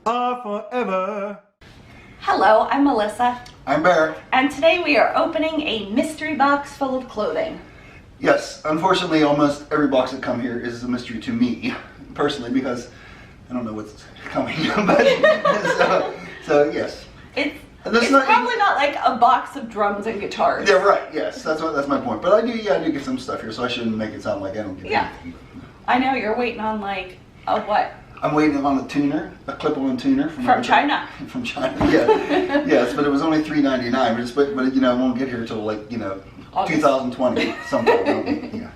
are forever. Hello, I'm Melissa. I'm Bear. And today we are opening a mystery box full of clothing. Yes, unfortunately almost every box that come here is a mystery to me, personally, because I don't know what's coming. But, so yes. It's probably not like a box of drums and guitars. Yeah, right, yes, that's my point. But I do get some stuff here, so I shouldn't make it sound like I don't get anything. I know, you're waiting on like a what? I'm waiting on a tuner, a clip-on tuner. From China. From China, yeah. Yes, but it was only $3.99, but it won't get here till like, August. 2020 sometime. Yeah.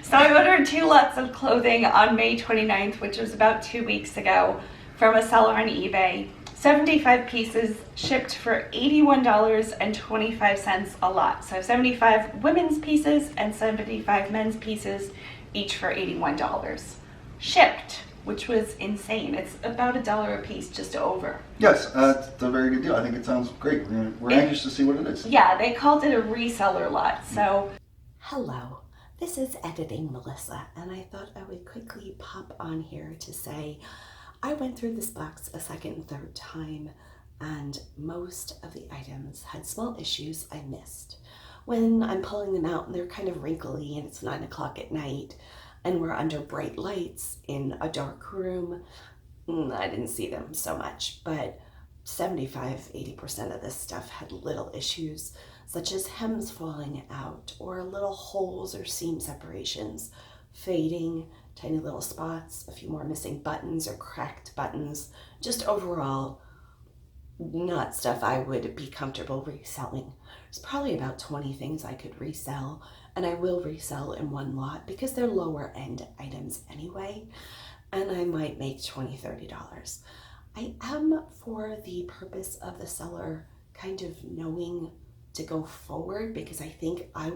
So I ordered 2 lots of clothing on May 29th, which was about 2 weeks ago, from a seller on eBay. 75 pieces shipped for $81.25 a lot. So 75 women's pieces and 75 men's pieces, each for $81. Shipped, which was insane. It's about $1 a piece, just over. Yes, it's a very good deal. I think it sounds great. We're anxious to see what it is. Yeah, they called it a reseller lot, so. Hello, this is Editing Melissa, and I thought I would quickly pop on here to say I went through this box a second and third time, and most of the items had small issues I missed. When I'm pulling them out and they're kind of wrinkly and it's 9 o'clock at night and we're under bright lights in a dark room, I didn't see them so much, but 75-80% of this stuff had little issues, such as hems falling out or little holes or seam separations, fading, tiny little spots, a few more missing buttons or cracked buttons, just overall not stuff I would be comfortable reselling. There's probably about 20 things I could resell, and I will resell in one lot because they're lower end items anyway, and I might make $20-30. I am, for the purpose of the seller kind of knowing to go forward, because I think I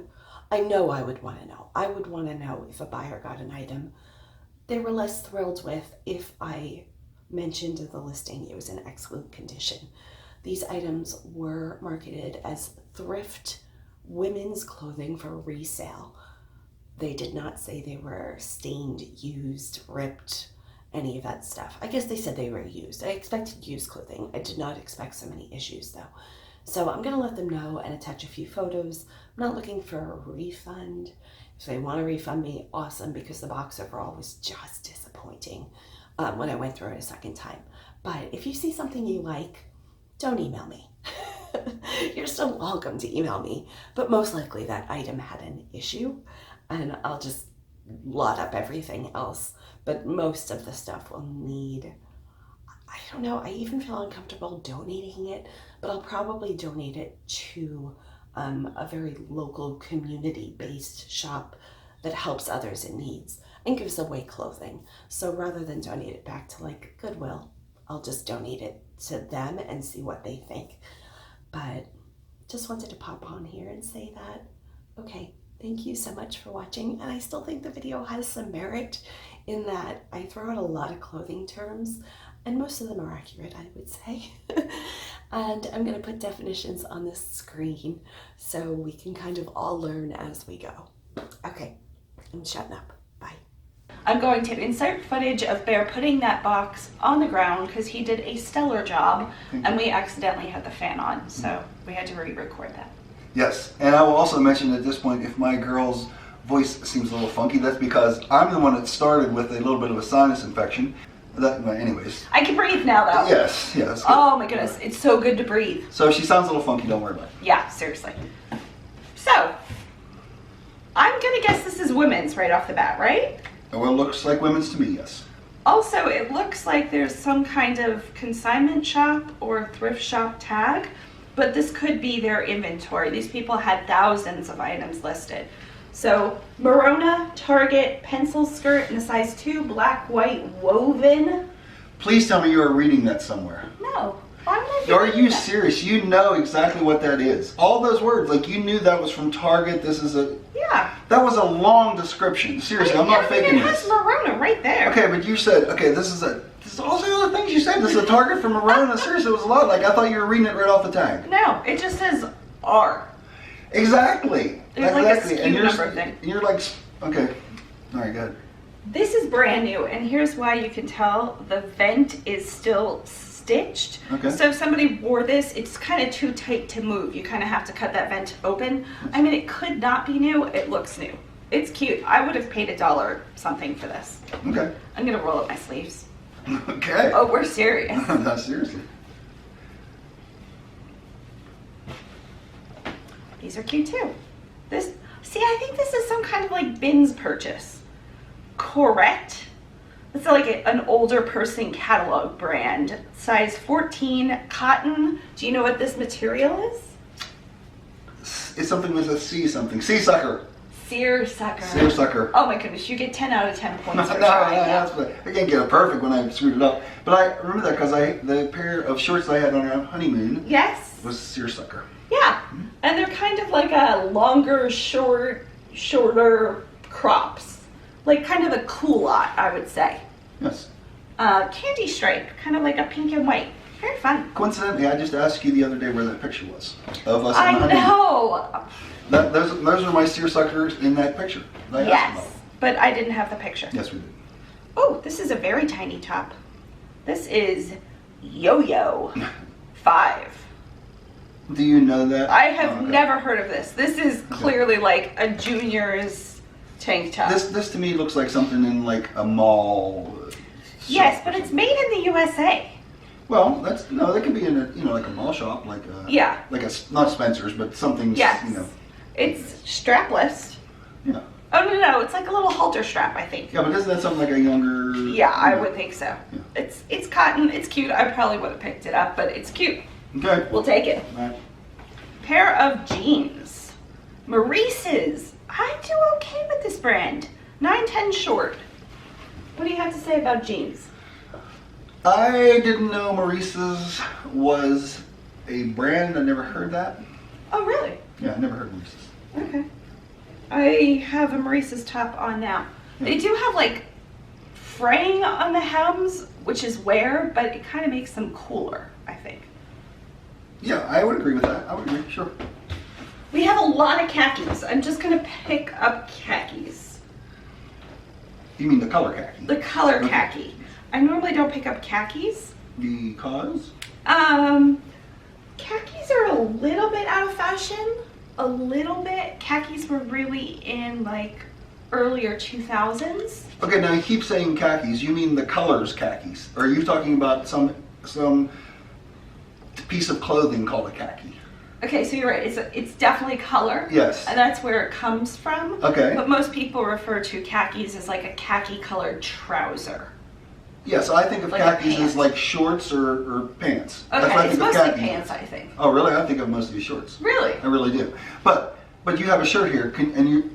know I would want to know. I would want to know if a buyer got an item they were less thrilled with if I mentioned in the listing it was in excellent condition. These items were marketed as thrift women's clothing for resale. They did not say they were stained, used, ripped, any of that stuff. I guess they said they were used. I expected used clothing. I did not expect so many issues though. So I'm gonna let them know and attach a few photos. I'm not looking for a refund. If they want to refund me, awesome, because the box overall was just disappointing when I went through it a second time. But if you see something you like, don't email me. You're still welcome to email me, but most likely that item had an issue and I'll just lot up everything else. But most of the stuff will need, I don't know, I even feel uncomfortable donating it, but I'll probably donate it to a very local community-based shop that helps others in needs and gives away clothing. So rather than donate it back to like Goodwill, I'll just donate it to them and see what they think. But just wanted to pop on here and say that, okay, thank you so much for watching. And I still think the video has some merit in that I throw out a lot of clothing terms and most of them are accurate, I would say. And I'm gonna put definitions on this screen so we can kind of all learn as we go. Okay, I'm shutting up, bye. I'm going to insert footage of Bear putting that box on the ground because he did a stellar job and we accidentally had the fan on, so we had to re-record that. Yes, and I will also mention at this point, if my girl's voice seems a little funky, that's because I'm the one that started with a little bit of a sinus infection. Well, anyways. I can breathe now though. Yes, yes. Oh my goodness, it's so good to breathe. So if she sounds a little funky, don't worry about it. Yeah, seriously. So, I'm gonna guess this is women's right off the bat, right? Well, it looks like women's to me, yes. Also, it looks like there's some kind of consignment shop or thrift shop tag, but this could be their inventory. These people had thousands of items listed. So, Merona, Target, pencil skirt in a size 2, black, white, woven. Please tell me you are reading that somewhere. No. Why would I be Are reading you that? serious? You know exactly what that is. All those words, like you knew that was from Target, this is a... Yeah. That was a long description. Seriously, I'm not faking it has this. Merona right there. Okay, but you said, okay, this is all the other things you said. This is a Target from Merona. Seriously, it was a lot. Like, I thought you were reading it right off the tag. No, it just says R. Exactly. There's like a SKU number thing. You're like, okay. All right, go ahead. This is brand new, and here's why you can tell. The vent is still stitched. Okay. So if somebody wore this, it's kind of too tight to move. You kind of have to cut that vent open. I mean, it could not be new. It looks new. It's cute. I would have paid $1 something for this. Okay. I'm gonna roll up my sleeves. Okay. Oh, we're serious. No, seriously. These are cute too. See, I think this is some kind of like bins purchase. Correct. It's like an older person catalog brand. Size 14, cotton. Do you know what this material is? It's something with a C something. Seersucker. Seersucker. Seersucker. Oh my goodness, you get 10 out of 10 points for No, trying that. that's what, I can't get it perfect when I screwed it up. But I remember that because the pair of shorts I had on our honeymoon Yes. was seersucker. Yeah. And they're kind of like a longer, shorter crops. Like kind of a culotte, I would say. Yes. Candy stripe, kind of like a pink and white. Very fun. Coincidentally, I just asked you the other day where that picture was of us on I the honeymoon. know. Those are my seersuckers in that picture. that I asked Yes, but I didn't have the picture. about. Yes, we did. Oh, this is a very tiny top. This is Yo-Yo 5. Do you know that? I have Oh, okay. never heard of this. This is clearly like a junior's tank top. This to me looks like something in like a mall. Yes, shop but or it's something. made in the USA. Well, they could be in a like a mall shop, like a Yeah. like a not Spencer's, but something. Yes. You know. It's strapless. Yeah. Oh, no, it's like a little halter strap, I think. Yeah, but isn't that something like a younger? Yeah, I you know? would think so. Yeah. It's cotton, it's cute. I probably would have picked it up, but it's cute. Okay. We'll take it. All right. Pair of jeans. Maurice's. I do okay with this brand. 910 short. What do you have to say about jeans? I didn't know Maurice's was a brand. I never heard that. Oh, really? Yeah, I never heard Maurice's. Okay. I have a Maurice's top on now. Yeah. They do have like fraying on the hems, which is wear, but it kind of makes them cooler, I think. Yeah, I would agree with that. I would agree. Sure. We have a lot of khakis. I'm just gonna pick up khakis. You mean the color khaki? The color Okay. khaki. I normally don't pick up khakis. Because? Khakis are a little bit out of fashion. A little bit. Khakis were really in like earlier 2000s. Okay, now you keep saying khakis. You mean the colors khakis? Or are you talking about some piece of clothing called a khaki? Okay, so you're right. It's definitely color. Yes. And that's where it comes from. Okay. But most people refer to khakis as like a khaki colored trouser. Yes, I think of Like a khakis pant. as like shorts or pants. That's what Okay, I it's think of mostly khaki. pants, I think. Oh, really? I think of mostly shorts. Really? I really do. But you have a shirt here,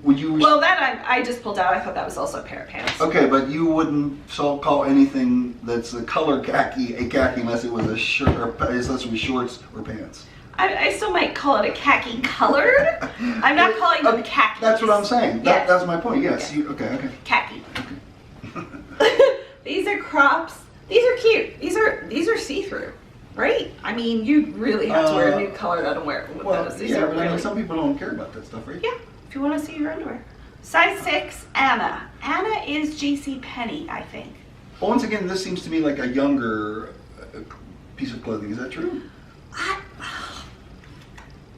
would you? Well, that I just pulled out. I thought that was also a pair of pants. Okay, but you wouldn't call anything that's a color khaki a khaki unless it was a shirt or unless it was shorts or pants. I still might call it a khaki colored. I'm not calling them khakis. That's what I'm saying. Yes. That's my point. Yes. Yeah. Okay. Khaki. These are crops. These are cute. These are see-through, right? I mean, you really have to wear a new colored underwear with Well, those. These yeah, are but I mean, really... some people don't care about that stuff, right? Yeah, if you want to see your underwear. Size 6, Anna. Anna is JCPenney, I think. Well, once again, this seems to me like a younger piece of clothing. Is that true?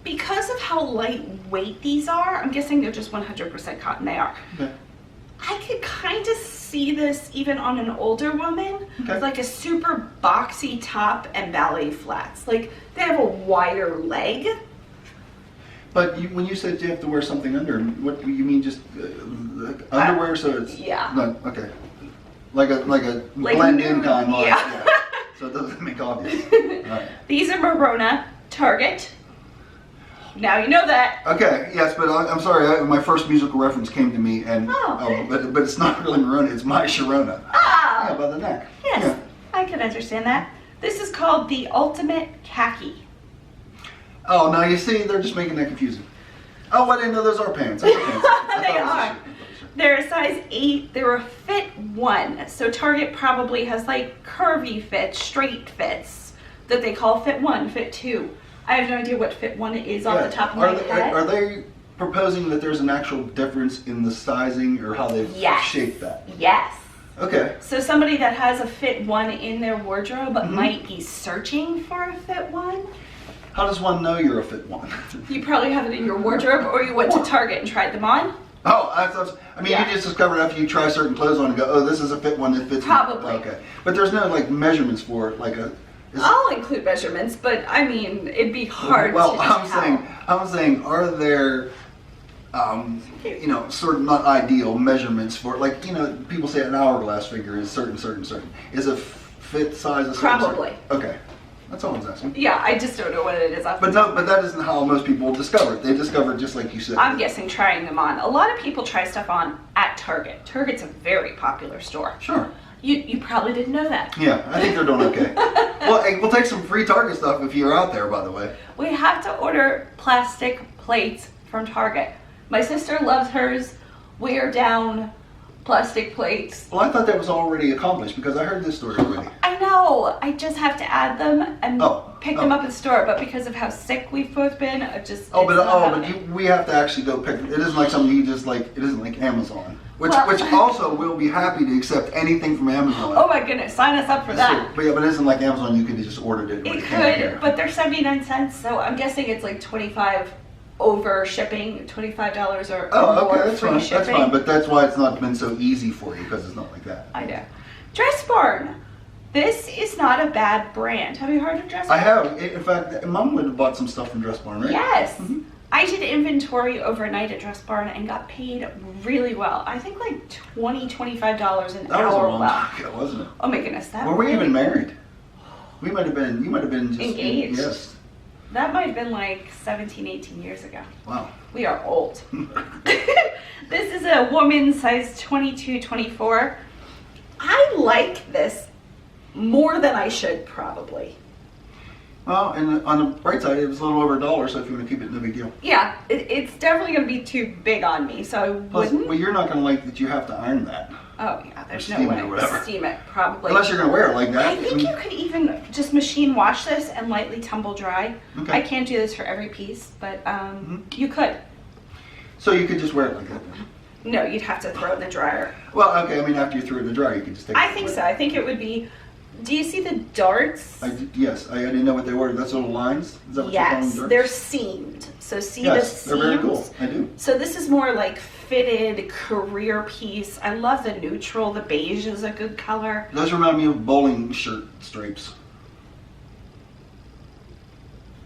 Because of how lightweight these are, I'm guessing they're just 100% cotton. They are. Okay. I could kind of see this even on an older woman Okay. with like a super boxy top and ballet flats. Like they have a wider leg. But when you said you have to wear something under, what you mean? Just like underwear? So it's yeah. No, okay. Like a blend-in nude, kind of. yeah. So it doesn't make obvious. All right. These are Morona Target. Now you know that. Okay, yes, but I'm sorry. My first musical reference came to me, and Oh, okay. but it's not really Marona. It's My Sharona. Ah, Yeah, by the neck. yes, Yeah. I can understand that. This is called the Ultimate Khaki. Oh, now you see, they're just making that confusing. Oh, I didn't know those are pants. I thought pants. They are. They're a size 8. They're a fit 1. So Target probably has like curvy fits, straight fits that they call fit 1, fit 2. I have no idea what fit 1 is off the top of my head. Are they proposing that there's an actual difference in the sizing or how they've Yes. shaped that? Yes. Okay. So somebody that has a fit one in their wardrobe but might be searching for a fit one. How does one know you're a fit one? You probably have it in your wardrobe, or you went to Target and tried them on. Oh, I mean, Yeah. you just discover after you try certain clothes on and go, oh, this is a fit one that fits me. Probably. Okay. But there's no like measurements for it, like a. I'll include measurements, but I mean, it'd be hard Well, to just I'm saying, are there, you know, sort of not ideal measurements for, like, you know, people say an hourglass figure is certain. Is a fit size a certain? Probably. Okay, that's all I was asking. Yeah, I just don't know what it is. But no, but that isn't how most people discover it. They discover it just like you said. I'm guessing trying them on. A lot of people try stuff on at Target. Target's a very popular store. Sure. You probably didn't know that. Yeah, I think they're doing okay. Well, hey, we'll take some free Target stuff if you're out there, by the way. We have to order plastic plates from Target. My sister loves hers. We are down plastic plates. Well, I thought that was already accomplished because I heard this story already. I know. I just have to add them and pick them up at the store. But because of how sick we've both been, We have to actually go pick. It isn't like something you just like. It isn't like Amazon, which Well- which also will be happy to accept anything from Amazon. Oh my goodness, sign us up for that. But yeah, but it isn't like Amazon. You could have just ordered it. It could, but they're 79 cents, so I'm guessing it's like 25 over shipping, $25 or Oh, more okay, that's free fine. shipping. That's fine. But that's why it's not been so easy for you because it's not like that. I know. Dress Barn. This is not a bad brand. Have you heard of Dress I Barn? have. In fact, Mom would have bought some stuff from Dress Barn, right? Yes. Mhm. I did inventory overnight at Dress Barn and got paid really well. I think like $20, $25 an That was a hour. long Wow. time ago, wasn't it? Oh my goodness, that Were we really- even married? We might have been. You might have been just Engaged? Yes. That might have been like 17, 18 years ago. Wow. We are old. This is a woman size 22, 24. I like this more than I should probably. Well, and on the bright side, it was a little over $1, so if you want to keep it, no big deal. Yeah, it's definitely going to be too big on me, so I Plus, wouldn't. well, you're not going to like that you have to iron that. Oh yeah, there's Or no steam it way. or whatever. Steam it, probably. Unless you're going to wear it like that. I think you could even just machine wash this and lightly tumble dry. Okay. I can't do this for every piece, but you could. So you could just wear it like that. No, you'd have to throw it in the dryer. Well, okay, I mean, after you threw it in the dryer, you could just take it. I think so. I think it would be. Do you see the darts? Yes, I didn't know what they were. That's little lines? Is that what you're calling Yes, them? they're seamed. So see the Yes, seams? they're very cool. I do. So this is more like fitted career piece. I love the neutral. The beige is a good color. Those remind me of bowling shirt stripes.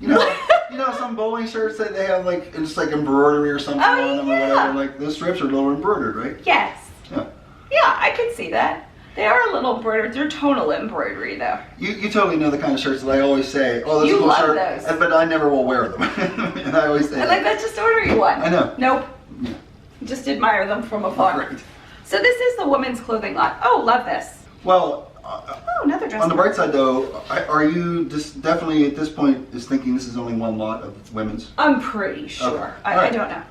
You know some bowling shirts that they have like it's like embroidery or something Oh, on them or yeah. whatever. Like those strips are a little embroidered, right? Yes. Yeah. Yeah, I could see that. They are a little embroidered. They're tonal embroidery though. You totally know the kind of shirts that I always say, oh, that's You a cool love shirt, those. but I never will wear them. And I always say I like that. Just order you one. I know. Nope. Yeah. Just admire them from afar. Right. So this is the women's clothing line. Oh, love this. Well, Oh, another dress. on the bright side though, are you just definitely at this point is thinking this is only one lot of women's? I'm pretty sure. Okay. I Alright. don't know.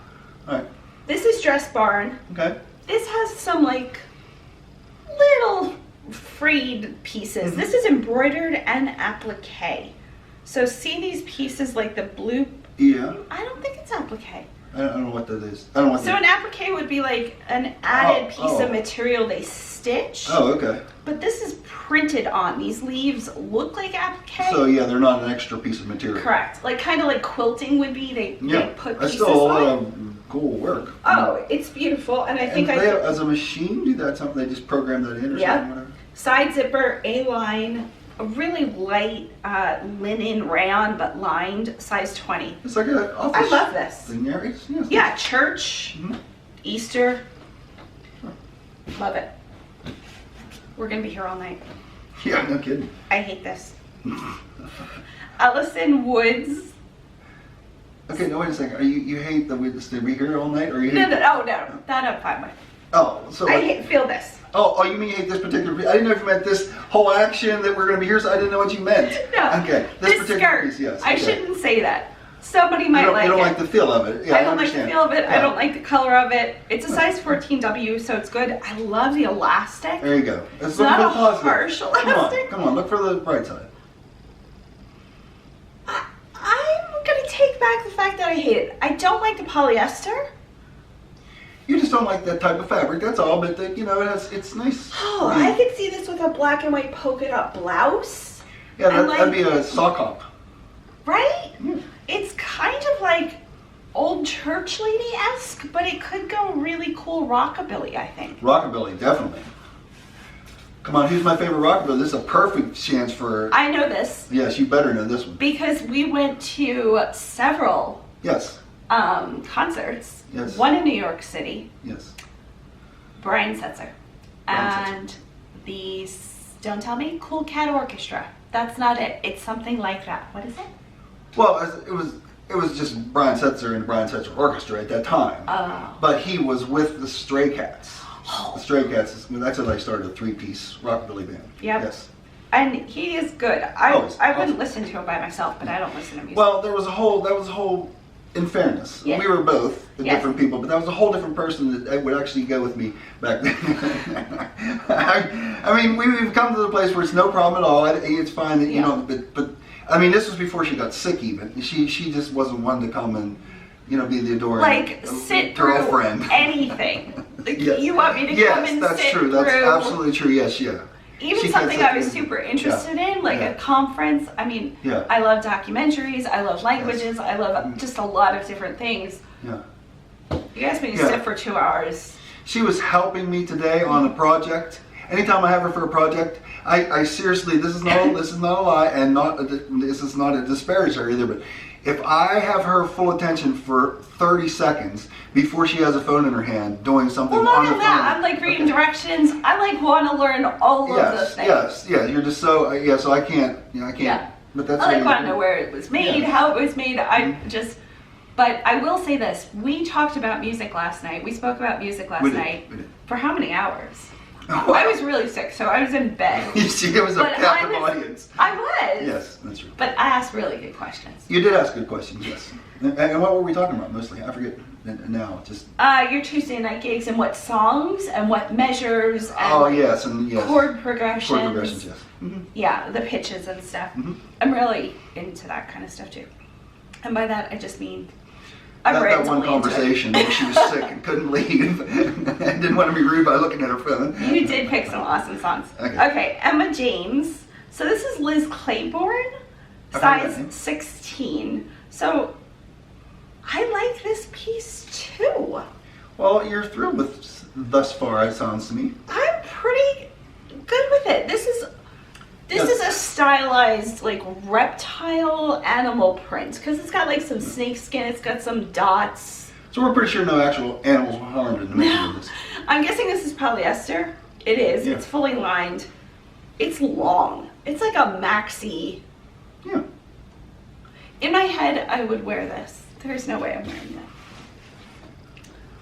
All right. This is Dress Barn. Okay. This has some like little frayed pieces. Mhm. This is embroidered and applique. So see these pieces like the blue? Yeah. I don't think it's applique. I don't know what that is. I don't know what So that an applique would be like an added piece oh. of material they stitch. Oh, okay. But this is printed on. These leaves look like applique. So yeah, they're not an extra piece of material. Correct. Like kind of like quilting would be. They put that's pieces still a lot on. of cool work. Oh, it's beautiful, and I think and they, as a machine, do that something? They just program that in or Yeah. something, whatever. Side zipper, A-line, a really light linen rayon, but lined, size 20. It's like an office I love this. thing there. It's nice. Yeah, church, Mhm. Easter. Love it. We're gonna be here all night. Yeah, no kidding. I hate this. Ellison Woods. Okay, no, wait a second. Are you hate the witness to be here all night, or you hate? No, that I'm fine with. Oh, so I like, feel this. oh, you mean you hate this particular piece? I didn't know if you meant this whole action that we're going to be here, so I didn't know what you meant. No. Okay, This particular skirt. piece, yes. I okay. shouldn't say that. Somebody might You don't, like you don't it. like the feel of it. Yeah, I don't like the understand. feel of it. I Yeah. don't like the color of it. It's a size 14W, so it's good. I love the elastic. There you go. Let's It's look not for a the positive. harsh elastic. Come on, look for the bright side. I'm gonna take take back the fact that I hate it. I don't like the polyester. You just don't like that type of fabric, that's all. But it's nice. Oh, I could see this with a black and white polka dot blouse. Yeah, that'd be a sock hop. Right? Yeah. It's kind of like old church lady-esque, but it could go really cool rockabilly, I think. Rockabilly, definitely. Come on, who's my favorite rockabilly? This is a perfect chance for... I know this. Yes, you better know this one. Because we went to several Yes. concerts. Yes. One in New York City. Yes. Brian Setzer. And the, don't tell me, Cool Cat Orchestra. That's not it. It's something like that. What is it? Well, it was just Brian Setzer and the Brian Setzer Orchestra at that time. Oh. But he was with the Stray Cats. The Stray Cats, that's how they started a 3-piece rockabilly band. Yep. Yes. And he is good. I He's wouldn't awesome. listen to him by myself, but I don't listen to music. Well, that was a whole, in fairness, Yes. we were both Yes. different people, but that was a whole different person that would actually go with me back then. I mean, we've come to the place where it's no problem at all. It's fine, that, but I mean, this was before she got sick even. She just wasn't one to come and, be the adoring like, sit through girlfriend. anything. Like, Yes. you want me to come and that's sit true. through... That's absolutely true. Yes, yeah. Even She something can't I was sit through- super interested in, like Yeah. a conference. I mean, Yeah. I love documentaries, I love languages, I love just a lot of different things. Yeah. You asked me to Yeah. sit for 2 hours. She was helping me today on a project. Anytime I have her for a project, I seriously, this is not a lie, and this is not a disparager either, but if I have her full attention for 30 seconds before she has a phone in her hand doing something Well, not on the only phone. that, I'm like reading directions. I like want to learn all of the things. Yes, you're just so, so I can't, I can't. Yeah. But that's I like what want to know where it was made, Yeah. how it was made. But I will say this: we talked about music last night. We spoke about music last night. We did. For how many hours? Oh, I was really sick, so I was in bed. You see, it was a But captive I was- audience. I was. Yes, that's true. But I asked really good questions. You did ask good questions, yes. And what were we talking about mostly? I forget now. Just Your Tuesday night gigs and what songs and what measures and and yes. chord progressions. Chord progressions, yes. Mm-hmm. Yeah, the pitches and stuff. Mhm. I'm really into that kind of stuff too. And by that I just mean I'm That one really into it. conversation where she was sick and couldn't leave and didn't want to be rude by looking at her phone. You did pick some awesome songs. Okay. Emma James. So this is Liz Claiborne, I've heard that name. size 16. So I like this piece too. Well, you're thrilled with thus far, it sounds to me. I'm pretty good with it. This is a stylized like reptile animal print because it's got like some snake skin. It's got some dots. So we're pretty sure no actual animals were harmed in the making of this. I'm guessing this is polyester. It is. Yeah. It's fully lined. It's long. It's like a maxi. Yeah. In my head, I would wear this. There's no way I'm wearing that.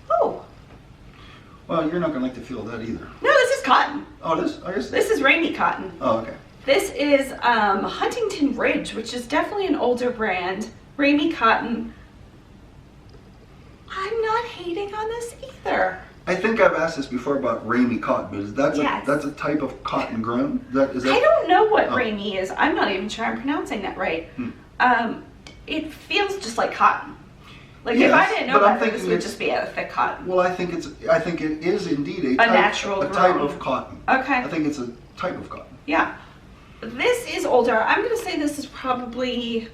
Oh, Well, you're not going to like the feel of that either. no, this is cotton. Oh, it is? I guess. This is Rainy Cotton. Oh, okay. This is Huntington Ridge, which is definitely an older brand. Rainy Cotton. I'm not hating on this either. I think I've asked this before about Ramie cotton, but Yes. that's a type of cotton grown? Is that I don't know what Oh. Rainy is. I'm not even sure I'm pronouncing that right. Hmm. It feels just like cotton. Like if I Yes, didn't know but I'm about it, this thinking would it's- just be a thick cotton. Well, I think it is indeed a natural type grown. of cotton. Okay. I think it's a type of cotton. Yeah. This is older. I'm going to say this is probably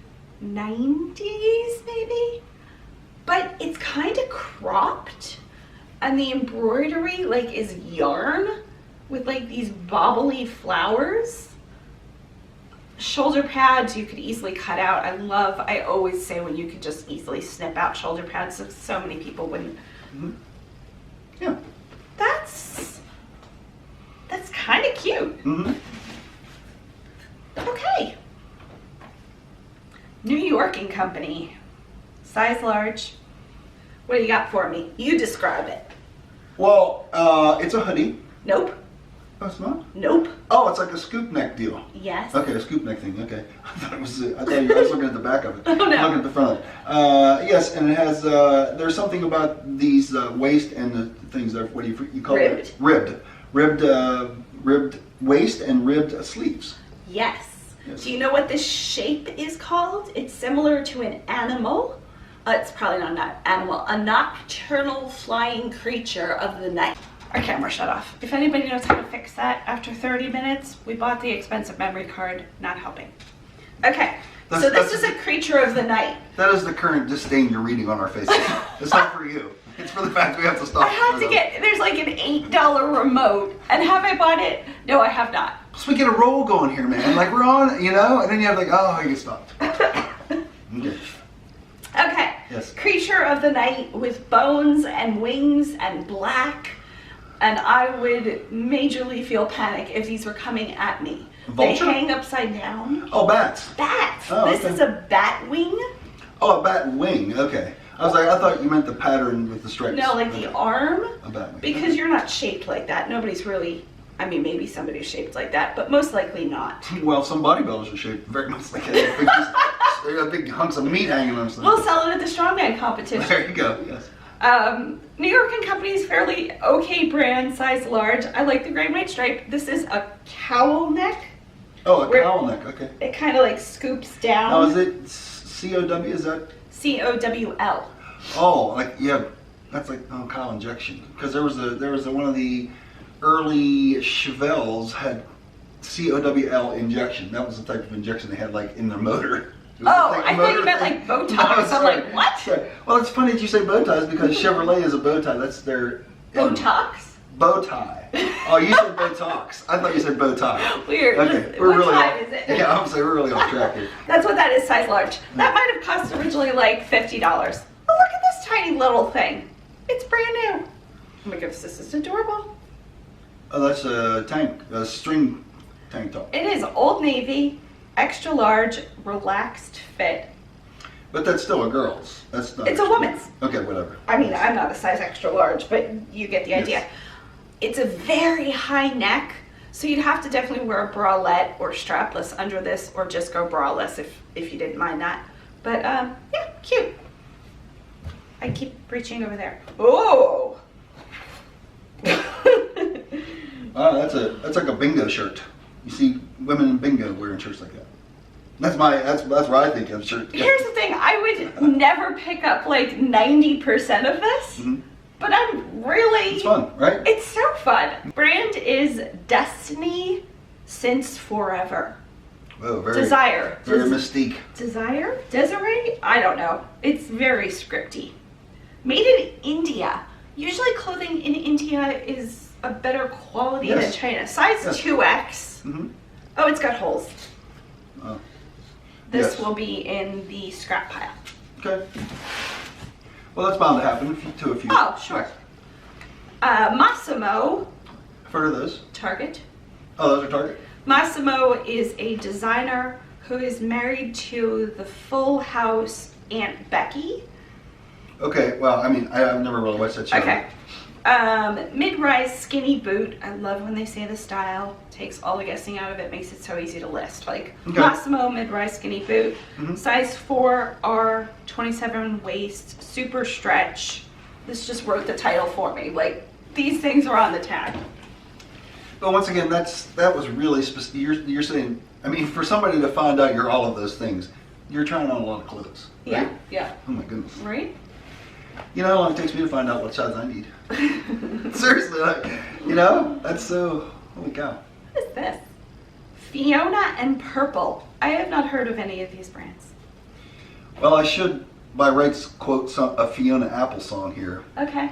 90s maybe. But it's kind of cropped. And the embroidery like is yarn with like these bobbly flowers. Shoulder pads you could easily cut out. I always say when you could just easily snip out shoulder pads, so many people wouldn't. Mm-hmm. Yeah. That's kind of cute. Mm-hmm. Okay. New York and Company. Size large. What do you got for me? You describe it. Well, it's a hoodie. Nope. Oh, it's not? Nope. Oh, it's like a scoop neck deal. Yes. Okay, a scoop neck thing. Okay, I thought I was looking at the back of it. Oh, no. Looking at the front of it. Yes, and it has. There's something about these waist and the things that what do you call Ribbed. it? Ribbed waist and ribbed sleeves. Yes. Yes. Do you know what this shape is called? It's similar to an animal. It's probably not an animal. A nocturnal flying creature of the night. Our camera shut off. If anybody knows how to fix that after 30 minutes, we bought the expensive memory card, not helping. Okay, so this is a creature of the night. That is the current disdain you're reading on our faces. It's not for you. It's for the fact we have to stop. I have to get, there's like an $8 remote, and have I bought it? No, I have not. So we get a roll going here, man. Like we're on, you know, and then you have like, oh, you stopped. Okay. Okay. Yes. Creature of the night with bones and wings and black. And I would majorly feel panic if these were coming at me. Vulture? They hang upside down. Oh, bats. Bats. Oh, This okay. is a bat wing. Oh, a bat wing. Okay. I was like, I thought you meant the pattern with the stripes. No, like the arm. A bat wing. Because you're not shaped like that. Nobody's really, I mean, maybe somebody's shaped like that, but most likely not. Well, some bodybuilders are shaped very much like that. They got big hunks of meat hanging on them. We'll sell it at the strongman competition. There you go. Yes. New York & Company's fairly okay brand, size large. I like the gray and white stripe. This is a cowl neck. Oh, a cowl neck. Okay. It kind of like scoops down. Now, is it C-O-W? Is that? C-O-W-L. Oh, like yeah, that's like cowl injection. Because there was a one of the early Chevelles had C-O-W-L injection. That was the type of injection they had like in their motor. Oh, I thought you meant like Botox. No, I'm sorry. like, what? Sorry. Well, it's funny that you say bow ties because Chevrolet is a bow tie. That's their Botox? bow tie. Oh, you said Botox. I thought you said bow tie. Weird. Okay, What really time off, is it? Yeah, I'm saying we're really off track here. That's what that is, size large. That might have cost originally like $50. But look at this tiny little thing. It's brand new. Oh my goodness, this is adorable. Oh, that's a string tank top. It is Old Navy, extra large, relaxed fit. But that's still a girl's. That's not. It's a woman's. Okay, whatever. I mean, I'm not a size extra large, but you get the idea. Yes. It's a very high neck, so you'd have to definitely wear a bralette or strapless under this, or just go braless if you didn't mind that. But yeah, cute. I keep reaching over there. Oh! Wow, that's like a bingo shirt. You see women in bingo wearing shirts like that. That's what I think of shirt. Yeah. Here's the thing, I would never pick up like 90% of this, but I'm really... It's fun, right? It's so fun. Brand is Destiny Since Forever. Oh, very Desire. Very mystique. Desire? Desiree? I don't know. It's very scripty. Made in India. Usually clothing in India is a better quality than Yes. China. Size Yes. 2X. Mm-hmm. Oh, it's got holes. Oh. This Yes. will be in the scrap pile. Okay. Well, that's bound to happen to a few. Oh, sure. Massimo, I've heard of those. Target. Oh, those are Target? Massimo is a designer who is married to the Full House Aunt Becky. Okay, well, I mean, I've never really watched that show. Okay. Mid-rise skinny boot. I love when they say the style. Takes all the guessing out of it. Makes it so easy to list. Like Okay. Massimo mid-rise skinny boot. Mhm. Size 4R, 27 waist, super stretch. This just wrote the title for me. Like, these things are on the tag. But once again, that was really specific. You're saying, I mean, for somebody to find out you're all of those things, you're trying on a lot of clothes. Right? Yeah, yeah. Oh my goodness. Right? You know how long it takes me to find out what size I need? Seriously, like, you know, that's so, holy cow. What is this? Fiona and Purple. I have not heard of any of these brands. Well, I should, by rights, quote a Fiona Apple song here, Okay.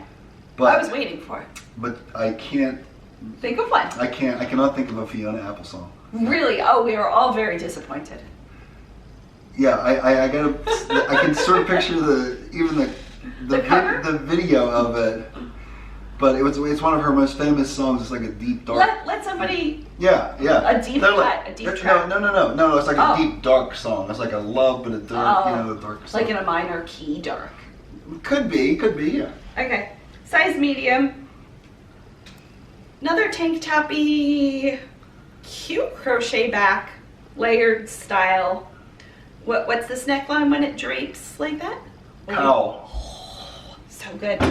but I was waiting for it. but I can't. Think of one. I cannot think of a Fiona Apple song. Really? Oh, we were all very disappointed. Yeah, I gotta. I can sort of picture The cover? the video of it, but it's one of her most famous songs. It's like a deep dark. Let somebody. Yeah. A deep They're cut, a deep track. No. It's like Oh. a deep dark song. It's like a love, but a dark, a dark song. Like in a minor key dark. Could be, yeah. Okay. Size medium. Another tank toppy, cute crochet back, layered style. What's this neckline when it drapes like that? Cowl. So good.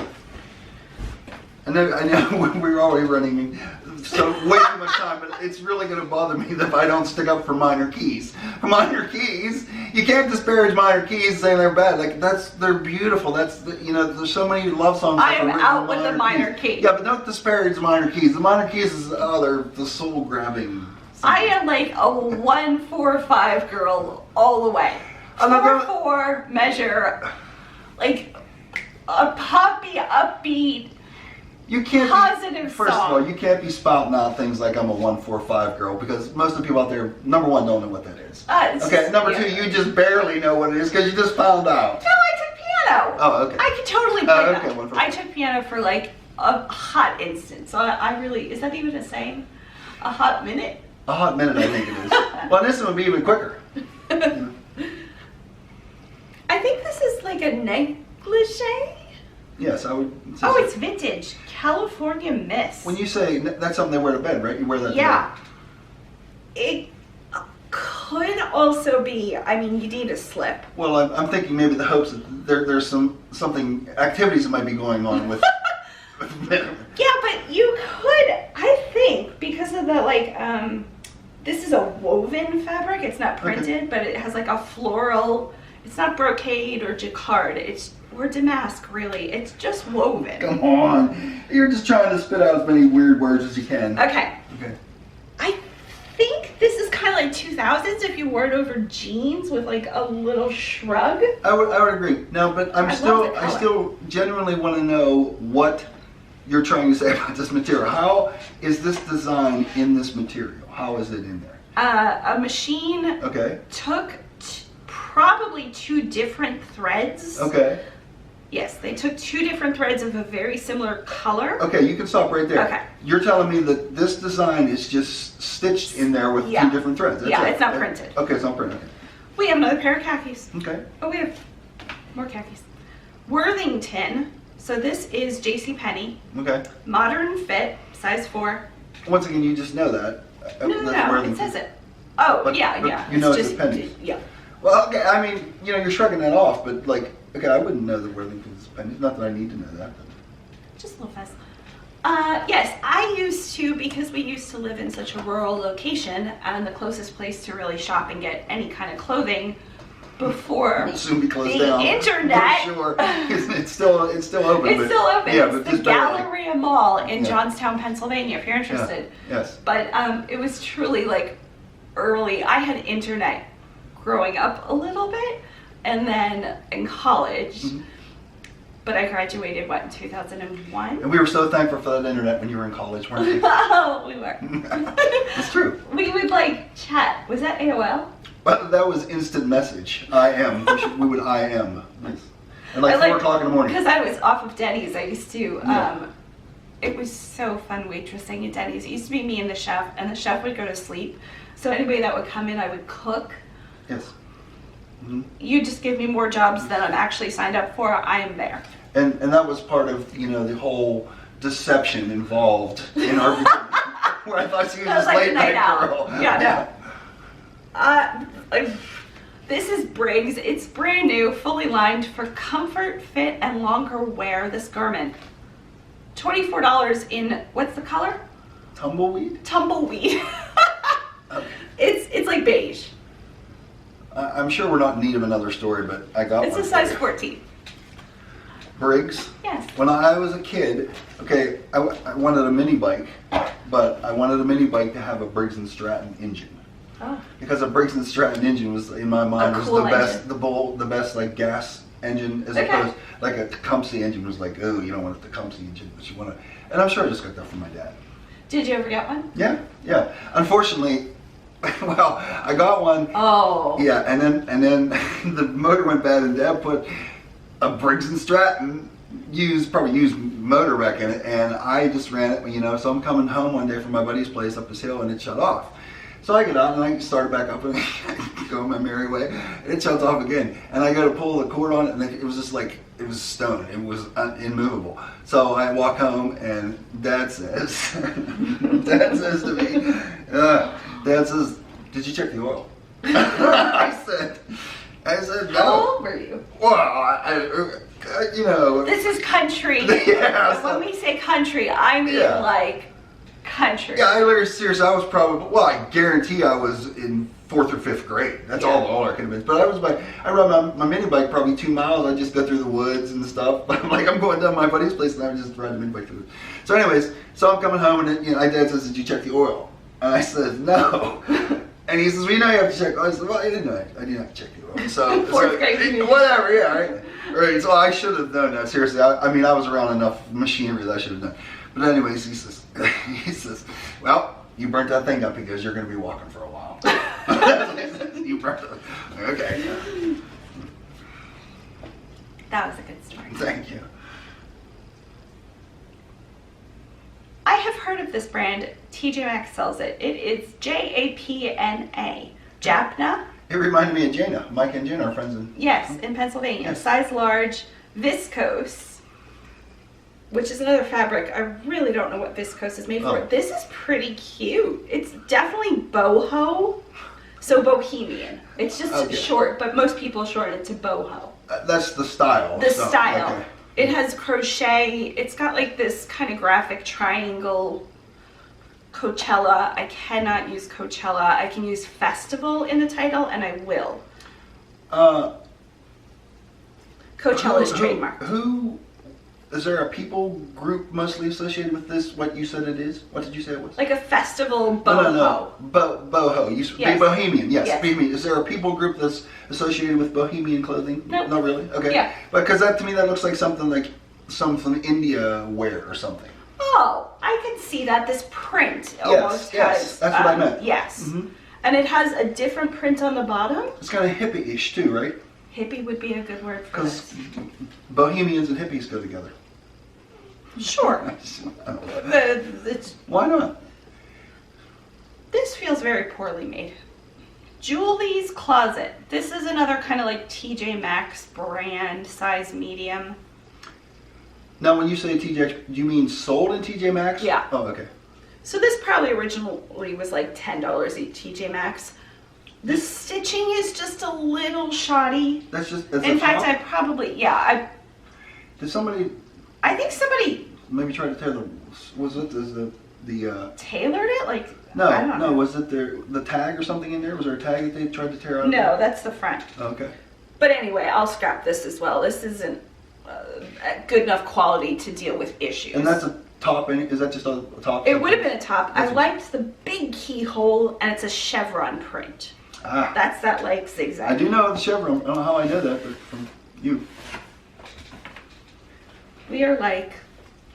I know when we were already running so way too much time, but it's really going to bother me if I don't stick up for minor keys. Minor keys, you can't disparage minor keys saying they're bad. Like they're beautiful. There's so many love songs. I am out with the minor key. Yeah, but don't disparage minor keys. The minor keys they're the soul grabbing. I am like a 1-4-5 girl all the way. 4-4 measure, like a poppy, upbeat. You can't positive first song. of all, you can't be spouting out things like I'm a 1-4-5 girl because most of the people out there, number one, don't know what that is. Okay, number two, you just barely know what it is because you just found out. No, I took piano. Oh, okay. I could totally play that. 1-4-5. I took piano for like a hot instant. So I really, is that even a saying? A hot minute? A hot minute, I think it is. Well, this one would be even quicker. I think this is like a negligee. Yes, I would. Oh, it's vintage. California Mist. When you say that's something they wear to bed, right? You wear that. Yeah. To It could also be, I mean, you need a slip. Well, I'm thinking maybe the hopes that there's something activities that might be going on with. Yeah, but you could, I think, because of the this is a woven fabric. It's not printed, but it has like a floral. It's not brocade or jacquard. Or damask, really. It's just woven. Come on, you're just trying to spit out as many weird words as you can. Okay. Okay. I think this is kind of like 2000s if you wore it over jeans with like a little shrug. I would agree. No, but I still genuinely want to know what you're trying to say about this material. How is this design in this material? How is it in there? A machine took probably 2 different threads. Okay. Yes, they took 2 different threads of a very similar color. Okay, you can stop right there. Okay. You're telling me that this design is just stitched in there with 2 different threads. That's it. It's not printed. Okay, it's not printed. Okay. We have another pair of khakis. Okay. Oh, we have more khakis. Worthington. So this is JCPenney. Okay. Modern fit, size 4. Once again, you just know that. No, it says it. Oh, but yeah. You know it's just pennies. Yeah. Well, okay, I mean, you're shrugging that off, but okay, I wouldn't know that Worthington's pennies. Not that I need to know that. But. Just a little fast. Yes, I used to, because we used to live in such a rural location, and the closest place to really shop and get any kind of clothing before It'll soon be closed the down. internet. For sure. It's still open. It's still open. Yeah, it's but the just barely. Galleria Mall in Johnstown, Pennsylvania, if you're interested. Yeah. Yes. But it was truly like early. I had internet growing up a little bit, and then in college. Mm-hmm. But I graduated, in 2001? And we were so thankful for that internet when you were in college, weren't we? Oh, we were. It's true. We would chat. Was that AOL? Well, that was instant message. IM. We would IM. Nice. And 4 o'clock in the morning. Because I was off of Denny's, I used to, it was so fun waitressing at Denny's. It used to be me and the chef would go to sleep. So anybody that would come in, I would cook. Yes. Mm-hmm. You just give me more jobs than I'm actually signed up for, I am there. And that was part of, the whole deception involved in our where I thought she was just late night girl. Yeah, no. This is Briggs. It's brand new, fully lined for comfort, fit, and longer wear. This garment. $24 in, what's the color? Tumbleweed? Tumbleweed. Okay. It's like beige. I'm sure we're not in need of another story, but I got It's one. a size 14. Briggs? Yes. When I was a kid, okay, I wanted a mini bike, but I wanted a mini bike to have a Briggs & Stratton engine. Oh. Because a Briggs & Stratton engine was, in my mind, was cool the best, engine. the best gas engine, as opposed, like a Tecumseh engine was like, oh, you don't want a Tecumseh engine, but you want to, and I'm sure I just got that from my dad. Did you ever get one? Yeah. Unfortunately, well, I got one. Oh. Yeah, and then the motor went bad, and Dad put a Briggs & Stratton probably used motor wreck in it, and I just ran it, so I'm coming home one day from my buddy's place up this hill, and it shut off. So I get out and I start it back up and go my merry way, and it shuts off again. And I go to pull the cord on it, and it was just like, it was stone. It was immovable. So I walk home, and Dad says to me, Dad says, did you check the oil? I said, no. How old were you? Well, This is country. Yeah. When we say country, I mean like country. Yeah, I literally, seriously, I was probably, well, I guarantee I was in 4th or 5th grade. That's all I could have been. But I rode my mini bike probably 2 miles. I just go through the woods and stuff. But I'm going down my buddy's place and I'm just riding the mini bike through it. So anyways, so I'm coming home and then, my dad says, did you check the oil? And I said, no. And he says, well, you know you have to check. I said, well, I didn't know. I did not check the oil. So, 4th grade. Whatever, yeah. Right. So I should have known that. Seriously, I mean, I was around enough machinery that I should have known. But anyways, he says, well, you burnt that thing up because you're going to be walking for a while. You burnt it. Okay. That was a good story. Thank you. I have heard of this brand. TJ Maxx sells it. It is Japna. Japna? It reminded me of Jana. Mike and Jana are friends in... Yes, in Pennsylvania. Yes. Size large, viscose, which is another fabric. I really don't know what viscose is made for. Oh. This is pretty cute. It's definitely boho, so bohemian. It's just short, but most people shorten it to boho. That's the style. The style. Okay. It has crochet. It's got like this kind of graphic triangle. Coachella. I cannot use Coachella. I can use festival in the title, and I will. Coachella is trademark. Who is there a people group mostly associated with this? What you said it is? What did you say it was? Like a festival boho. No. Boho. Yes. Bohemian. Yes. Yes. Bohemian. Is there a people group that's associated with bohemian clothing? No. Not really. Okay. Yeah. Because that to me that looks like something India wear or something. Oh, I can see that. This print almost Yes. has. That's what I meant. Yes. Mm-hmm. And it has a different print on the bottom. It's kind of hippie-ish too, right? Hippie would be a good word for Because this. bohemians and hippies go together. Sure. I don't know. Why not? This feels very poorly made. Julie's Closet. This is another kind of like TJ Maxx brand, size medium. Now, when you say TJ, do you mean sold in TJ Maxx? Yeah. Oh, okay. So this probably originally was like $10 at TJ Maxx. The stitching is just a little shoddy. That's In fact, I probably, Did somebody I think somebody maybe try to tear the? Was it the tailored it? Like, No, I don't know. Was it the tag or something in there? Was there a tag that they tried to tear out? No, that's the front. Oh, okay. But anyway, I'll scrap this as well. This isn't good enough quality to deal with issues. And that's a top. Is that just a top? It would have been a top. I That's a- liked the big keyhole, and it's a chevron print. Ah, That's that like zigzag. I do know the chevron. I don't know how I know that, but from you. We are like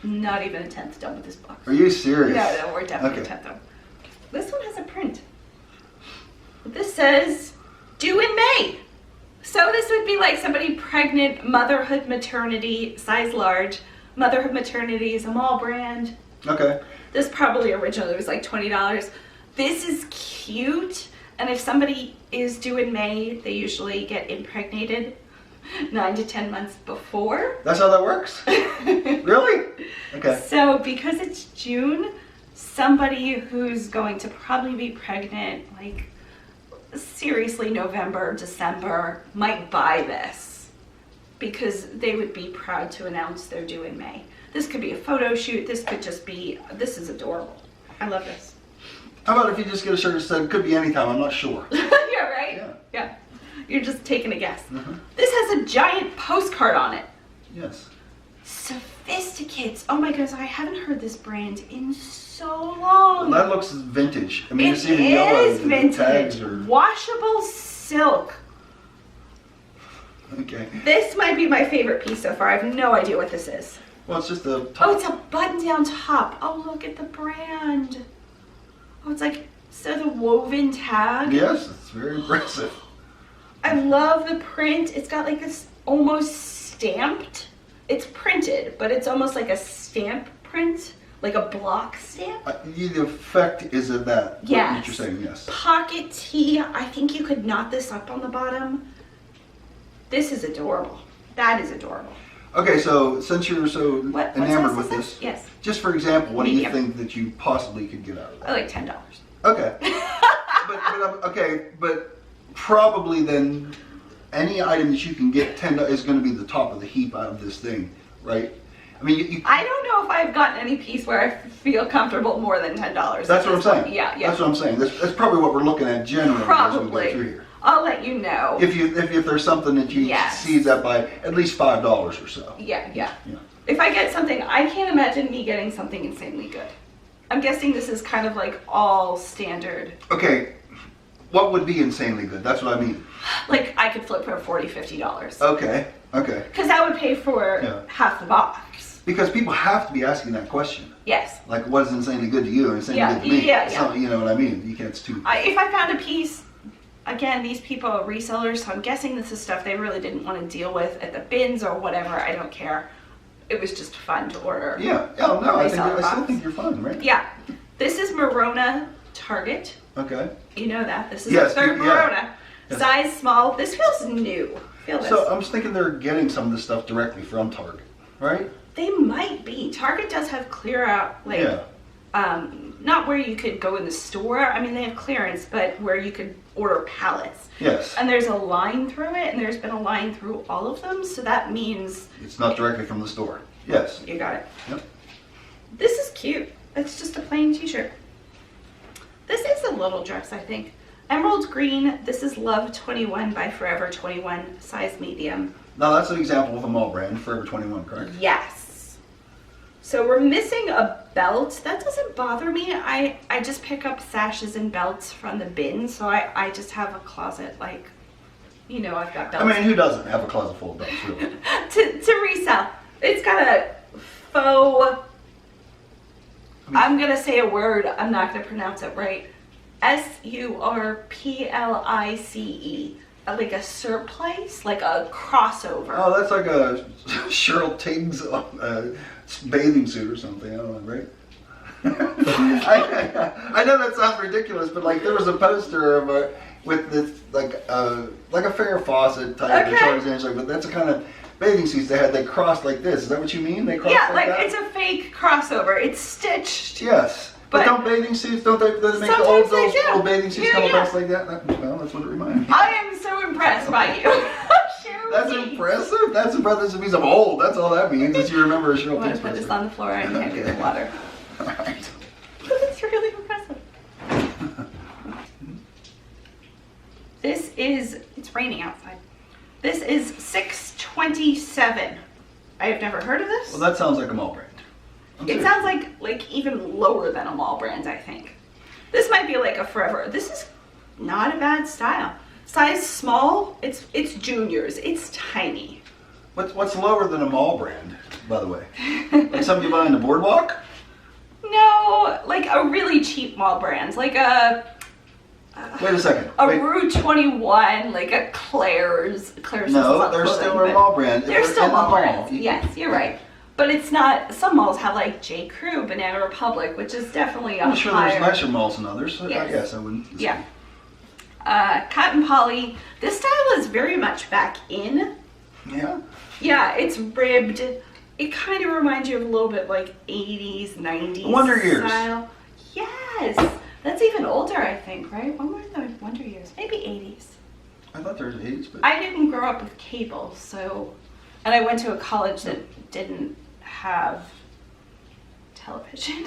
not even a 10th done with this box. Are you serious? No, we're definitely Okay. 10th done. This one has a print. This says due in May. So this would be like somebody pregnant, motherhood, maternity, size large. Motherhood Maternity is a mall brand. Okay. This probably originally was like $20. This is cute. And if somebody is due in May, they usually get impregnated 9 to 10 months before. That's how that works? Really? Okay. So because it's June, somebody who's going to probably be pregnant, like seriously November, December, might buy this because they would be proud to announce they're due in May. This could be a photo shoot. This could just be, this is adorable. I love this. How about if you just get a shirt that said, could be anytime, I'm not sure. Yeah, right? Yeah. Yeah. You're just taking a guess. Uh-huh. This has a giant postcard on it. Yes. Sophisticates. Oh my goodness, I haven't heard this brand in so long. Well, that looks vintage. I mean, It it's even yellow. is The vintage. tags are... Washable silk. Okay. This might be my favorite piece so far. I have no idea what this is. Well, it's just the top. Oh, it's a button-down top. Oh, look at the brand. Oh, it's like, so the woven tag. Yes, it's very impressive. I love the print. It's got like this almost stamped. It's printed, but it's almost like a stamp print, like a block stamp. The effect is of that. Yes. What you're saying, yes. Pocket tee. I think you could knot this up on the bottom. This is adorable. That is adorable. Okay, so since you're so What enamored size with is this, Yes. just for example, what do you Medium. think that you possibly could get out of that? I like $10. Okay. but probably then any item that you can get $10 is going to be the top of the heap out of this thing, right? I mean, I don't know if I've gotten any piece where I feel comfortable more than $10. that's what I'm saying. Yeah. That's what I'm saying. That's probably what we're looking at generally as we Probably. go through here. I'll let you know. If there's something that you see that by at least $5 or so. Yeah. If I get something, I can't imagine me getting something insanely good. I'm guessing this is kind of like all standard. Okay, what would be insanely good? That's what I mean. Like I could flip for $40, $50. Okay. Because that would pay for half the box. Because people have to be asking that question. Yes. Like, what is insanely good to you and insanely good to me? Yeah. So, you know what I mean? You can't. It's too. If I found a piece, again, these people are resellers, so I'm guessing this is stuff they really didn't want to deal with at the bins or whatever. I don't care. It was just fun to order. Yeah. Oh no, I still think you're fun, right? Yeah. This is Merona Target. Okay. You know that. This is our third Merona. Yes. Size small. This feels new. Feel this. So I'm just thinking they're getting some of this stuff directly from Target, right? They might be. Target does have clear out, not where you could go in the store. I mean, they have clearance, but where you could order pallets. Yes. And there's a line through it, and there's been a line through all of them, so that means... It's not directly from the store. Yes. You got it. Yep. This is cute. It's just a plain t-shirt. This is a little dress, I think. Emerald green. This is Love 21 by Forever 21, size medium. Now that's an example of a mall brand, Forever 21, correct? Yes. So we're missing a belt. That doesn't bother me. I just pick up sashes and belts from the bin, so I just have a closet like, I've got belts. I mean, who doesn't have a closet full of belts, really? to resell. It's got a faux, I'm going to say a word, I'm not going to pronounce it right. SURPLICE. Like a surplice, like a crossover. Oh, that's like a Cheryl Tiggs bathing suit or something. I don't know, right? I know that sounds ridiculous, but like there was a poster of with this like a Farrah Fawcett type of Tarzan, but that's a kind of bathing suits they had. They crossed like this. Is that what you mean? They crossed like that? It's a fake crossover. It's stitched. Yes. But don't bathing suits, don't they make the old bathing suits come across like that? Well, that's what it reminds me. I am so impressed by you. That's impressive. That's impressive. It means I'm old. That's all that means, is you remember a Cheryl I'm going Tiggs to put poster. this on the floor and hand you the water. All right. That's really impressive. It's raining outside. This is 627. I have never heard of this. Well, that sounds like a mall brand. It sounds like even lower than a mall brand, I think. This might be like a Forever. This is not a bad style. Size small. It's juniors. It's tiny. What's lower than a mall brand, by the way? Like something you buy on the boardwalk? No, like a really cheap mall brand, like a. Wait a second. Rue 21, like a Claire's. No, they're still a mall brand. They're still mall brands. Yes, you're right. But it's not. Some malls have like J. Crew, Banana Republic, which is definitely I'm sure there's nicer malls than others. So Yes. I guess I wouldn't. Yeah. Cotton poly. This style is very much back in. Yeah. Yeah, it's ribbed. It kind of reminds you of a little bit like 80s, 90s Wonder Years. style. Yes. That's even older, I think, right? When were the Wonder Years? Maybe 80s. I thought there was 80s, but I didn't grow up with cable, so... And I went to a college that didn't have television.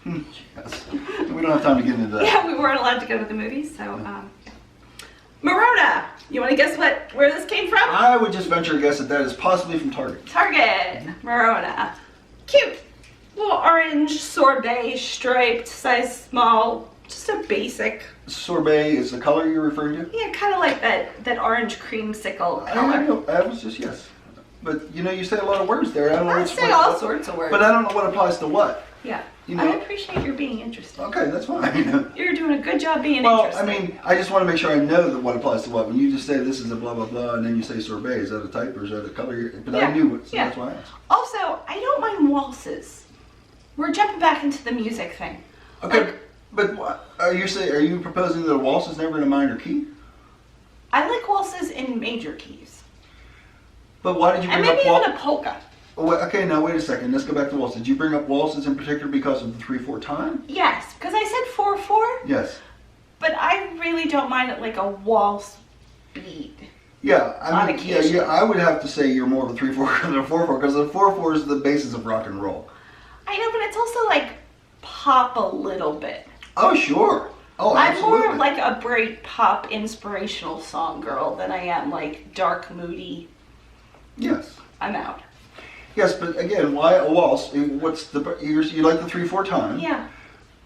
yes. We don't have time to get into that. Yeah, we weren't allowed to go to the movies, so... Merona! You want to guess where this came from? I would just venture a guess that is possibly from Target. Target. Merona. Cute. Little orange sorbet striped, size small. Just a basic. Sorbet is the color you're referring to? Yeah, kind of like that orange creamsicle I color. know. I was just, yes. But, you say a lot of words there. I don't know I which say all sorts of words. But I don't know what applies to what. Yeah. You I know? appreciate your being interested. Okay, that's fine. You're doing a good job being Well, interested. I mean, I just want to make sure I know that what applies to what. When you just say this is a blah, blah, blah, and then you say sorbet, is that a type or is that a color? But I knew it, so that's why I asked. Also, I don't mind waltzes. We're jumping back into the music thing. Okay, but what, are you proposing that a waltz is never in a minor key? I like waltzes in major keys. But why did you And bring maybe up even a polka. Okay, now wait a second. Let's go back to waltz. Did you bring up waltzes in particular because of the 3/4 time? Yes, because I said 4/4. Yes. But I really don't mind it like a waltz beat. Yeah, On I mean, occasion. yeah, I would have to say you're more of a 3/4 than a 4/4 because the 4/4 is the basis of rock and roll. I know, but it's also like pop a little bit. Oh, sure. Oh, I'm absolutely. more of like a bright pop inspirational song girl than I am like dark moody. Yes. I'm out. Yes, but again, why a waltz? What's the you like the 3/4 time? Yeah.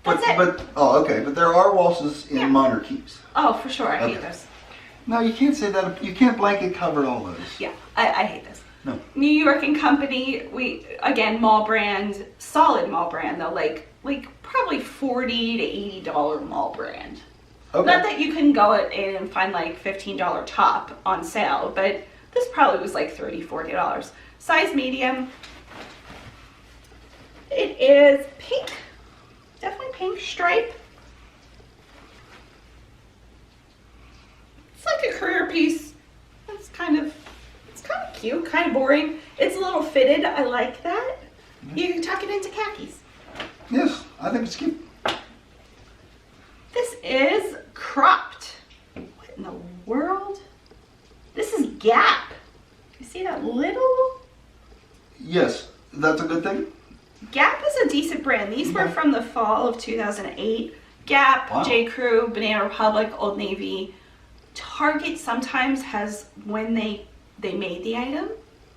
But That's it. but there are waltzes in Yeah. minor keys. Oh, for sure. I hate Okay. those. No, you can't say that. You can't blanket cover all those. Yeah, I hate this. No. New York and Company, we again mall brand, solid mall brand though, like probably $40 to $80 mall brand. Okay. Not that you can go in and find like $15 top on sale, but this probably was like $30, $40. Size medium. It is pink, definitely pink stripe. It's like a career piece. It's kind of cute, kind of boring. It's a little fitted. I like that. You can tuck it into khakis. Yes, I think it's cute. This is cropped. What in the world? This is Gap. You see that little? Yes, that's a good thing. Gap is a decent brand. These were from the fall of 2008. Gap, Wow. J. Crew, Banana Republic, Old Navy. Target sometimes has, when they made the item,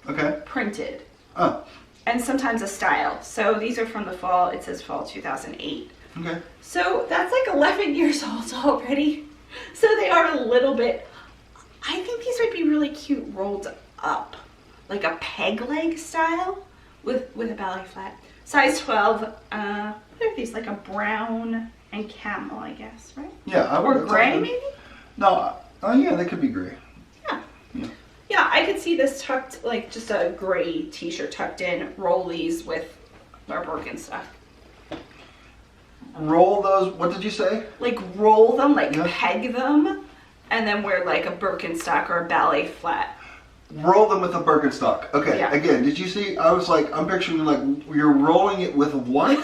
Okay. printed. Oh, And sometimes a style. So these are from the fall. It says fall 2008. okay. So that's like 11 years old already. So they are a little bit, I think these would be really cute rolled up. Like a peg leg style with a ballet flat. Size 12. What are these? Like a brown and camel, I guess, right? Yeah, I would. Or gray maybe? No. Oh, yeah, they could be gray. Yeah. Yeah. Yeah, I could see this tucked, like just a gray t-shirt tucked in, rollies with our Birkenstock. Roll those. What did you say? Like roll them, like Yeah. peg them, and then wear like a Birkenstock or a ballet flat. Roll them with a Birkenstock. Okay. Yeah. Again, did you see? I was like, I'm picturing like you're rolling it with what?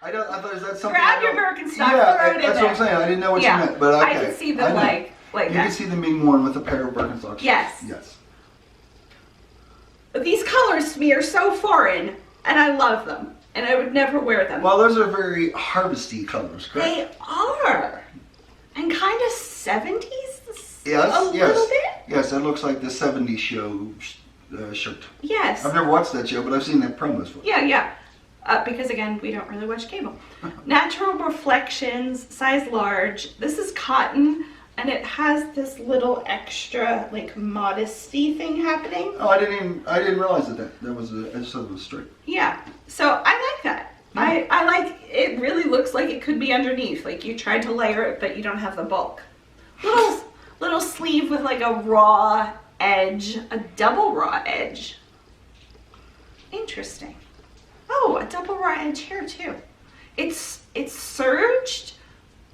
I thought is that something? Grab I your don't- Birkenstock, Yeah, throw it in that's there. what I'm saying. I didn't know what Yeah, you meant, but okay. I could see I them know. like You that. can see them being worn with a pair of Birkenstocks. Yes. Yes. But these colors to me are so foreign, and I love them, and I would never wear them. Well, those are very harvesty colors, correct? They are, and kind of 70s. Yes. A yes. little bit. Yes, it looks like the '70s show shirt. Yes. I've never watched that show, but I've seen that promos for it. Yeah. Because again, we don't really watch cable. Natural Reflections, size large. This is cotton, and it has this little extra like modesty thing happening. Oh, I didn't realize that was I just thought it was straight. Yeah. So I like that. I like it. Really looks like it could be underneath. Like you tried to layer it, but you don't have the bulk. Little sleeve with like a raw edge, a double raw edge. Interesting. Oh, a double raw edge here too. It's surged,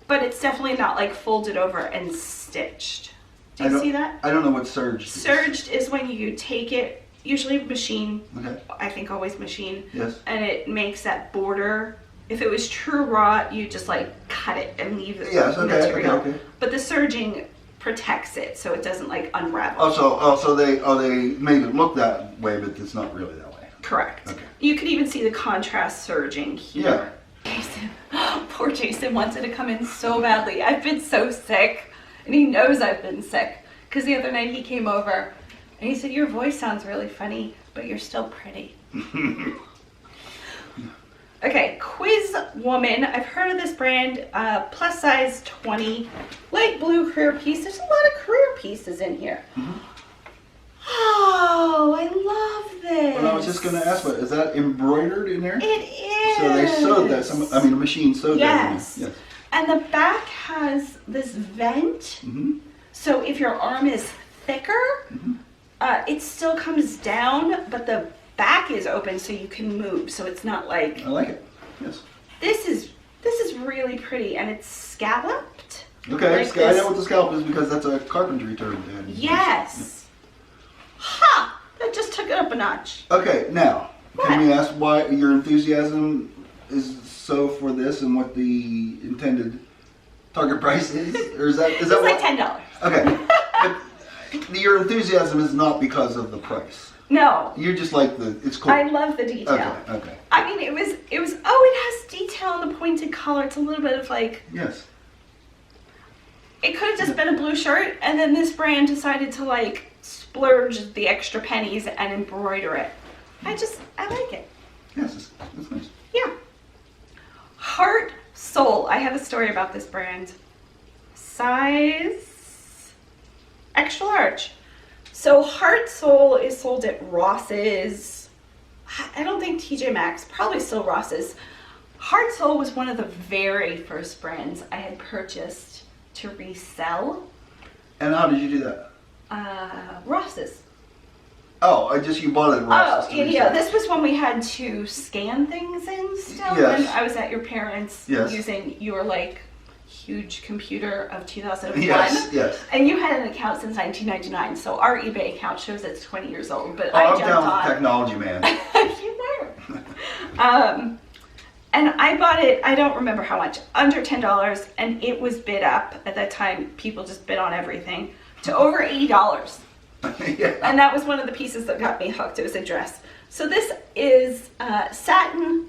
but it's definitely not like folded over and stitched. Do you see that? I don't know what surged is. Surged is when you take it, usually machine, Okay. I think always machine, Yes. and it makes that border. If it was true raw, you just like cut it and leave the Yes, okay, material. okay. But the surging protects it so it doesn't like unravel. So they made it look that way, but it's not really that way. Correct. Okay. You can even see the contrast surging here. Jason, poor Jason wanted to come in so badly. I've been so sick, and he knows I've been sick. Because the other night he came over, and he said, "Your voice sounds really funny, but you're still pretty." Okay, Quiz Woman. I've heard of this brand. Plus size 20, light blue career piece. There's a lot of career pieces in here. Oh, I love this. Well, I was just going to ask, is that embroidered in there? It is. So they sewed that. A machine sewed Yes. that in there. And the back has this vent. Mm-hmm. So if your arm is thicker, it still comes down, but the back is open so you can move. So it's not like. I like it. Yes. This is really pretty, and it's scalloped. Okay, Like I this. know what the scalp is because that's a carpentry term. Yes. Ha! That just took it up a notch. Okay, now, can What? we ask why your enthusiasm is so for this and what the intended target price is? Or is that It's what? like $10. Okay. But your enthusiasm is not because of the price. No. You're just like it's cool. I love the detail. Okay. I mean, it was, oh, it has detail in the pointed collar. It's a little bit of like, Yes. it could have just been a blue shirt, and then this brand decided to like splurge the extra pennies and embroider it. I like it. Yes, that's nice. Yeah. Heart Soul. I have a story about this brand. Size extra large. So Heart Soul is sold at Ross's. I don't think TJ Maxx, probably still Ross's. Heart Soul was one of the very first brands I had purchased to resell. And how did you do that? Ross's. Oh, you bought it at Ross's. Oh, yeah. This was when we had to scan things in still. Yes. When I was at your parents' Yes. using your like huge computer of 2001. Yes. And you had an account since 1999, so our eBay account shows it's 20 years old. But I'm jumped down on. with technology, man. You were. And I bought it, I don't remember how much, under $10, and it was bid up. At that time, people just bid on everything, to over $80. Yeah. And that was one of the pieces that got me hooked. It was a dress. So this is satin.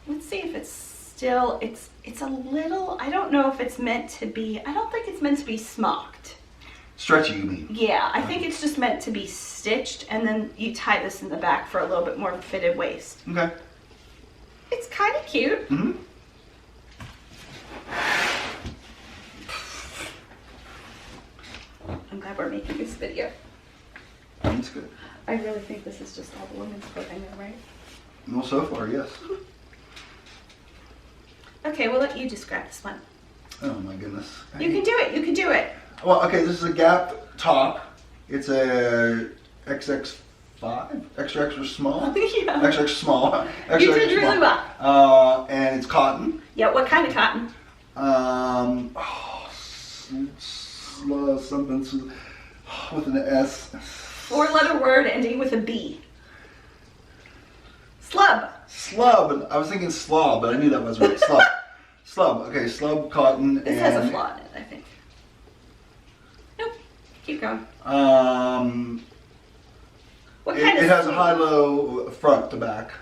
Let's see if it's still, it's a little, I don't know if it's meant to be, I don't think it's meant to be smocked. Stretchy, you mean? Yeah, I think it's just meant to be stitched, and then you tie this in the back for a little bit more fitted waist. Okay. It's kind of cute. Mm-hmm. I'm glad we're making this video. That's good. I really think this is just all the women's clothing there, right? Well, so far, yes. Okay, we'll let you describe this one. Oh my goodness. You can do it, you can do it. Well, okay, this is a Gap top. It's a XX5, extra small. Yeah. Extra small. Extra You did extra really small. well. And it's cotton. Yeah, what kind of cotton? Something with an S. 4-letter word ending with a B. Slub. Slub. I was thinking slob, but I knew that was right. Slub. Slub. Okay, slub cotton. This has a flaw in it, I think. Nope. Keep going. What kind of It has a sleeve? high-low front to back.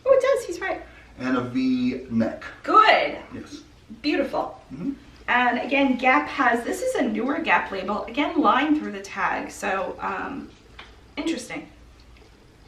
Oh, it does. He's right. And a V neck. Good. Yes. Beautiful. Mm-hmm. And again, Gap has, this is a newer Gap label. Again, lined through the tag. So, interesting.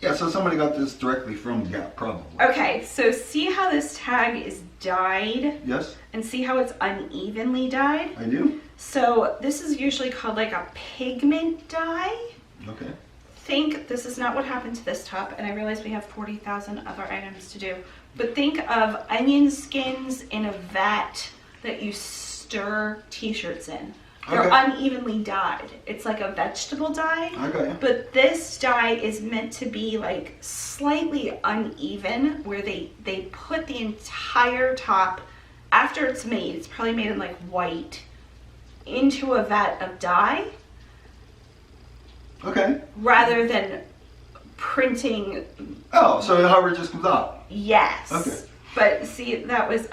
Yeah, so somebody got this directly from Gap, probably. Okay, so see how this tag is dyed? Yes, And see how it's unevenly dyed? I do. So this is usually called like a pigment dye. Okay. Think, this is not what happened to this top, and I realize we have 40,000 other items to do, but think of onion skins in a vat that you stir t-shirts in. They're Okay. unevenly dyed. It's like a vegetable dye. Okay. But this dye is meant to be like slightly uneven, where they put the entire top, after it's made, it's probably made in like white, into a vat of dye, Okay. rather than printing. Oh, so however it just comes out. Yes. Okay. But see, that was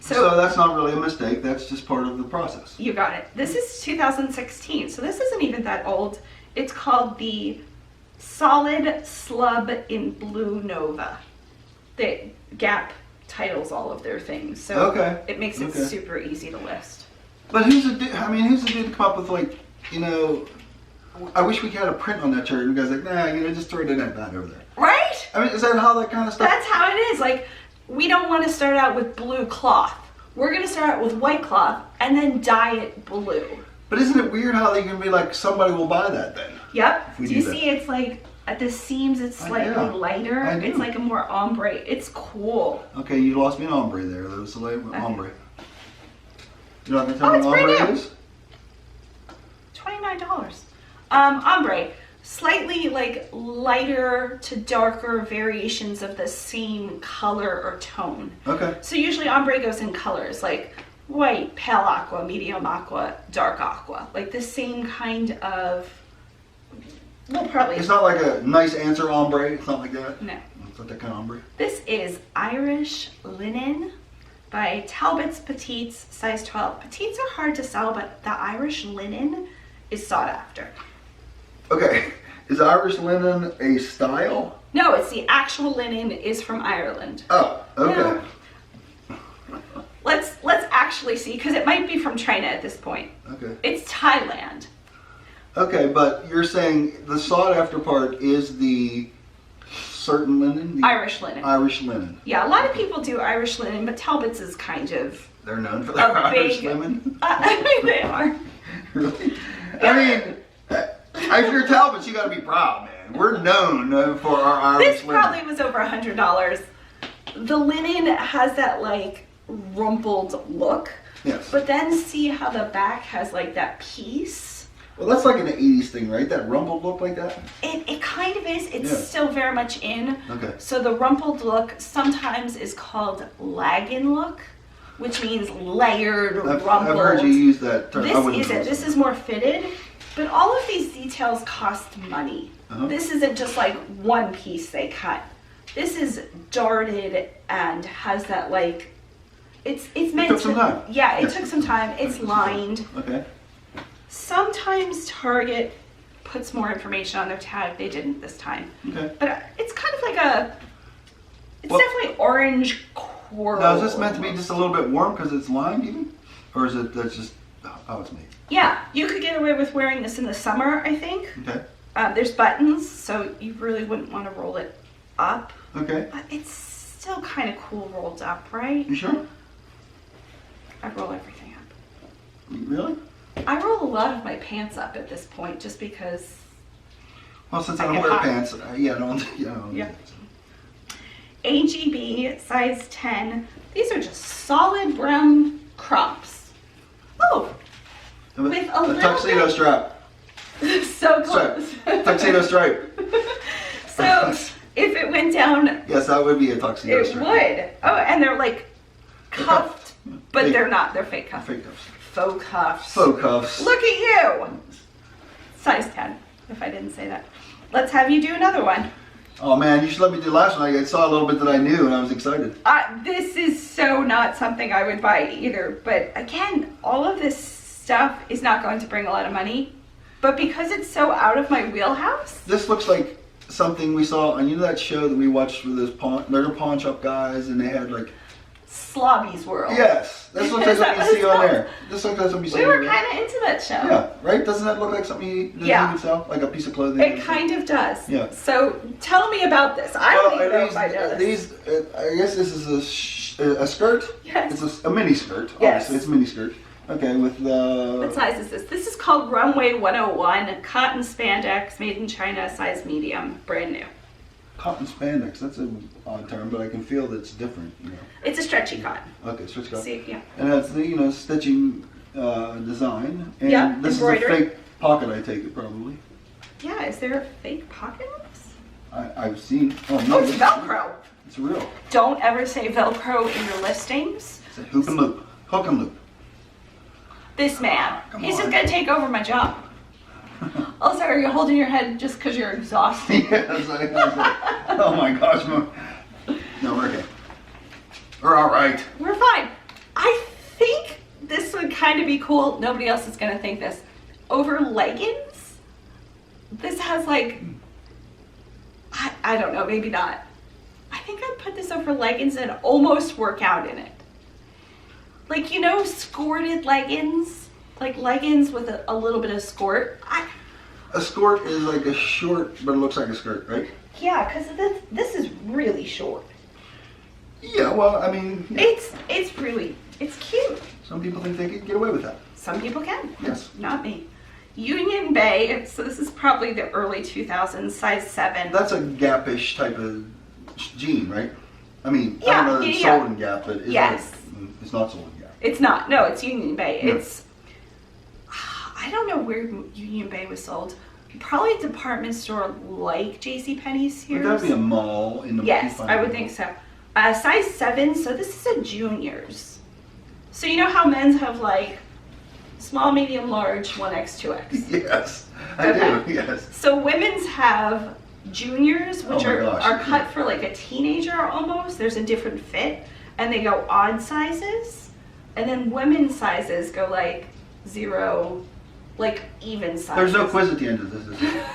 So that's not really a mistake. That's just part of the process. You got it. This is 2016, so this isn't even that old. It's called the Solid Slub in Blue Nova. The Gap titles all of their things, so Okay. it makes it Okay. super easy to list. But who's the dude? I mean, who's the dude to come up with like, you know? I wish we had a print on that shirt. And you guys like, nah, you know, just throw it in that vat over there. Right? I mean, is that how that kind of stuff? That's how it is. Like, we don't want to start out with blue cloth. We're going to start out with white cloth and then dye it blue. But isn't it weird how they can be like, somebody will buy that then? Yep. we Do you do that. see it's like at the seams it's slightly yeah. lighter. I do. It's like a more ombre. It's cool. Okay, you lost me an ombre there. There was a ombre. You're not gonna tell Oh, me it's what brand ombre new. is? $29. Ombre. Slightly like lighter to darker variations of the same color or tone. Okay. So usually ombre goes in colors like white, pale aqua, medium aqua, dark aqua. Like the same kind of, well, probably. It's not like a nice answer ombre. It's not like that. No. It's not that kind of ombre. This is Irish Linen by Talbot's Petites, size 12. Petites are hard to sell, but the Irish Linen is sought after. Okay, is Irish linen a style? No, it's the actual linen is from Ireland. Oh, okay. Now, let's actually see, because it might be from China at this point. Okay. It's Thailand. Okay, but you're saying the sought after part is the certain linen? The Irish linen. Irish linen. Yeah, a lot of people do Irish linen, but Talbot's is kind of They're known for their Irish linen? I mean, they are. Really? I mean, if you're Talbot's, you gotta be proud, man. We're known for our Irish This linen. probably was over $100. The linen has that like rumpled look, Yes. but then see how the back has like that piece. Well, that's like an 80s thing, right? That rumpled look like that? It kind of is. It's Yeah. still very much in. Okay. So the rumpled look sometimes is called lagging look, which means layered, I've rumpled. heard you use that term. I This wouldn't isn't. use This it. is more fitted, but all of these details cost money. Uh-huh. This isn't just like one piece they cut. This is darted and has that like, it's meant took to. some time. Yeah, it took some time. It's lined. Okay. Sometimes Target puts more information on their tag. They didn't this time. Okay. But it's kind of like it's Well- definitely orange coral. Now, is this meant to be just a little bit warm because it's lined even? Or is it that's just how it's made? Yeah, you could get away with wearing this in the summer, I think. Okay. There's buttons, so you really wouldn't want to roll it up. Okay. But it's still kind of cool rolled up, right? You sure? I roll everything up. Really? I roll a lot of my pants up at this point just because. Well, since I I don't get wear hot. pants, yeah, I don't. Yeah. AGB size 10. These are just solid brown crops. Oh, with a little tuxedo bit- strap. so close. Tuxedo stripe. So if it went down, Yes, that would be a tuxedo it stripe. would. Oh, and they're like cuffed, but Fake. they're not. They're fake cuffs. Fake cuffs. Faux cuffs. Faux cuffs. Look at you. Size 10, if I didn't say that. Let's have you do another one. Oh man, you should let me do the last one. I saw a little bit that I knew and I was excited. This is so not something I would buy either. But again, all of this stuff is not going to bring a lot of money. But because it's so out of my wheelhouse, This looks like something we saw on that show that we watched with those pawn shop guys, and they had like. Slobby's World. Yes, this looks like Is that something you see what on it's there. This looks like something you see We on were there. kind of into that show. Yeah, right? Doesn't that look like something you Yeah. would sell? Like a piece of clothing? It kind of does. Yeah. So tell me about this. I don't even know if I know this. These, I guess this is a skirt? Yes. It's a mini skirt. Yes. Obviously, it's a mini skirt. Okay, with the... What size is this? This is called Runway 101, cotton spandex, made in China, size medium, brand new. Cotton spandex. That's an odd term, but I can feel that it's different. You know. It's a stretchy cotton. Okay, switch cotton. See, yeah. And that's the stitching design. And Yeah, this embroidery. is a fake pocket, I take it probably. Yeah, is there a fake pocket on this? I've seen. Oh no, Oh, it's this- Velcro. It's real. Don't ever say Velcro in your listings. It's a hook and loop. Hook and loop. This man, Come he's on. just gonna take over my job. Also, are you holding your head just because you're exhausted? Yes, oh my gosh, no, we're okay. We're all right. We're fine. I think this would kind of be cool. Nobody else is gonna think this. Over leggings, this has like, I don't know, maybe not. I think I'd put this over leggings and almost work out in it. Like, skirted leggings? Like leggings with a little bit of skirt. A skirt is like a short, but it looks like a skirt, right? Yeah, because this is really short. Yeah, well, I mean, yeah. It's cute. Some people think they can get away with that. Some people can. Yes. Not me. Union Bay, so this is probably the early 2000s, size 7. That's a Gap-ish type of jean, right? I mean, I Yeah, don't know that it's yeah, sold in Gap, but Yes. it's not sold in Gap. It's not. No, it's Union Bay. Yeah. I don't know where Union Bay was sold. Probably a department store like JCPenney's here. Would that be a mall in the Yes, I would think so. Size 7, so this is a juniors. So you know how men's have like small, medium, large, 1X, 2X? Yes, I Okay. do, yes. So women's have juniors, which Oh my gosh. are cut for like a teenager almost. There's a different fit, and they go odd sizes. And then women's sizes go like 0, like even sizes. There's no quiz at the end of this, is there?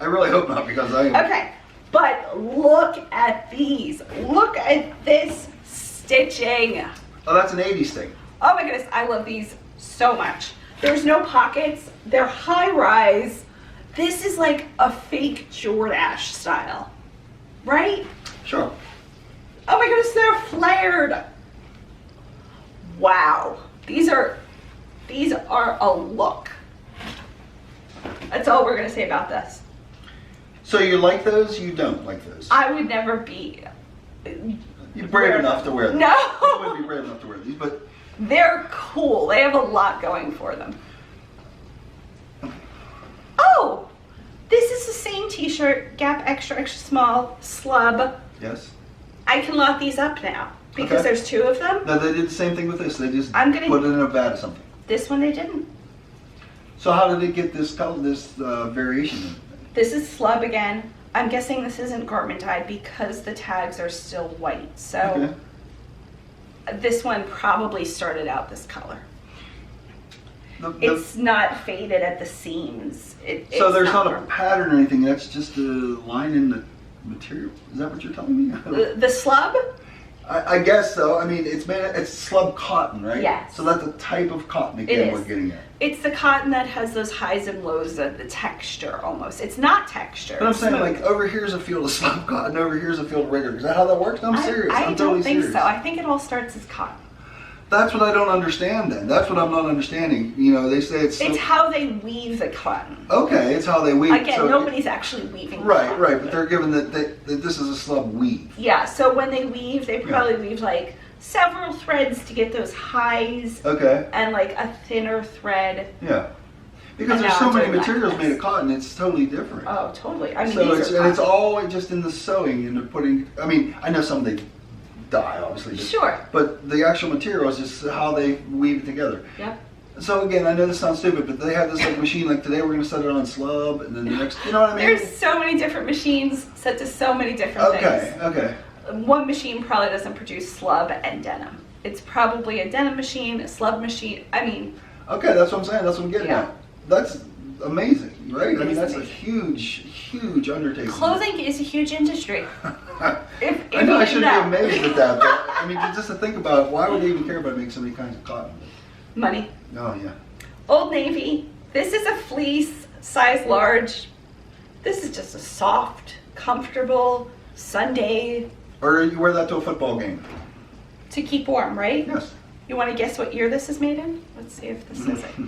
I really hope not, because I am. Okay, but look at these. Look at this stitching. Oh, that's an 80s thing. Oh my goodness, I love these so much. There's no pockets. They're high rise. This is like a fake Jordache style, right? Sure. Oh my goodness, they're flared. Wow, these are a look. That's all we're gonna say about this. So you like those? You don't like those? I would never be. You're brave enough to wear them. No. You wouldn't be brave enough to wear these, but They're cool. They have a lot going for them. Oh, this is the same t-shirt, Gap Extra Extra Small, slub. yes. I can lock these up now because Okay. there's two of them. No, they did the same thing with this. They just I'm gonna- put it in a vat or something. This one they didn't. So how did they get this color, this variation in it? This is slub again. I'm guessing this isn't garment dyed because the tags are still white. So Okay. this one probably started out this color. The- It's not faded at the seams. so it's there's not a garment. pattern or anything. That's just a line in the material. Is that what you're telling me? The slub? I guess so. I mean, it's slub cotton, right? Yes. So that's a type of cotton again It we're is. getting at. It's the cotton that has those highs and lows of the texture almost. It's not texture. But I'm it's saying, smooth. like, over here's a field of slub cotton, over here's a field of rigor. Is that how that works? No, I'm serious. I I'm don't totally think serious. so. I think it all starts as cotton. That's what I don't understand then. That's what I'm not understanding. You know, they say it's... It's how they weave the cotton. Okay, it's how they weave. Again, so nobody's actually weaving Right, cotton. right, but they're given that this is a slub weave. Yeah, so when they weave, they probably weave like several threads to get those highs Okay, and like a thinner thread. yeah. Because And there's now so I'm many doing like materials this. made of cotton, it's totally different. Oh, totally. I mean, So these it's, are and it's cotton. all just in the sewing and the putting, I mean, I know some they dye, obviously. But, Sure. But the actual material is just how they weave it together. Yep. So again, I know this sounds stupid, but they have this like machine, like today we're going to set it on slub, and then the next, you know what I mean? There's so many different machines set to so many different Okay, things. okay. One machine probably doesn't produce slub and denim. It's probably a denim machine, a slub machine. I mean, Okay, that's what I'm saying, that's what I'm getting Yeah. at. That's amazing, right? I It mean, is that's a amazing. huge undertaking. clothing is a huge industry. If I know, you I shouldn't know. be amazed at that, but I mean, just to think about it, why would they even care about making so many kinds of cotton? Money. Oh, yeah. Old Navy. This is a fleece, size large. This is just a soft, comfortable Sunday Or you wear that to a football game. to keep warm, right? Yes. You want to guess what year this is made in? Let's see if this says it.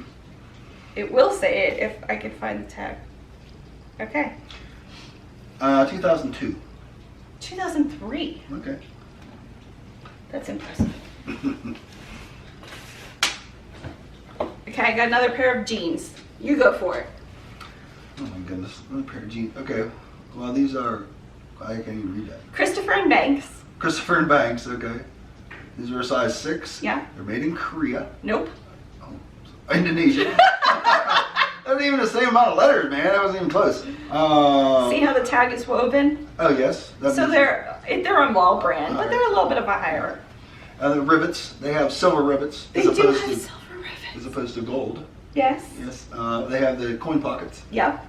It will say it if I can find the tag. Okay. 2002. 2003. Okay. That's impressive. Okay, I got another pair of jeans. You go for it. Oh my goodness, another pair of jeans. Okay, well these are, I can't even read that. Christopher and Banks. Christopher and Banks, okay. These are a size 6. Yeah. They're made in Korea. Nope. Oh, Indonesia. That wasn't even the same amount of letters, man. That wasn't even close. See how the tag is woven? Oh yes. That So means- they're a mall brand, but they're a little bit of a higher. the rivets, they have silver rivets They as do opposed have to silver ribbons. as opposed to gold. Yes. Yes. They have the coin pockets. Yep.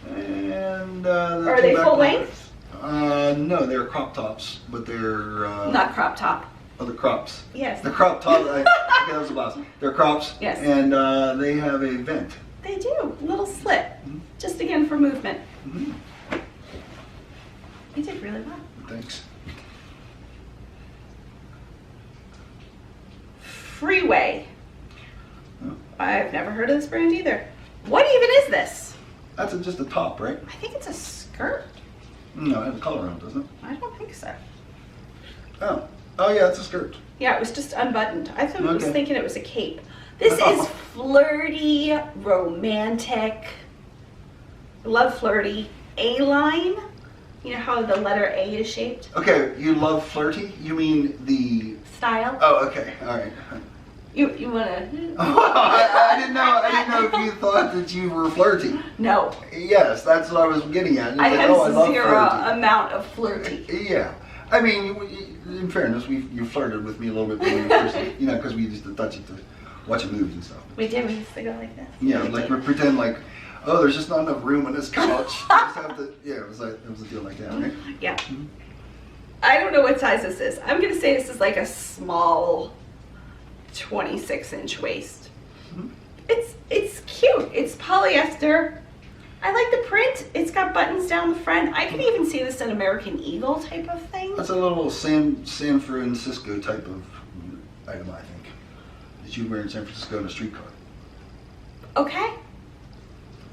And Are they full length? No, they're crop tops, but they're Not crop top. the crops. Yes. The crop top. That was the last. They're crops. Yes. And they have a vent. They do. Little slit. Just again for movement. Mhm. You did really well. Thanks. Freeway. Oh. I've never heard of this brand either. What even is this? That's just a top, right? I think it's a skirt. No, it has a collar on it, doesn't it? I don't think so. Oh. Oh yeah, it's a skirt. Yeah, it was just unbuttoned. I thought I was Okay. thinking it was a cape. This is flirty, romantic. I love flirty. A-line. You know how the letter A is shaped? Okay, you love flirty? You mean the? Style. Oh, okay. All right. You wanna? I didn't know. I didn't know if you thought that you were flirty. No. Yes, that's what I was getting at. It's I like, have oh, I love zero flirty. amount of flirty. Yeah, I mean, in fairness, you flirted with me a little bit when we first, you know, because we used to touch it to watching movies and stuff. We used to go like this. Yeah, like we pretend like, oh, there's just not enough room on this couch. You just have to, yeah, it was a deal like that, right? Yeah. I don't know what size this is. I'm gonna say this is like a small 26-inch waist. It's cute. It's polyester. I like the print. It's got buttons down the front. I could even see this in American Eagle type of thing. That's a little San Francisco type of item, I think, that you wear in San Francisco in a streetcar. Okay.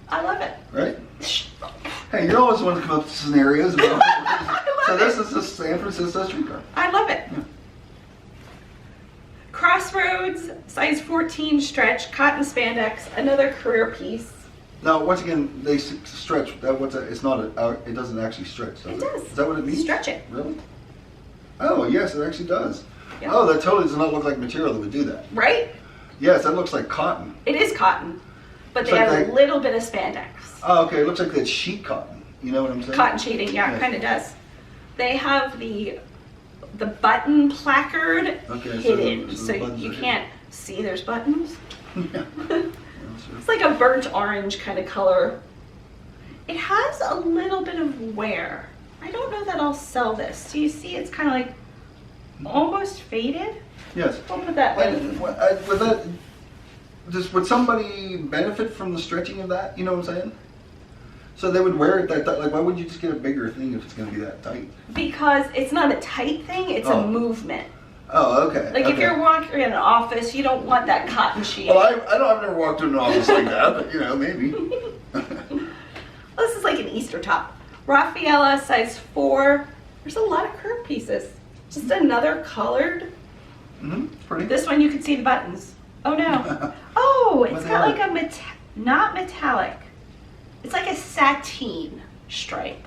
I love it. Right? Hey, you're always the one to come up with scenarios. About so this is a San Francisco streetcar. I love it. Yeah. Crossroads, size 14 stretch, cotton spandex, another career piece. Now, once again, they stretch. It's not it doesn't actually stretch, does it? It does. Is that what it means? Stretch it. Really? Oh, yes, it actually does. Yep. Oh, that totally does not look like material that would do that. Right? Yes, that looks like cotton. It is cotton, but they Looks like have a little bit of spandex. Oh, okay, it looks like that sheet cotton. You know what I'm saying? Cotton sheeting, yeah, it kind of does. They have the button placard hidden, so you can't see there's buttons. Yeah. It's like a burnt orange kind of color. It has a little bit of wear. I don't know that I'll sell this. Do you see it's kind of like almost faded? Yes. We'll put that And would somebody benefit from the stretching of that? You know what I'm saying? So they would wear it that tight. Like, why would you just get a bigger thing if it's going to be that tight? because it's not a tight thing, it's a movement. Oh, okay. Like if you're walking in an office, you don't want that cotton sheet. Well, I've never walked into an office like that, but you know, maybe. This is like an Easter top. Raffaella, size 4. There's a lot of curved pieces. Just another colored. Pretty. This one you can see the buttons. Oh no. Oh, it's What got they like a not metallic. It's like a sateen stripe.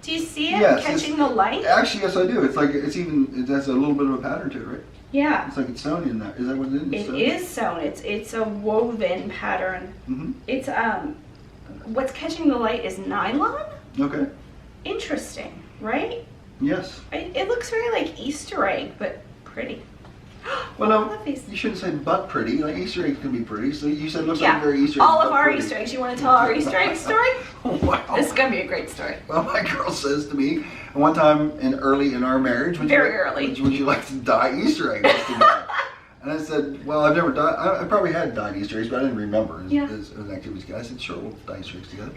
Do you see it Yes, catching the light? Actually, yes, I do. It's like it has a little bit of a pattern to it, right? Yeah. It's like it's sewn in that. Is that what it is? It is sewn. It's a woven pattern. It's what's catching the light is nylon. Okay. Interesting, right? Yes. It looks very like Easter egg, but pretty. Well, I no, love these. you shouldn't say but pretty. Like Easter eggs can be pretty. So you said it looks Yeah, like very Easter egg. all of but our pretty. Easter eggs. You want to tell our Easter egg story? Wow. This is gonna be a great story. Well, my girl says to me, one time early in our marriage, would you like to dye Easter eggs together? And I said, well, I've never dyed. I probably had dyed Easter eggs, but I didn't remember as an activity. I said, sure, we'll dye Easter eggs together.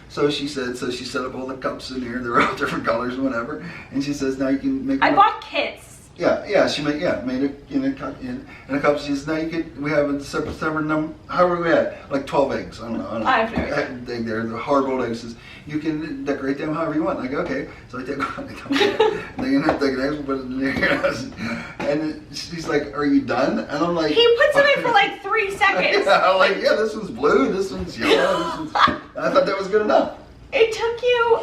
So she said, so she set up all the cups in here. They were all different colors and whatever. And she says, now you can make. I bought kits. Yeah, she made it in a cup. She says, now we have a separate number. However we had, like 12 eggs. I don't know. I have no idea. They're hard-boiled eggs. Says, you can decorate them however you want. I go, okay. So I take an egg, put it in there. And she's like, are you done? And I'm like. He puts it in for like 3 seconds. Yeah, I'm like, yeah, this one's blue, this one's yellow, I thought that was good enough. It took you,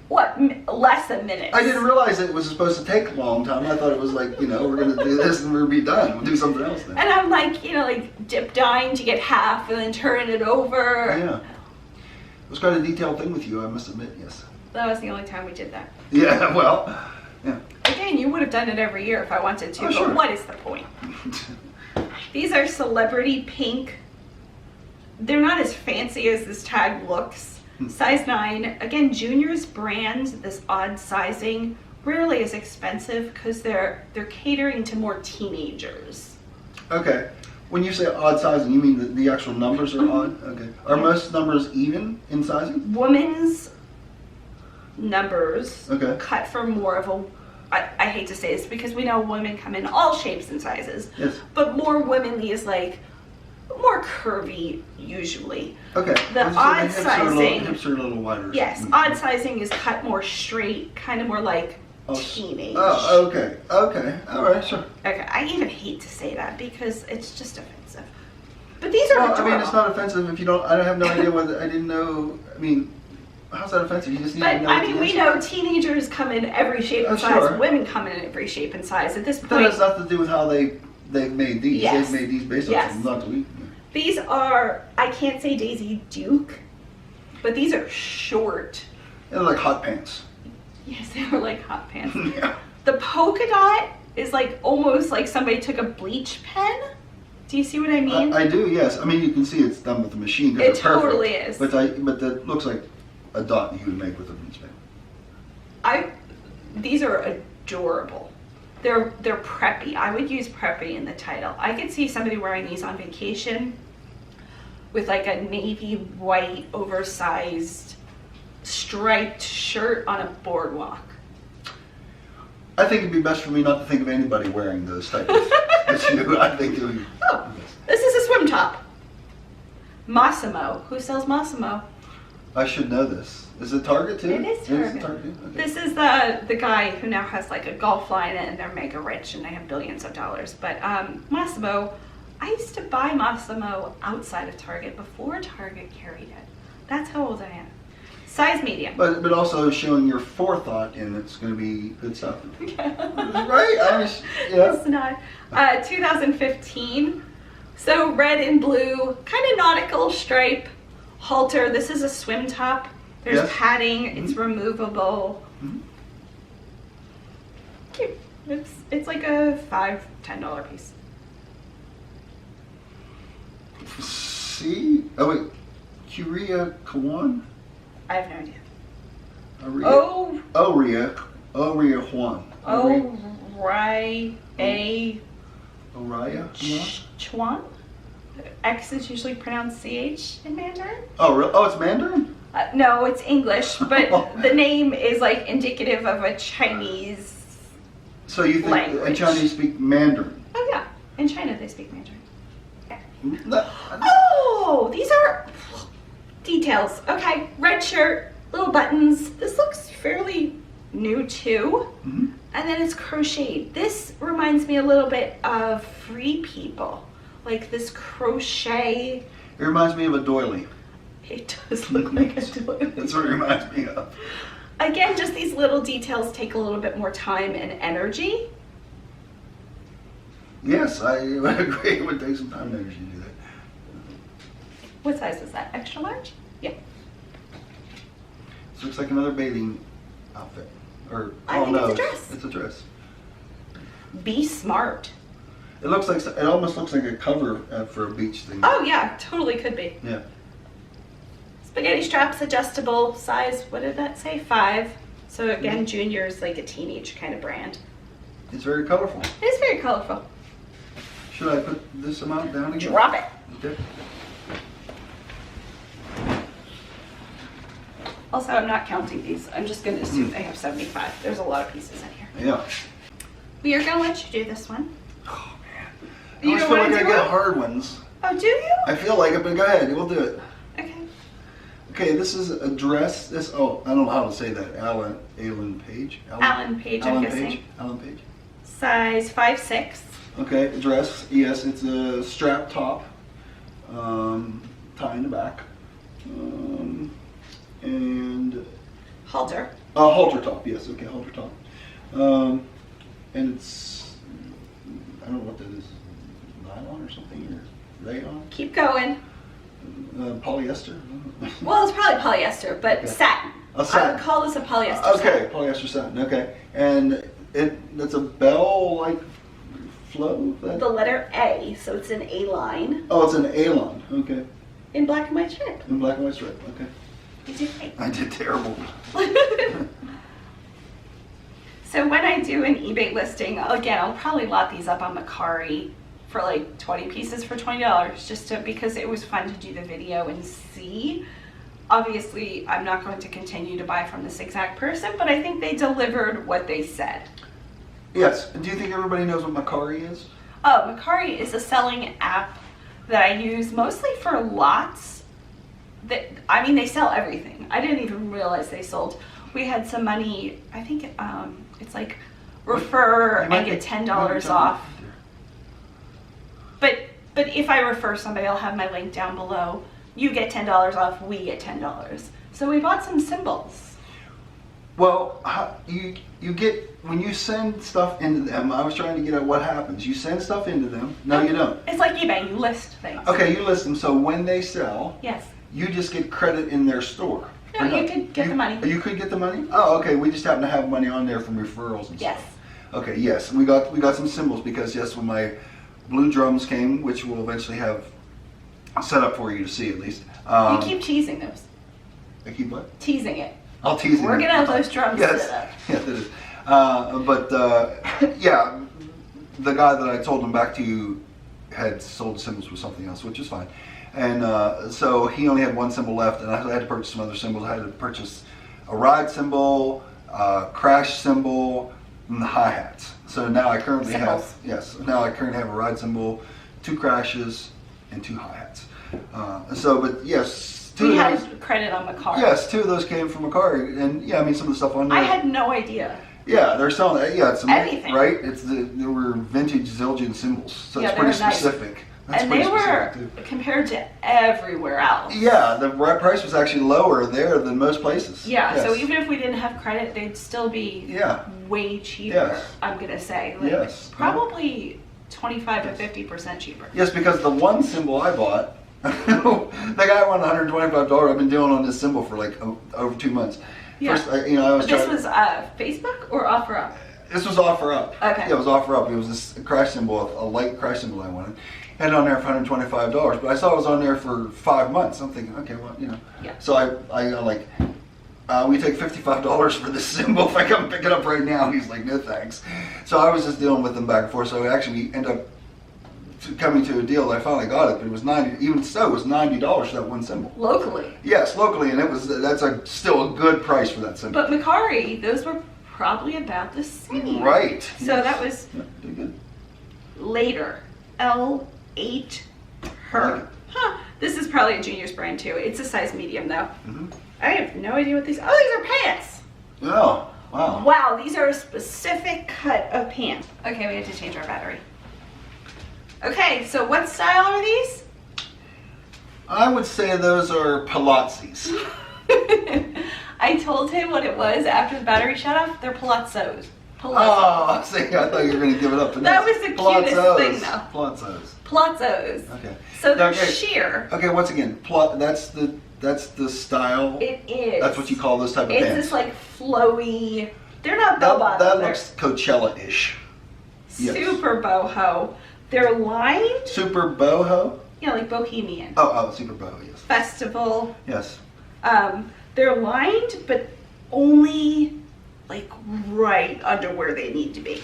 what, less than minutes? I didn't realize it was supposed to take a long time. I thought it was like, we're going to do this and we'll be done. We'll do something else then. And I'm like, like dip dyeing to get half and then turn it over. Yeah. It was quite a detailed thing with you, I must admit, yes. That was the only time we did that. Yeah, well, yeah. Again, you would have done it every year if I wanted to, Oh, sure. but what is the point? These are celebrity pink. They're not as fancy as this tag looks. Size 9. Again, Junior's brand, this odd sizing, rarely is expensive because they're catering to more teenagers. Okay. When you say odd sizing, you mean the actual numbers are odd? Okay. Are most numbers even in sizing? Women's numbers Okay. cut for more of a, I hate to say this because we know women come in all shapes and sizes. Yes. But more womanly is like more curvy usually. Okay. The odd sizing. Hips are a little wider. Yes, odd sizing is cut more straight, kind of more like teenage. Oh, okay. Okay. All right, sure. Okay, I even hate to say that because it's just offensive. But these are adorable. I mean, it's not offensive if you don't. I have no idea whether I didn't know. I mean, how's that offensive? You just need to know. But I mean, we know teenagers come in every shape and size. Sure. Women come in every shape and size. At this point, that has nothing to do with how they've made these. Yes. They've made these based Yes. on not we. these are, I can't say Daisy Duke, but these are short. They're like hot pants. Yes, they were like hot pants. Yeah. The polka dot is like almost like somebody took a bleach pen. Do you see what I mean? I do, yes. I mean, you can see it's done with the machine. 'Cause It it's perfect. totally is. But that looks like a dot you would make with a newspaper. These are adorable. They're preppy. I would use preppy in the title. I could see somebody wearing these on vacation with like a navy white oversized striped shirt on a boardwalk. I think it'd be best for me not to think of anybody wearing those types of shoes. I think it would be Oh, this is a swim top. Massimo. Who sells Massimo? I should know this. Is it Target too? It is Target. Okay. This is the guy who now has like a golf line and they're mega rich and they have billions of dollars. But Massimo, I used to buy Massimo outside of Target before Target carried it. That's how old I am. Size medium. But also showing your forethought in it's going to be good stuff. Okay. Right? Yeah. It's not. 2015. So red and blue, kind of nautical stripe. Halter. This is a swim top. There's Yes. padding. It's removable. Mhm. Cute. It's like a $5-10 piece. See? Oh wait. Curia Kawan? I have no idea. Oria Juan. Oriya? Chuan. X is usually pronounced CH in Mandarin. Oh, really? Oh, it's Mandarin? No, it's English, but the name is like indicative of a Chinese. So you think Language. Chinese speak Mandarin? Oh yeah, in China they speak Mandarin. No, Oh, these are details. Okay, red shirt, little buttons. This looks fairly new too. Mhm. And then it's crocheted. This reminds me a little bit of Free People. Like this crochet. It reminds me of a doily. It does look like a doily. That's what it reminds me of. Again, just these little details take a little bit more time and energy. Yes, I would agree. It would take some time and energy to do that. What size is that? Extra large? Yeah. This looks like another bathing outfit. Or I think it's a dress. It's a dress. Be smart. It almost looks like a cover for a beach thing. Oh yeah, totally could be. Yeah. Spaghetti straps, adjustable, size, what did that say? 5. So again, Junior is like a teenage kind of brand. It's very colorful. It is very colorful. Should I put this amount down again? Drop it. Okay. Also, I'm not counting these. I'm just going to assume they have 75. There's a lot of pieces in here. Yeah. We are going to let you do this one. Oh man. I You always don't feel wanna like I do get it? hard ones. Oh, do you? I feel like it, but go ahead. We'll do it. Okay. Okay, this is a dress. I don't know how to say that. Alan Page. Alan Page, I'm guessing. Alan Page. Size 5'6". Okay, a dress. Yes, it's a strap top. Tie in the back. And Halter. halter top. Yes. Okay, halter top. And it's I don't know what that is. Nylon or something or rayon? Keep going. Polyester. Well, it's probably polyester, but Okay. satin. A satin. I would call this a polyester Okay, satin. polyester satin. Okay, and that's a bell-like flow. The letter A, so it's an A line Oh, it's an A-line. Okay, in black and white strip. in black and white stripe. Okay, You did great. I did terrible. So when I do an eBay listing, again, I'll probably lot these up on Mercari for like 20 pieces for $20, because it was fun to do the video and see. Obviously, I'm not going to continue to buy from this exact person, but I think they delivered what they said. Yes. Do you think everybody knows what Mercari is? Oh, Mercari is a selling app that I use mostly for lots. They sell everything. I didn't even realize they sold. We had some money, I think it's like refer and get $10 off. But if I refer somebody, I'll have my link down below. You get $10 off, we get $10. So we bought some symbols. Well, you get when you send stuff into them. I was trying to get at what happens. You send stuff into them. No, you don't. It's like eBay, you list things. Okay, you list them. So when they sell, Yes. you just get credit in their store. No, Or you not? could get the money. You could get the money? Oh, okay. We just happen to have money on there from referrals and Yes. stuff. Okay, yes. We got some symbols because yes, when my blue drums came, which we'll eventually have set up for you to see at least. You keep teasing those. I keep what? Teasing it. I'll tease you. We're gonna have those drums yes. set up. Yes, it is. Yeah, the guy that I told him back to you had sold cymbals with something else, which is fine. And so he only had one cymbal left, and I had to purchase some other cymbals. I had to purchase a ride cymbal, crash cymbal, and the hi-hats. So now I currently Cymbals. have a ride cymbal, 2 crashes, and 2 hi-hats. But yes, We had credit on the car. Yes, 2 of those came from a car, and yeah, I mean some of the stuff on there. I had no idea. Yeah, they're selling it. Yeah, it's Anything. right. They were vintage Zildjian cymbals, so Yeah, it's pretty they were nice. specific. That's And pretty they were, specific, too. compared to everywhere else. Yeah, the price was actually lower there than most places. Yeah, so Yes. even if we didn't have credit, they'd still be Yeah. way cheaper, Yes. I'm going to say. Like, Yes. probably 25 to 50% cheaper. Yes, because the one cymbal I bought, the guy wanted $125. I've been dealing on this cymbal for like over 2 months. Yeah. First, I was But this trying. was Facebook or OfferUp? This was offer up. Okay. Yeah, it was offer up. It was this crash cymbal, a light crash cymbal I wanted. Had it on there for $125, but I saw it was on there for 5 months. I'm thinking, okay, well, you know. Yeah. So I like, we take $55 for this cymbal if I come pick it up right now. He's like, no thanks. So I was just dealing with them back and forth. So I actually ended up coming to a deal that I finally got it, but it was even so, it was $90 for that one cymbal. Locally. Yes, locally, and that's still a good price for that cymbal. But Macari, those were probably about the same. Right. So yes. that was Yeah, pretty good. later. L8 her. Huh. This is probably a Junior's brand too. It's a size medium though. Mm-hmm. I have no idea what these. Oh, these are pants. Oh, wow. Wow, these are a specific cut of pants. Okay, we have to change our battery. Okay, so what style are these? I would say those are Palazzis. I told him what it was after the battery shut off. They're palazzos. Oh, see, I thought you were going to give it up to That this. was the cutest Palazzos. thing, though. Palazzos. Palazzos. Okay. So they're Okay. sheer. Okay, once again, that's the style. It is. That's what you call those type of It's pants. this like flowy. They're not bell bottom. that They're looks Coachella-ish. yes. super boho. They're lined. Super boho? Yeah, like bohemian. Oh, super boho, yes. Festival. Yes. They're lined, but only like right under where they need to be.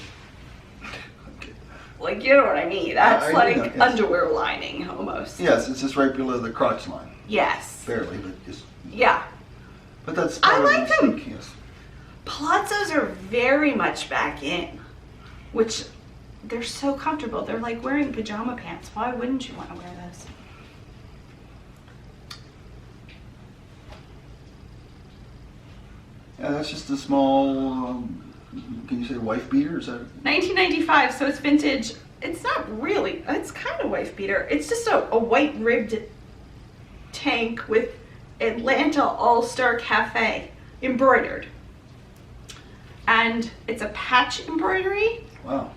Okay. Like, you know what I mean? That's I like know, yes. underwear lining almost. Yes, it's just right below the crotch line. Yes. Barely, but just. Yeah. But that's I part of like the them. mystique, yes. Palazzos are very much back in, which they're so comfortable. They're like wearing pajama pants. Why wouldn't you want to wear those? Yeah, that's just a small, can you say wife beater? Is that? 1995, so it's vintage. It's not really, it's kind of wife beater. It's just a white ribbed tank with Atlanta All-Star Cafe embroidered. And it's a patch embroidery. Wow.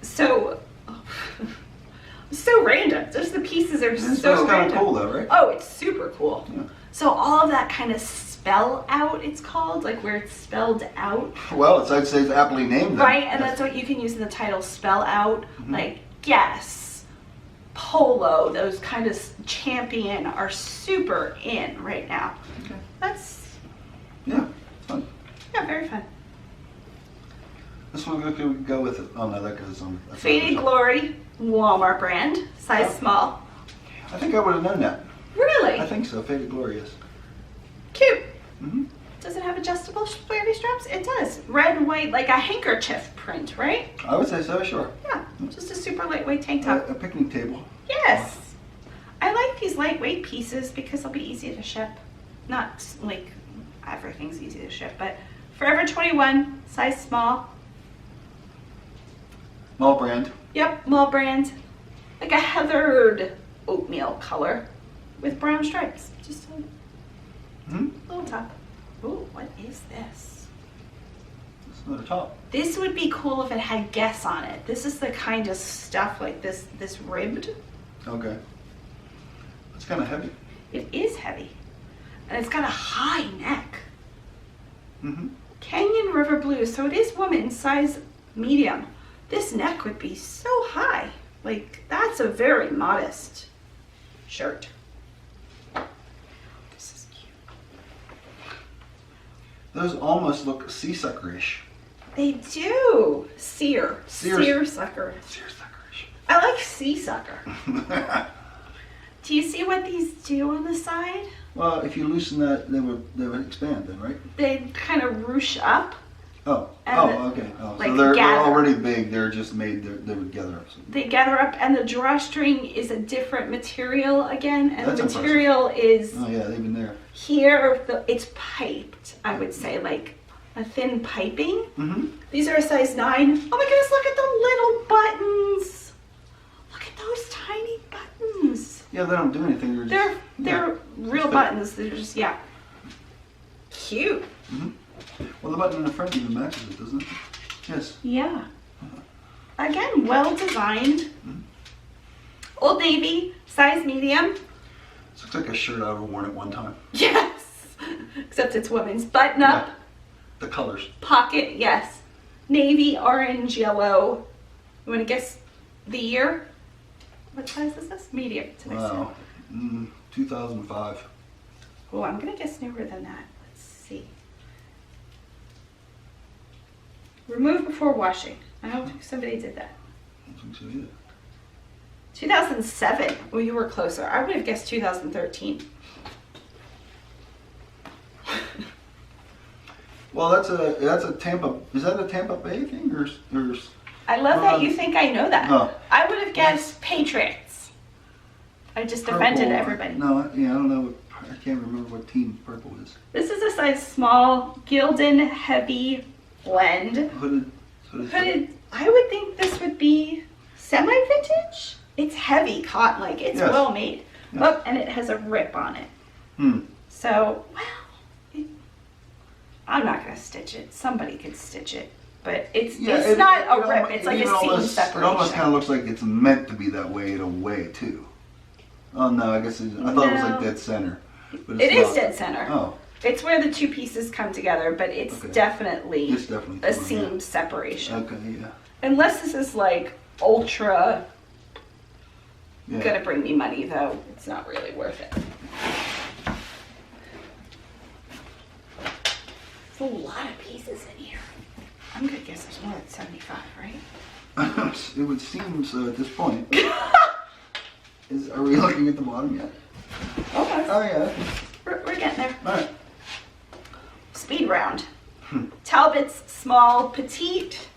So, so random. Just the pieces are It's so kind random. of cool though, right? Oh, it's super cool. Yeah. So all of that kind of spell out, it's called, like where it's spelled out. Well, I'd say it's aptly named. Then. Right, and Yes. that's what you can use in the title, spell out, like Guess, Polo, those kind of champion are super in right now. Okay. That's, Yeah, fun. yeah, very fun. This one we could go with it. Oh no, that goes on. that's Faded on. Glory, Walmart brand, size Yeah. small. I think I would have known that. Really? I think so. Faded Glorious. Cute. Mm-hmm. Does it have adjustable squarey straps? It does. Red and white, like a handkerchief print, right? I would say so. Sure. Yeah, just a super lightweight tank top. A picnic table. Yes. I like these lightweight pieces because they'll be easy to ship. Not like everything's easy to ship, but Forever 21, size small. Mall brand. Yep, mall brand. Like a heathered oatmeal color with brown stripes. Just Hmm. a little top. Ooh, what is this? It's another top. This would be cool if it had Guess on it. This is the kind of stuff like this ribbed. Okay. It's kind of heavy. It is heavy. And it's got a high neck. Mm-hmm. Canyon River Blue, so it is woman, size medium. This neck would be so high. Like, that's a very modest shirt. This is cute. Those almost look sea-suckerish. They do. Seersucker. Seersuckerish. I like sea sucker. Do you see what these do on the side? Well, if you loosen that, they would expand then, right? They kind of ruche up. Oh, And okay. Oh, like so they're gather. already big. They're just made. They would gather up. They gather up, and the drawstring is a different material again, and That's the material is Oh yeah, even there. here. It's piped. I would say like a thin piping. Mm-hmm. These are a size 9. Oh my goodness! Look at the little buttons. Look at those tiny buttons. Yeah, they don't do anything. They're real fit. buttons. They're just cute. Mm-hmm. Well, the button in the front even matches it, doesn't it? Yes. Yeah. Again, well designed. Mm-hmm. Old Navy, size medium. This looks like a shirt I've worn at one time. Yes. Except it's women's. Button up, Yeah. The colors. pocket, yes. Navy, orange, yellow. You want to guess the year? What size is this? Medium. It's a nice Wow. 2005. Oh, I'm going to guess newer than that. Let's see. Remove before washing. I don't think somebody did that. I don't think so either. 2007. Well, you were closer. I would have guessed 2013. Well, that's a Tampa. Is that a Tampa Bay thing or? I love that you think I know that. Oh. I would have guessed Patriots. I just offended Purple? everybody. No, I don't know. I can't remember what team purple is. This is a size small, Gildan heavy blend. Hooded. Hooded. I would think this would be semi-vintage. It's heavy cotton, like it's Yes. well made. Yes. Oh, and it has a rip on it. So, well, I'm not gonna stitch it. Somebody could stitch it, but it's not a rip. It's like a seam separation. It almost kind of looks like it's meant to be that way in a way too. Oh no, I guess I thought it was like dead center. But It it's is not. dead center. Oh, It's where the two pieces come together, but it's Okay. definitely it's definitely a torn, seam yeah. separation. Okay, yeah. Unless this is like ultra Yeah. gonna bring me money, though, it's not really worth it. There's a lot of pieces in here. I'm gonna guess there's more than 75, right? It would seem so at this point. Are we looking at the bottom yet? Almost. Oh yeah. We're getting there. All right. Speed round. Talbot's small, petite,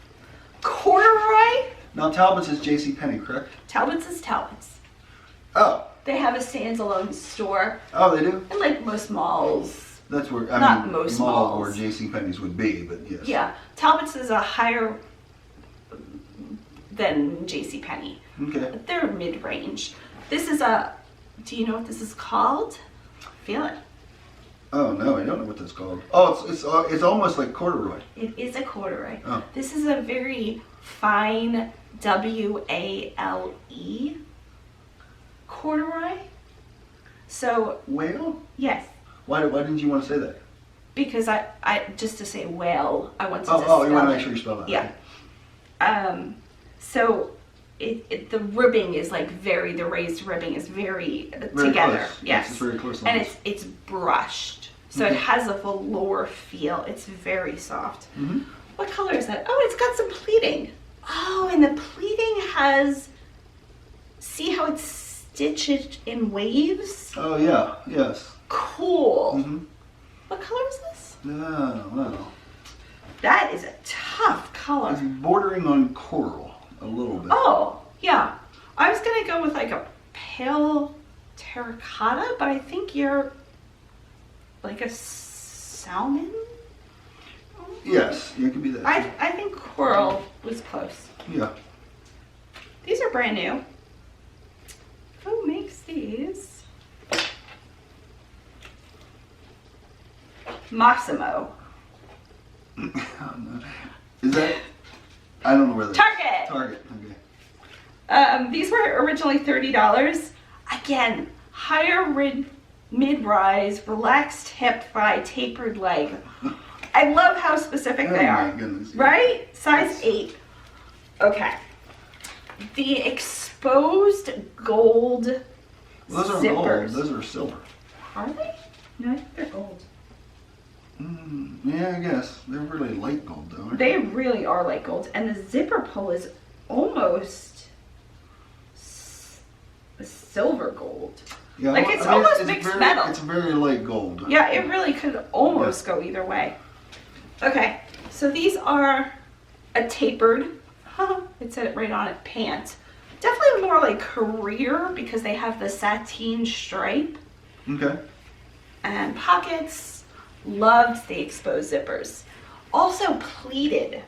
corduroy. Now Talbot's is JCPenney, correct? Talbot's is Talbot's. Oh. They have a standalone store, Oh, they do? and like most malls. That's where Not most mall malls. where JCPenney's would be, but yes. Yeah, Talbot's is a higher than JCPenney. Okay. They're mid-range. This is a, do you know what this is called? Feel it. Oh no, I don't know what that's called. Oh, it's almost like corduroy. It is a corduroy. Oh. This is a very fine WALE corduroy. So, Whale? yes, Why didn't you want to say that? because I just to say whale, I want to Oh, you want to spell make it. sure you spell that. Yeah. Okay. So the ribbing is like the raised ribbing is very Very together. close. Yes. It's very close on And this. it's brushed. So it has a velour feel. It's very soft. Mm-hmm. What color is that? Oh, it's got some pleating. Oh, and the pleating has, see how it's stitched in waves? Oh yeah, yes. Cool. Mm-hmm. What color is this? Oh, well. That is a tough It's color. bordering on coral a little bit. Oh, yeah. I was gonna go with like a pale terracotta, but I think you're like a salmon? Yes, it could be that. I think coral was close. Yeah. These are brand new. Who makes these? Massimo. Is that? I don't know where that. Target. Target. Okay. These were originally $30. Again, higher mid-rise, relaxed hip thigh, tapered leg. I love how specific they Oh are. my goodness. Right? Size 8. Okay. The exposed gold Those are zippers. gold. Those are silver. Are they? No, I think they're gold. Yeah, I guess. They're really light gold, though, aren't They really are light gold. And the zipper pull is almost silver gold. Yeah, Like, it's almost it's mixed very, metal. It's very light gold. Yeah, it really could almost go either way. Okay, so these are a tapered, it said it right on it, pant. Definitely more like career because they have the sateen stripe. Okay. And pockets. Loved the exposed zippers. Also pleated.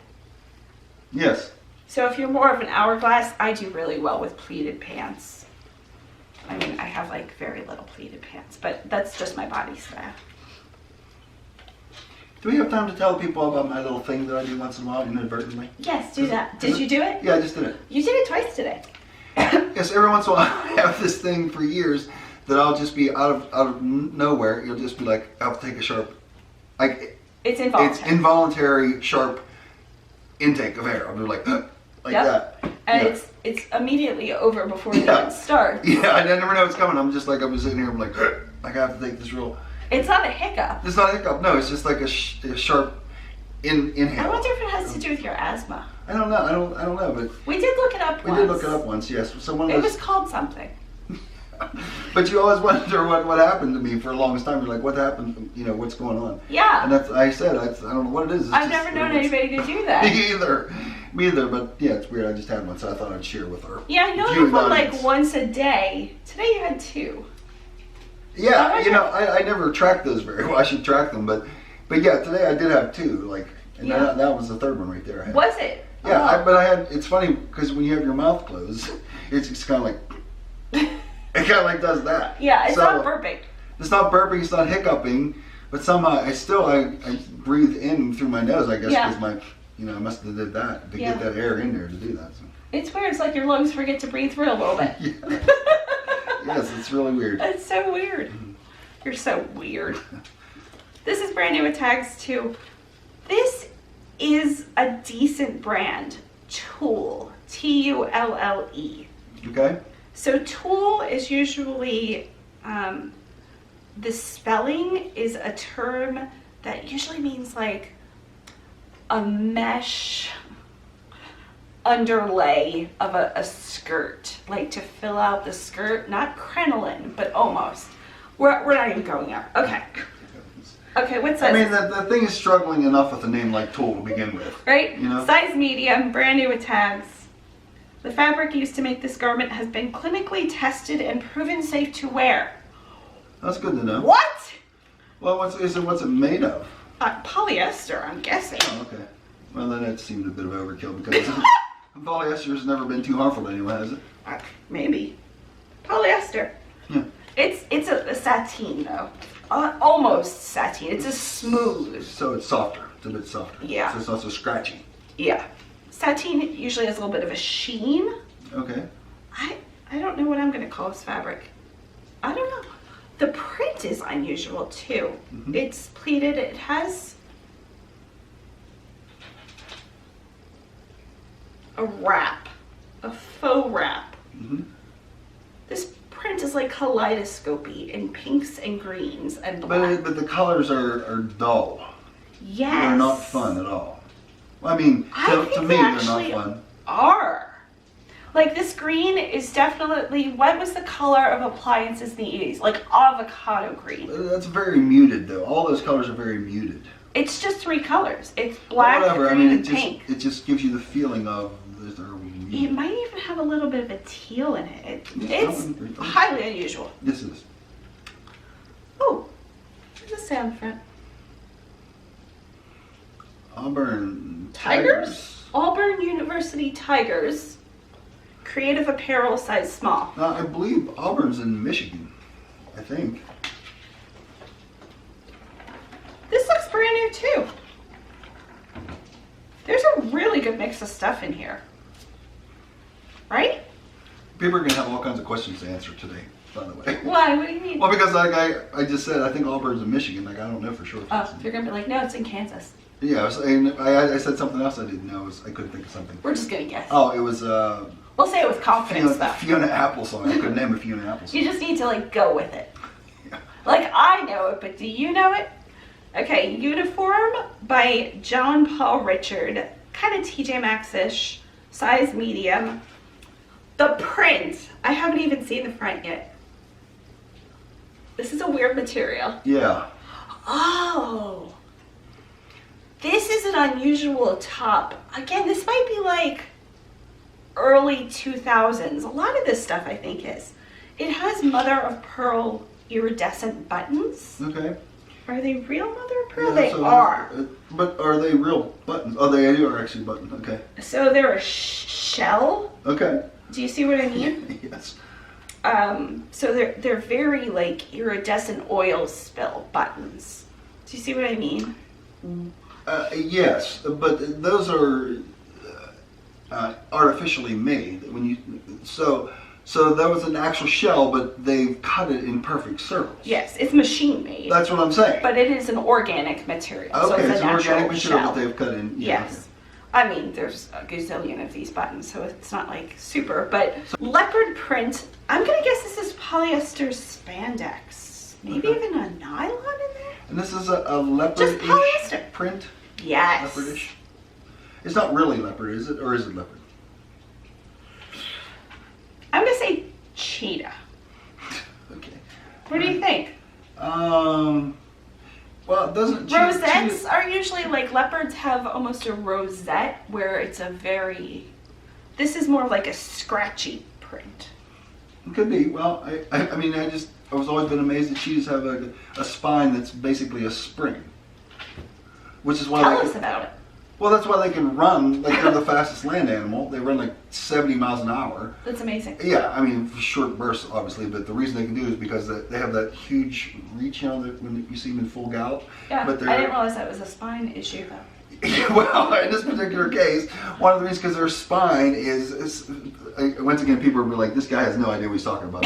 Yes. So if you're more of an hourglass, I do really well with pleated pants. I mean, I have like very little pleated pants, but that's just my body style. Do we have time to tell people about my little thing that I do once in a while inadvertently? Yes, do that. Did you do it? Yeah, I just did it. You did it twice today. Yes, every once in a while I have this thing for years that I'll just be out of nowhere. You'll just be like, I'll take a sharp, like It's involuntary. it's involuntary sharp intake of air. I'll be like Yep. that. And Yeah. it's immediately over before it Yeah. even starts. Yeah, I never know it's coming. I'm just like, I'm sitting here, I'm like I have to take this real. It's not a hiccup. It's not a hiccup. No, it's just like a sharp inhale. I wonder if it has to do with your asthma. I don't know. I don't know, but We did look it up we once. did look it up once. Yes, someone It was called something. But you always wonder what happened to me for the longest time. You're like, what happened? You know, what's going on? Yeah. And that's I said I don't know what it is. It's I've just- never known anybody to do Me that. either. Me either. But yeah, it's weird. I just had one, so I thought I'd share with her. Yeah, I know you viewing have one like audience. once a day. Today you had two. Yeah, Oh, you know, I never track those very well. I should track them, but yeah, today I did have two. Like, and Yeah. that was the third one right there. I had. Was it? Yeah, Oh. but I had. It's funny because when you have your mouth closed, it's just kind of like. It kind of like does that. Yeah, it's So, not burping. It's not burping, it's not hiccuping, but somehow I breathe in through my nose, I guess, Yeah. because I must have did that to Yeah. get that air in there to do that. So. It's weird. It's like your lungs forget to breathe through a little bit. Yeah. Yes, it's really weird. It's so weird. You're so weird. This is brand new with tags too. This is a decent brand. Tulle. Tulle. Okay? So tulle is usually, the spelling is a term that usually means like a mesh underlay of a skirt, like to fill out the skirt, not crinoline, but almost. We're not even going there. Okay. Okay, what size? I mean, the thing is struggling enough with a name like Tool to begin with. Right? You know? Size medium, brand new with tags. The fabric used to make this garment has been clinically tested and proven safe to wear. That's good to know. What? Well, what's it made of? Polyester, I'm guessing. Oh, okay. Well, then it seemed a bit of overkill because polyester has never been too harmful to anyone, has it? Maybe. Polyester. Yeah. It's a sateen though. Almost sateen. It's a smooth. So it's softer. It's a bit softer. Yeah. So it's not so scratchy. Yeah. Sateen usually has a little bit of a sheen. Okay. I don't know what I'm gonna call this fabric. I don't know. The print is unusual too. Mm-hmm. It's pleated. It has a wrap, a faux wrap. Mm-hmm. This print is like kaleidoscopy in pinks and greens and black. But the colors are dull. Yes. They're not fun at all. Well, I mean, I to think me, they they're actually not fun. are. Like this green is definitely, what was the color of appliances in the 80s? Like avocado green. That's very muted, though. All those colors are very muted. It's just three colors. It's black, Whatever. green, I mean, and pink. it just gives you the feeling of they're It muted. might even have a little bit of a teal in it. Yeah, It's that would be- highly unusual. This is. Oh, what does it say on the front? Auburn Tigers? Auburn University Tigers. Creative apparel, size small. Now, I believe Auburn's in Michigan. I think. This looks brand new too. There's a really good mix of stuff in here. Right? People are going to have all kinds of questions to answer today, by the way. Why? What do you mean? Well, because like I just said, I think Auburn's in Michigan. Like, I don't know for sure. If it's Oh, in- you're gonna be like, no, it's in Kansas. Yeah, I said something else I didn't know. I couldn't think of something. We're just gonna guess. Oh, it was We'll say it with confidence, though. Fiona Apple song. I could name a Fiona Apple song. You just need to like go with it. Yeah. Like I know it, but do you know it? Okay, Uniform by John Paul Richard, kind of TJ Maxx-ish, size medium. The print, I haven't even seen the front yet. This is a weird material. Yeah. Oh, this is an unusual top. Again, this might be like early 2000s. A lot of this stuff I think is. It has mother of pearl iridescent buttons. Okay. Are they real mother of pearl? Yeah, They so are. But are they real buttons? Oh, they are actually buttons. Okay. So they're a shell. Okay. Do you see what I mean? Yes. So they're very like iridescent oil spill buttons. Do you see what I mean? Yes, but those are artificially made. So that was an actual shell, but they've cut it in perfect circles. Yes, it's machine made. That's what I'm saying. But it is an organic material. Okay, so it's an organic material shell. that they've cut in. Yeah, Yes. okay. I mean, there's a gazillion of these buttons, so it's not like super, but leopard print, I'm gonna guess this is polyester spandex. Maybe Okay. even a nylon in there? And this is a leopard Just polyester. print? Yes. Leopardish? It's not really leopard, is it? Or is it leopard? I'm gonna say cheetah. Okay. What do you think? Well, it doesn't... Rosettes are usually like leopards have almost a rosette where it's a very, this is more like a scratchy print. It could be. Well, I mean, I was always been amazed that cheetahs have a spine that's basically a spring. Which is why Tell us about it. Well, that's why they can run, like they're the fastest land animal. They run like 70 miles an hour. That's amazing. Yeah, I mean, for short bursts, obviously, but the reason they can do it is because they have that huge reach, you know, when you see them in full gallop. Yeah, but I didn't realize that was a spine issue though. Well, in this particular case, one of the reasons because their spine is once again, people will be like, this guy has no idea what he's talking about.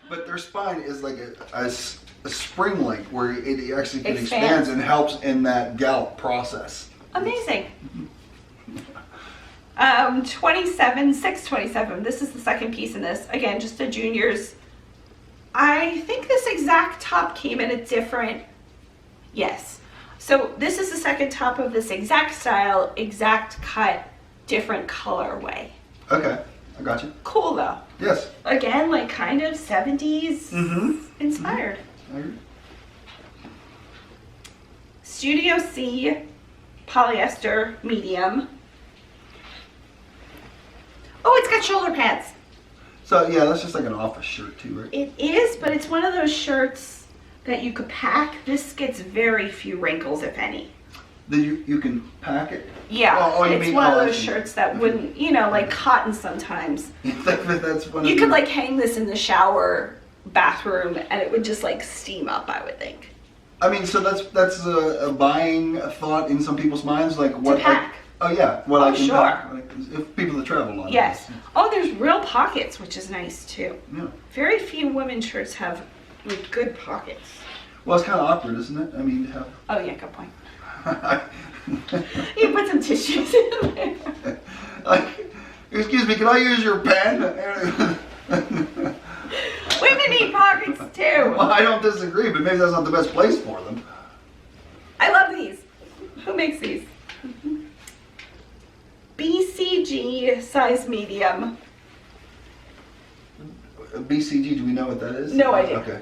But their spine is like a spring-like where it actually can expand and helps in that gallop process. Amazing. 627. This is the second piece in this. Again, just a juniors. I think this exact top came in a different, yes. So this is the second top of this exact style, exact cut, different colorway. Okay, I got you. Cool though. Yes. Again, like kind of 70s inspired. I agree. Studio C polyester medium. Oh, it's got shoulder pads. So yeah, that's just like an office shirt too, right? It is, but it's one of those shirts that you could pack. This gets very few wrinkles, if any. Then you can pack it? Yeah, Oh, you it's mean- one of I those see. shirts that wouldn't, you know, like cotton sometimes. That's one of You the- could like hang this in the shower bathroom and it would just like steam up, I would think. I mean, so that's a buying thought in some people's minds, like what? To pack. Oh yeah, what I can sure. pack. Like, if people that travel a lot. Yes. Oh, there's real pockets, which is nice too. Yeah. Very few women's shirts have like, good pockets. Well, it's kind of awkward, isn't it? I mean, to have. Oh yeah, good point. You put some tissues in there. Like, excuse me, can I use your pen? Women need pockets too. Well, I don't disagree, but maybe that's not the best place for them. I love these. Who makes these? BCG size medium. BCG, do we know what that is? No idea. Okay.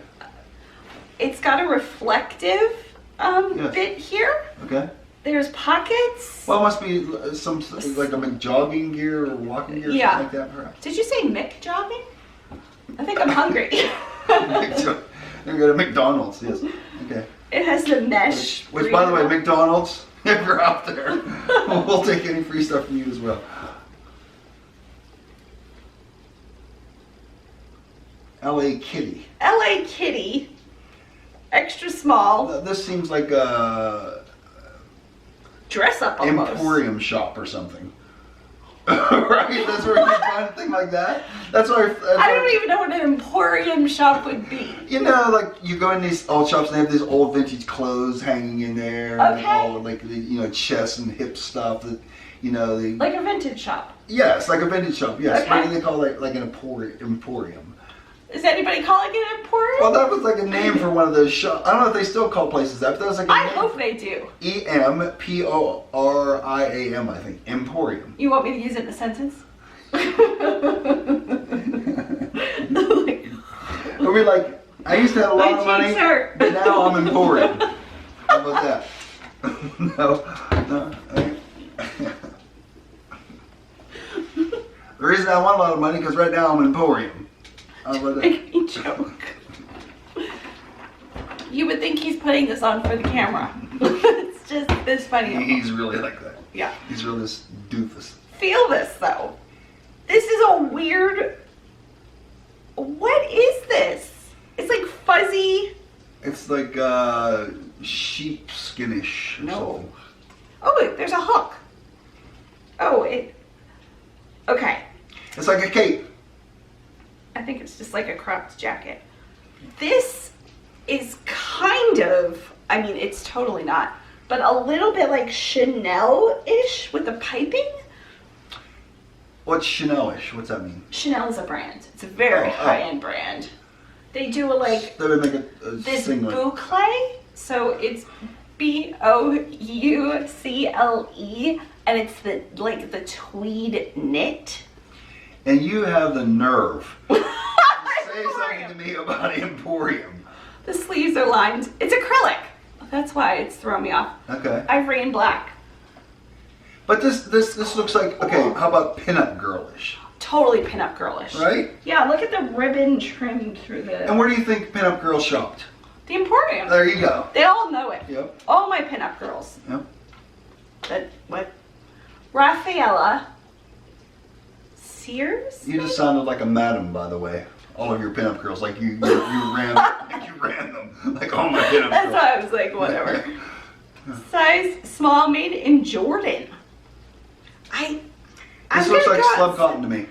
It's got a reflective Yes. bit here. Okay. There's pockets. Well, it must be some like a jogging gear or walking gear or Yeah. something like that, perhaps. Did you say Mick jogging? I think I'm hungry. They're going to McDonald's, yes. Okay. It has the mesh. Which, by the way, McDonald's, if you're out there, we'll take any free stuff from you as well. LA Kitty. LA Kitty. Extra small. This seems like a Dress up almost. emporium shop or something. Right? That's where you find a thing like that. That's why. I don't even know what an emporium shop would be. You know, like you go in these old shops and they have these old vintage clothes hanging in there. Okay. And all like chest and hip stuff that Like a vintage shop. Yes, like a vintage shop. Yes. Okay. What do they call it? Like an emporium. Is anybody calling it an emporium? Well, that was like a name for one of those shops. I don't know if they still call places that, but that was like a I name. hope they do. EMPORIAM, I think. Emporium. You want me to use it in a sentence? We'll be like, I used to have a lot of money, T-shirt. but now I'm emporium. How about that? No. The reason I want a lot of money because right now I'm emporium. How about that? Making a joke. You would think he's putting this on for the camera. It's funny. He's really like that. Yeah. He's really this doofus. Feel this though. This is a weird. What is this? It's like fuzzy. It's like sheepskinish or something. Oh, wait, there's a hook. Oh, okay. It's like a cape. I think it's just like a cropped jacket. This is kind of, I mean, it's totally not, but a little bit like Chanel-ish with the piping. What's Chanel-ish? What's that mean? Chanel is a brand. It's a very high-end brand. They do They would make this singlet. boucle, so it's BOUCLE, and it's the tweed knit. And you have the nerve to say something to me about Emporium. The sleeves are lined. It's acrylic. That's why it's throwing me off. Okay. Ivory and black. But this looks like, okay, how about pinup girlish? Totally pinup girlish. Right? Yeah, look at the ribbon trimmed through the... And where do you think pinup girls shopped? The Emporium. There you go. They all know it. Yep. All my pinup girls. Yep. What? Raffaella. Sears? You just sounded like a madam, by the way. All of your pinup girls, like you ran them, like all my pinup That's girls. why I was like, whatever. Size small, made in Jordan. This looks like slub cotton to me.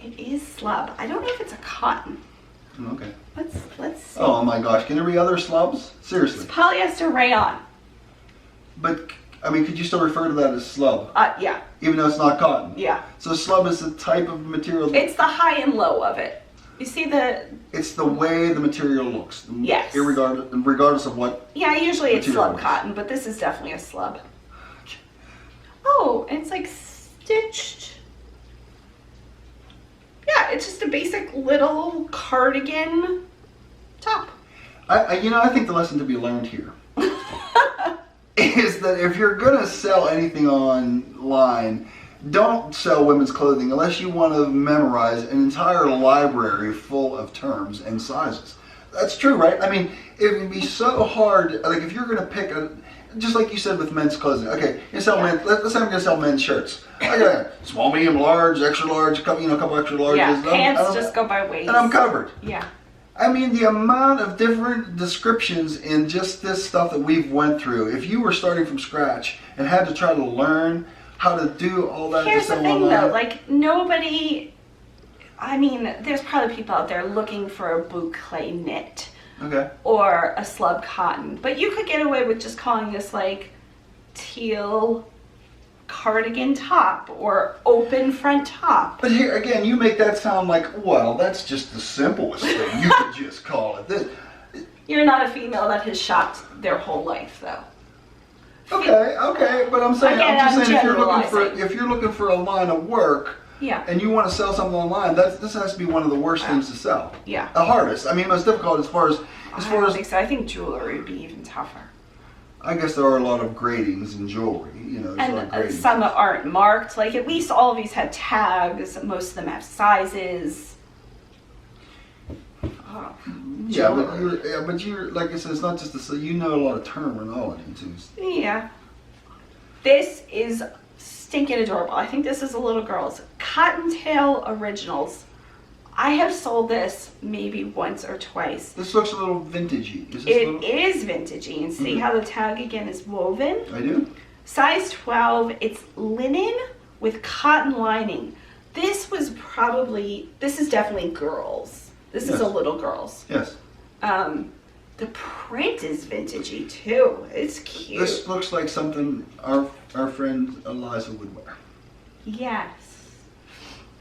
It is slub. I don't know if it's a cotton. Okay. Let's see. Oh my gosh, can there be other slubs? Seriously. It's polyester rayon. But, I mean, could you still refer to that as slub? Yeah. Even though it's not cotton? Yeah. So slub is the type of material. It's the high and low of it. You see the... It's the way the material looks. Yes. Regardless of what. Yeah, usually it's material slub is. cotton, but this is definitely a slub. Oh, it's like stitched. Yeah, it's just a basic little cardigan top. I think the lesson to be learned here is that if you're gonna sell anything online, don't sell women's clothing unless you want to memorize an entire library full of terms and sizes. That's true, right? I mean, it would be so hard. Like if you're gonna pick just like you said with men's clothing. Okay, you sell men. Let's say I'm gonna sell men's shirts. I got small, medium, large, extra large, a couple extra larges. Yeah, pants just go by waist. And I'm covered. Yeah. I mean, the amount of different descriptions in just this stuff that we've went through. If you were starting from scratch and had to try to learn how to do all that. Here's to the sell thing, online. though. Like nobody. I mean, there's probably people out there looking for a boucle knit. Okay. Or a slub cotton, but you could get away with just calling this like teal cardigan top or open front top. But here again, you make that sound like, well, that's just the simplest thing. You could just call it this. You're not a female that has shopped their whole life, though. Okay, but I'm saying, Again, I'm just I'm saying, generalizing. if you're looking for a line of work, Yeah. and you want to sell something online, this has to be one of the worst things to sell. Yeah. The hardest. I mean, most difficult as far as I don't think so. I think jewelry would be even tougher. I guess there are a lot of gradings in jewelry. You know, there's a lot of And gradings. some aren't marked. Like at least all of these have tags. Most of them have sizes. Oh, Yeah, jewelry. but you're like I said, it's not just you know a lot of terminology too. Yeah. This is stinking adorable. I think this is a little girl's Cottontail Originals. I have sold this maybe once or twice. This looks a little vintagey. Is this It is vintagey, and see how the tag again is woven? I do. Size 12, it's linen with cotton lining. This is definitely girls. This is Yes. a little girl's. Yes. The print is vintagey too. It's cute. This looks like something our friend Eliza would wear. Yes.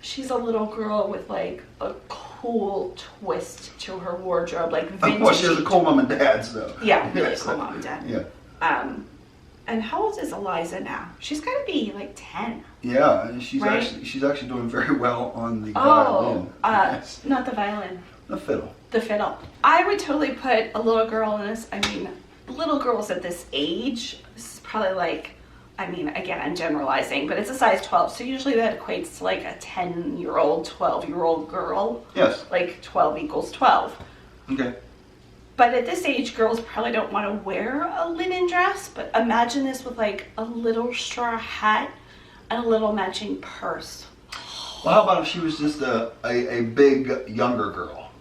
She's a little girl with like a cool twist to her wardrobe, like vintage. Well, she has a cool mom and dad's though. Yeah, really Yes. cool mom and dad. Yeah. And how old is Eliza now? She's got to be like 10. Yeah, and she's Right? actually doing very well on the Oh, violin. Yes. not the violin, The fiddle. the fiddle. I would totally put a little girl in this. I mean, little girls at this age, this is probably like, I mean, again, I'm generalizing, but it's a size 12. So usually that equates to like a 10-year-old, 12-year-old girl. Yes. Like 12 equals 12. Okay. But at this age, girls probably don't want to wear a linen dress, but imagine this with like a little straw hat and a little matching purse. Well, how about if she was just a big younger girl?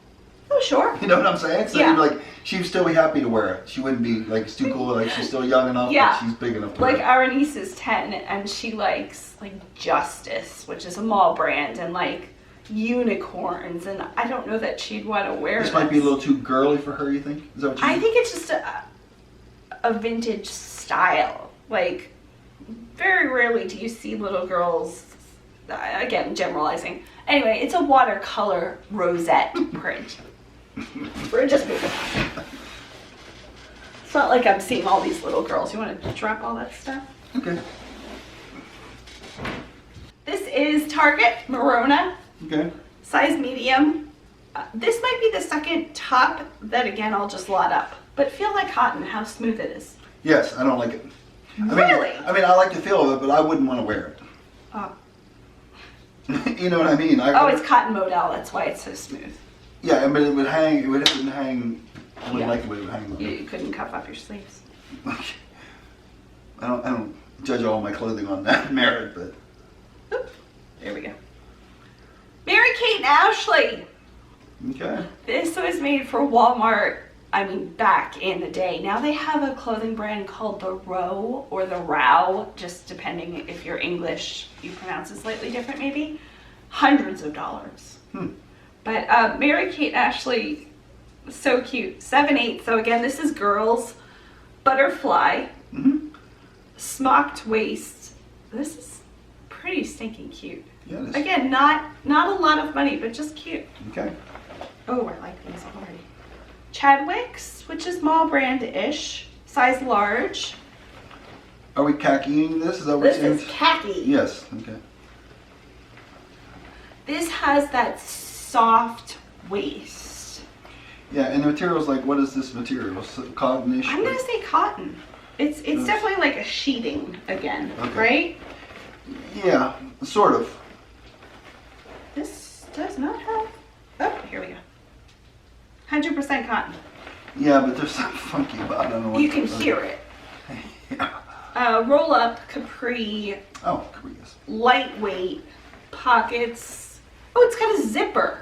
Oh, sure. You know what I'm saying? So Yeah. you'd like, she'd still be happy to wear it. She wouldn't be like it's too cool. Like she's still young enough. Yeah. But she's big enough to Like wear it. our niece is 10 and she likes like Justice, which is a mall brand, and like unicorns, and I don't know that she'd want to wear This might be a little too girly for her. You think? Is that what you I think? think it's just a vintage style. Like, very rarely do you see little girls, again, generalizing. Anyway, it's a watercolor rosette print. We're just moving on. It's not like I'm seeing all these little girls. You want to drop all that stuff? Okay. This is Target Morona, Okay. size medium. This might be the second top that, again, I'll just lot up. But feel like cotton, how smooth it is. Yes, I don't like it. Really? I mean, I like the feel of it, but I wouldn't want to wear it. Oh. You know what I mean? Oh, it's cotton modal. That's why it's so smooth. Yeah, but it would hang. It wouldn't hang. I wouldn't Yeah. like the way it would hang. Though. You couldn't cuff up your sleeves. I don't judge all my clothing on that merit, but Oop. There we go. Mary Kate and Ashley. okay. This was made for Walmart. I mean, back in the day. Now they have a clothing brand called the Row or the Row, just depending if you're English, you pronounce it slightly different maybe. Hundreds of dollars. But Mary Kate and Ashley, so cute. 7/8. So again, this is girls. Butterfly. Mm-hmm. Smocked waist. This is pretty stinking cute. Yeah, it is. Again, not a lot of money, but just cute. Okay. Oh, I like these already. Chadwick's, which is mall brand-ish, size large. Are we khakiing this? Is that what This you're is saying? khaki. Yes. Okay. This has that soft waist. Yeah, and the material's like, what is this material? Cottonish? I'm gonna say cotton. It's definitely like a sheeting again, Okay. right? Yeah, sort of. This does not have. Oh, here we go. 100% cotton. Yeah, but there's something funky about it. I don't know what You can hear it. Yeah. Roll up, capri, Oh, Korea's. lightweight, pockets. Oh, it's got a zipper.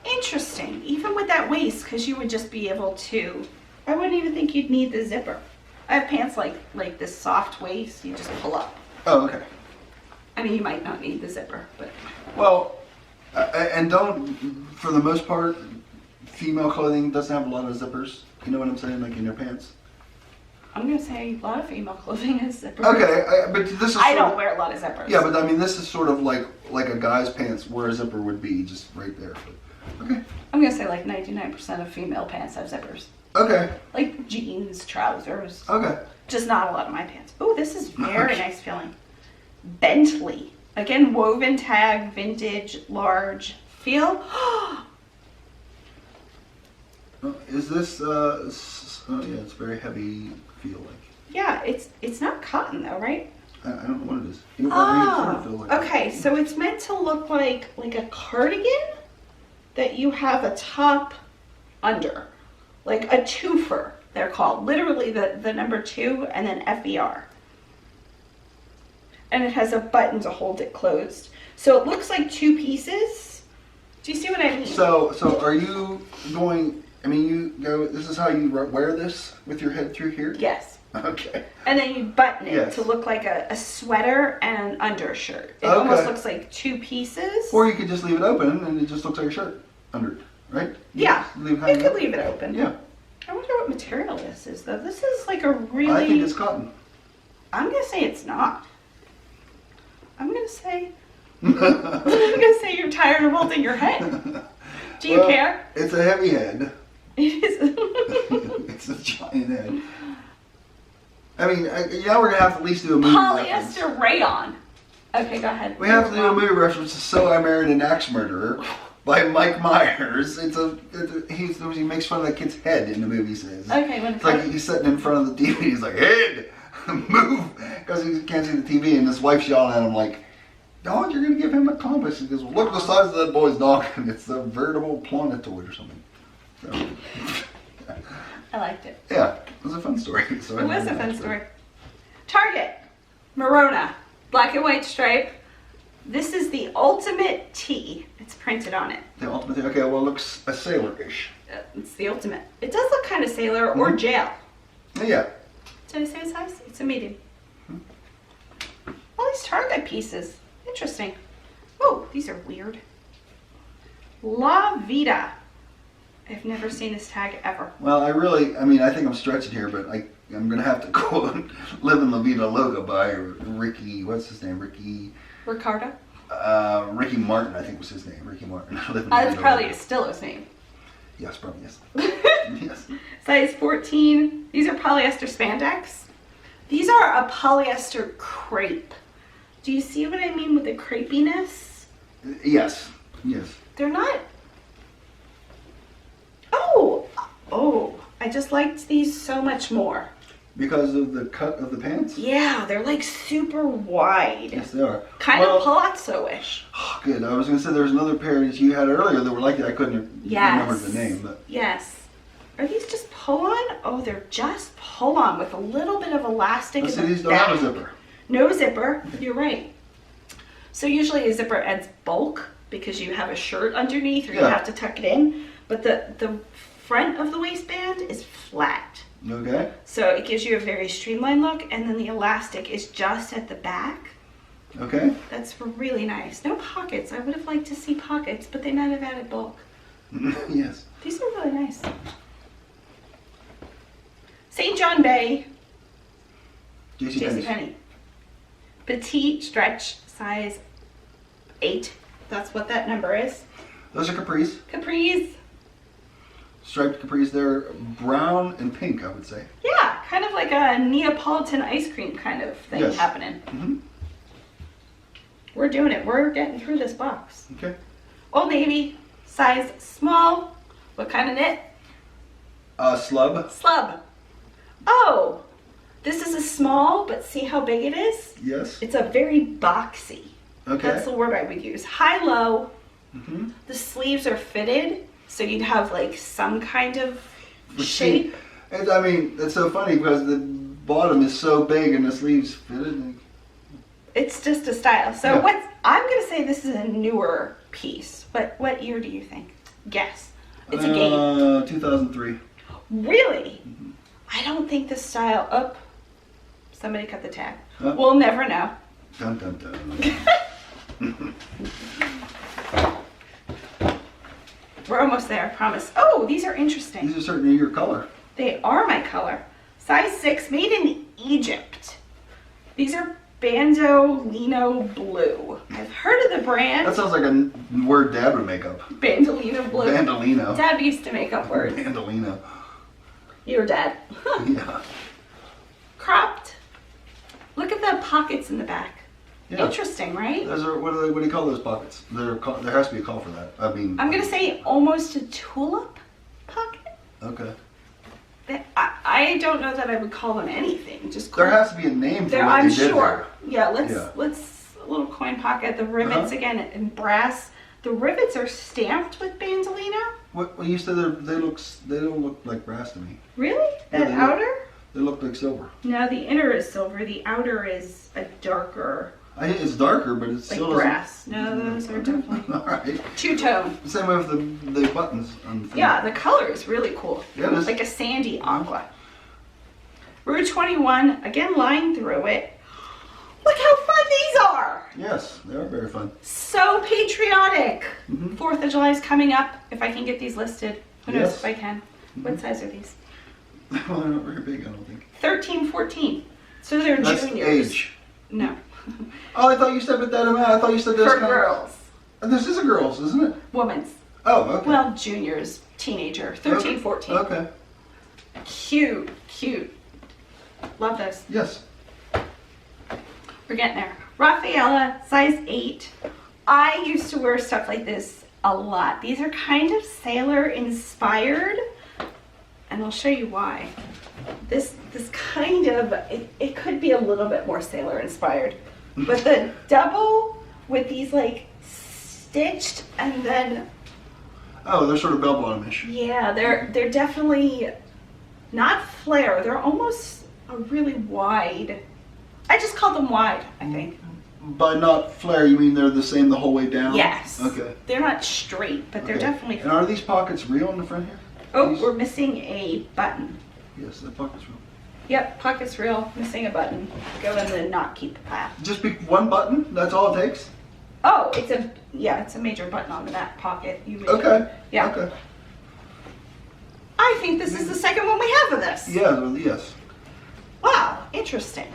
Interesting. Even with that waist, because you would just be able to. I wouldn't even think you'd need the zipper. I have pants like this soft waist. You just pull up. Oh, okay. I mean, you might not need the zipper, but Well, and don't, for the most part, female clothing doesn't have a lot of zippers. You know what I'm saying? Like in your pants. I'm gonna say a lot of female clothing has zippers. Okay, but this is. I sort don't of- wear a lot of zippers. Yeah, but I mean, this is sort of like a guy's pants where a zipper would be, just right there. But, okay. I'm gonna say like 99% of female pants have zippers. Okay. Like jeans, trousers. Okay. Just not a lot of my pants. Oh, this is very nice feeling. Bentley. Again, woven tag, vintage, large. Feel. Is this? Oh yeah, it's very heavy. Feel like. Yeah, it's not cotton though, right? I don't know what it is. It sort of Oh, feels like okay. So it's meant to look like a cardigan that you have a top under, like a twofer. They're called literally the number 2 and then FBR. And it has a button to hold it closed. So it looks like 2 pieces. Do you see what I mean? So are you going? I mean, you go. This is how you wear this with your head through here. Yes. Okay. And then you button it Yes. to look like a sweater and an undershirt. It almost looks like two pieces. Or you could just leave it open and it just looks like a shirt under it, right? Yeah, Leave it you hanging could up. leave it open. Yeah. I wonder what material this is, though. This is like a really... I think it's cotton. I'm going to say it's not. I'm going to say... I'm going to say you're tired of holding your head. Do you care? It's a heavy head. It is. It's a giant head. I mean, yeah, we're going to have to at least do a movie reference. Polyester rayon. Okay, go ahead. We have to do a movie reference to So I Married an Axe Murderer by Mike Myers. He makes fun of that kid's head in the movie, he says. Okay, It's like he's sitting in front of the TV, he's like, head, move, because he can't see the TV, and his wife's yelling at him like, "Dog, you're going to give him a compass." He goes, "Well, look at the size of that boy's dog, and it's a veritable planetoid or something." So, I liked it. yeah, it was a fun story. So It was a fun story. Target. Morona. Black and white stripe. This is the ultimate tee. It's printed on it. The ultimate thing. Okay, well, it looks a sailor-ish. It's the ultimate. It does look kind of sailor or jail. Yeah. Did I say a size? It's a medium. All these Target pieces. Interesting. Oh, these are weird. La Vida. I've never seen this tag ever. Well, I think I'm stretching here, but I'm going to have to quote Live in La Vida Loca by Ricky, what's his name? Ricardo? Ricky Martin, I think was his name. Ricky Martin. Live in La That's Vida probably Loca. still his name. Yes, probably yes. Yes. Size 14. These are polyester spandex. These are a polyester crepe. Do you see what I mean with the crepiness? Yes. Yes. They're not... Oh, I just liked these so much more. Because of the cut of the pants? Yeah, they're like super wide. Yes, they are. Kind of palazzo-ish. Oh, good. I was going to say there's another pair that you had earlier that were like that. I couldn't remember the name. But Yes. Are these just pull-on? Oh, they're just pull-on with a little bit of elastic let's in see, the these don't have a back. zipper. No zipper. You're right. So usually a zipper adds bulk because you have a shirt underneath or you have to tuck it in. But the front of the waistband is flat. Okay. So it gives you a very streamlined look, and then the elastic is just at the back. Okay. That's really nice. No pockets. I would have liked to see pockets, but they might have added bulk. Yes. These are really nice. St. John Bay. JCPenney. Petite stretch, size 8. That's what that number is. Those are capris. Capris. Striped capris. They're brown and pink, I would say. Yeah, kind of like a Neapolitan ice cream kind of thing happening. Mm-hmm. We're doing it. We're getting through this box. Okay. Old Navy, size small. What kind of knit? Slub. Slub. Oh, this is a small, but see how big it is? Yes. It's a very boxy. Okay. That's the word I would use. High-low. Mm-hmm. The sleeves are fitted, so you'd have like some kind of shape. And I mean, it's so funny because the bottom is so big and the sleeves fitted. It's just a style. So I'm gonna say this is a newer piece. What year do you think? Guess. It's a game. 2003. Really? Mm-hmm. I don't think this style. Oh, somebody cut the tag. Huh? We'll never know. Dun dun dun. We're almost there, I promise. Oh, these are interesting. These are certainly your color. They are my color. Size 6, made in Egypt. These are Bandolino Blue. I've heard of the brand. That sounds like a word Dad would make up. Bandolino Blue. Bandolino. Dad used to make up words. Bandolino. Your dad. Yeah. Cropped. Look at the pockets in the back. Yeah. Interesting, right? Those are, what do you call those pockets? There has to be a call for that. I mean. I'm going to say almost a tulip pocket. Okay. I don't know that I would call them anything. Just There has to be a name for there, what I'm they did sure. there. Yeah, let's a little coin pocket. The rivets again in brass. The rivets are stamped with Bandolino. What when you said they don't look like brass to me. Really? That they outer? They look like silver. No, the inner is silver. The outer is a darker. I think it's darker, but it's Like still brass. No, those are definitely All right. two-tone. Same way with the buttons on the thing. Yeah, the color is really cool. Yeah, it is. Like a sandy aqua. Rue 21, again, line through it. Look how fun these are. Yes, they are very fun. So patriotic. 4th of July is coming up. If I can get these listed. Who knows if I can. What size are these? Well, they're not very big, I don't think. 13, 14. So they're That's juniors. age. No. Oh, I thought you said that amount. I thought you said this For kind girls. This is a girls, isn't it? Women's. Oh, okay. Well, juniors. Teenager. 13, 14. Okay. Cute. Cute. Love this. Yes. We're getting there. Rafaela, size 8. I used to wear stuff like this a lot. These are kind of sailor inspired, and I'll show you why. This kind of, it could be a little bit more sailor inspired, but the double with these like stitched and then, Oh, they're sort of bell bottom-ish. yeah, they're definitely not flare. They're almost a really wide. I just call them wide, I think. By not flare, you mean they're the same the whole way down? Yes. Okay. They're not straight, but they're Okay. definitely. And are these pockets real in the front here? Oh, These? we're missing a button. Yes, the pocket's real. Yep, pocket's real, missing a button. Go in the not keep path. Just pick one button? That's all it takes? Oh, it's a major button on the back pocket. Okay. Yeah. Okay. I think this is the second one we have of this. Yeah, well, yes. Wow, interesting.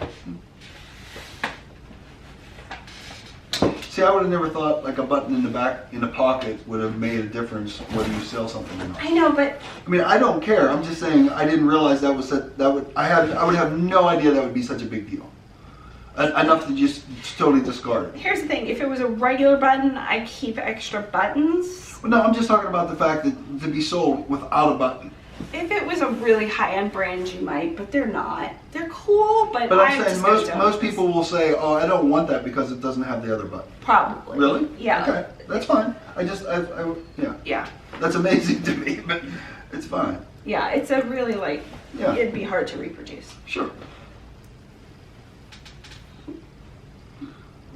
See, I would have never thought like a button in the back in a pocket would have made a difference whether you sell something or not. I know, but I mean, I don't care. I'm just saying I didn't realize I would have no idea that would be such a big deal. Enough to just totally discard it. here's the thing. If it was a regular button, I keep extra buttons. Well, no, I'm just talking about the fact that to be sold without a button. If it was a really high-end brand, you might, but they're not. They're cool, but But I'm I saying just don't. most people will say, "Oh, I don't want that because it doesn't have the other button." Probably. Really? Yeah. Okay, that's fine. Yeah. Yeah. That's amazing to me, but it's fine. Yeah, it's a really like, Yeah. it'd be hard to reproduce. Sure.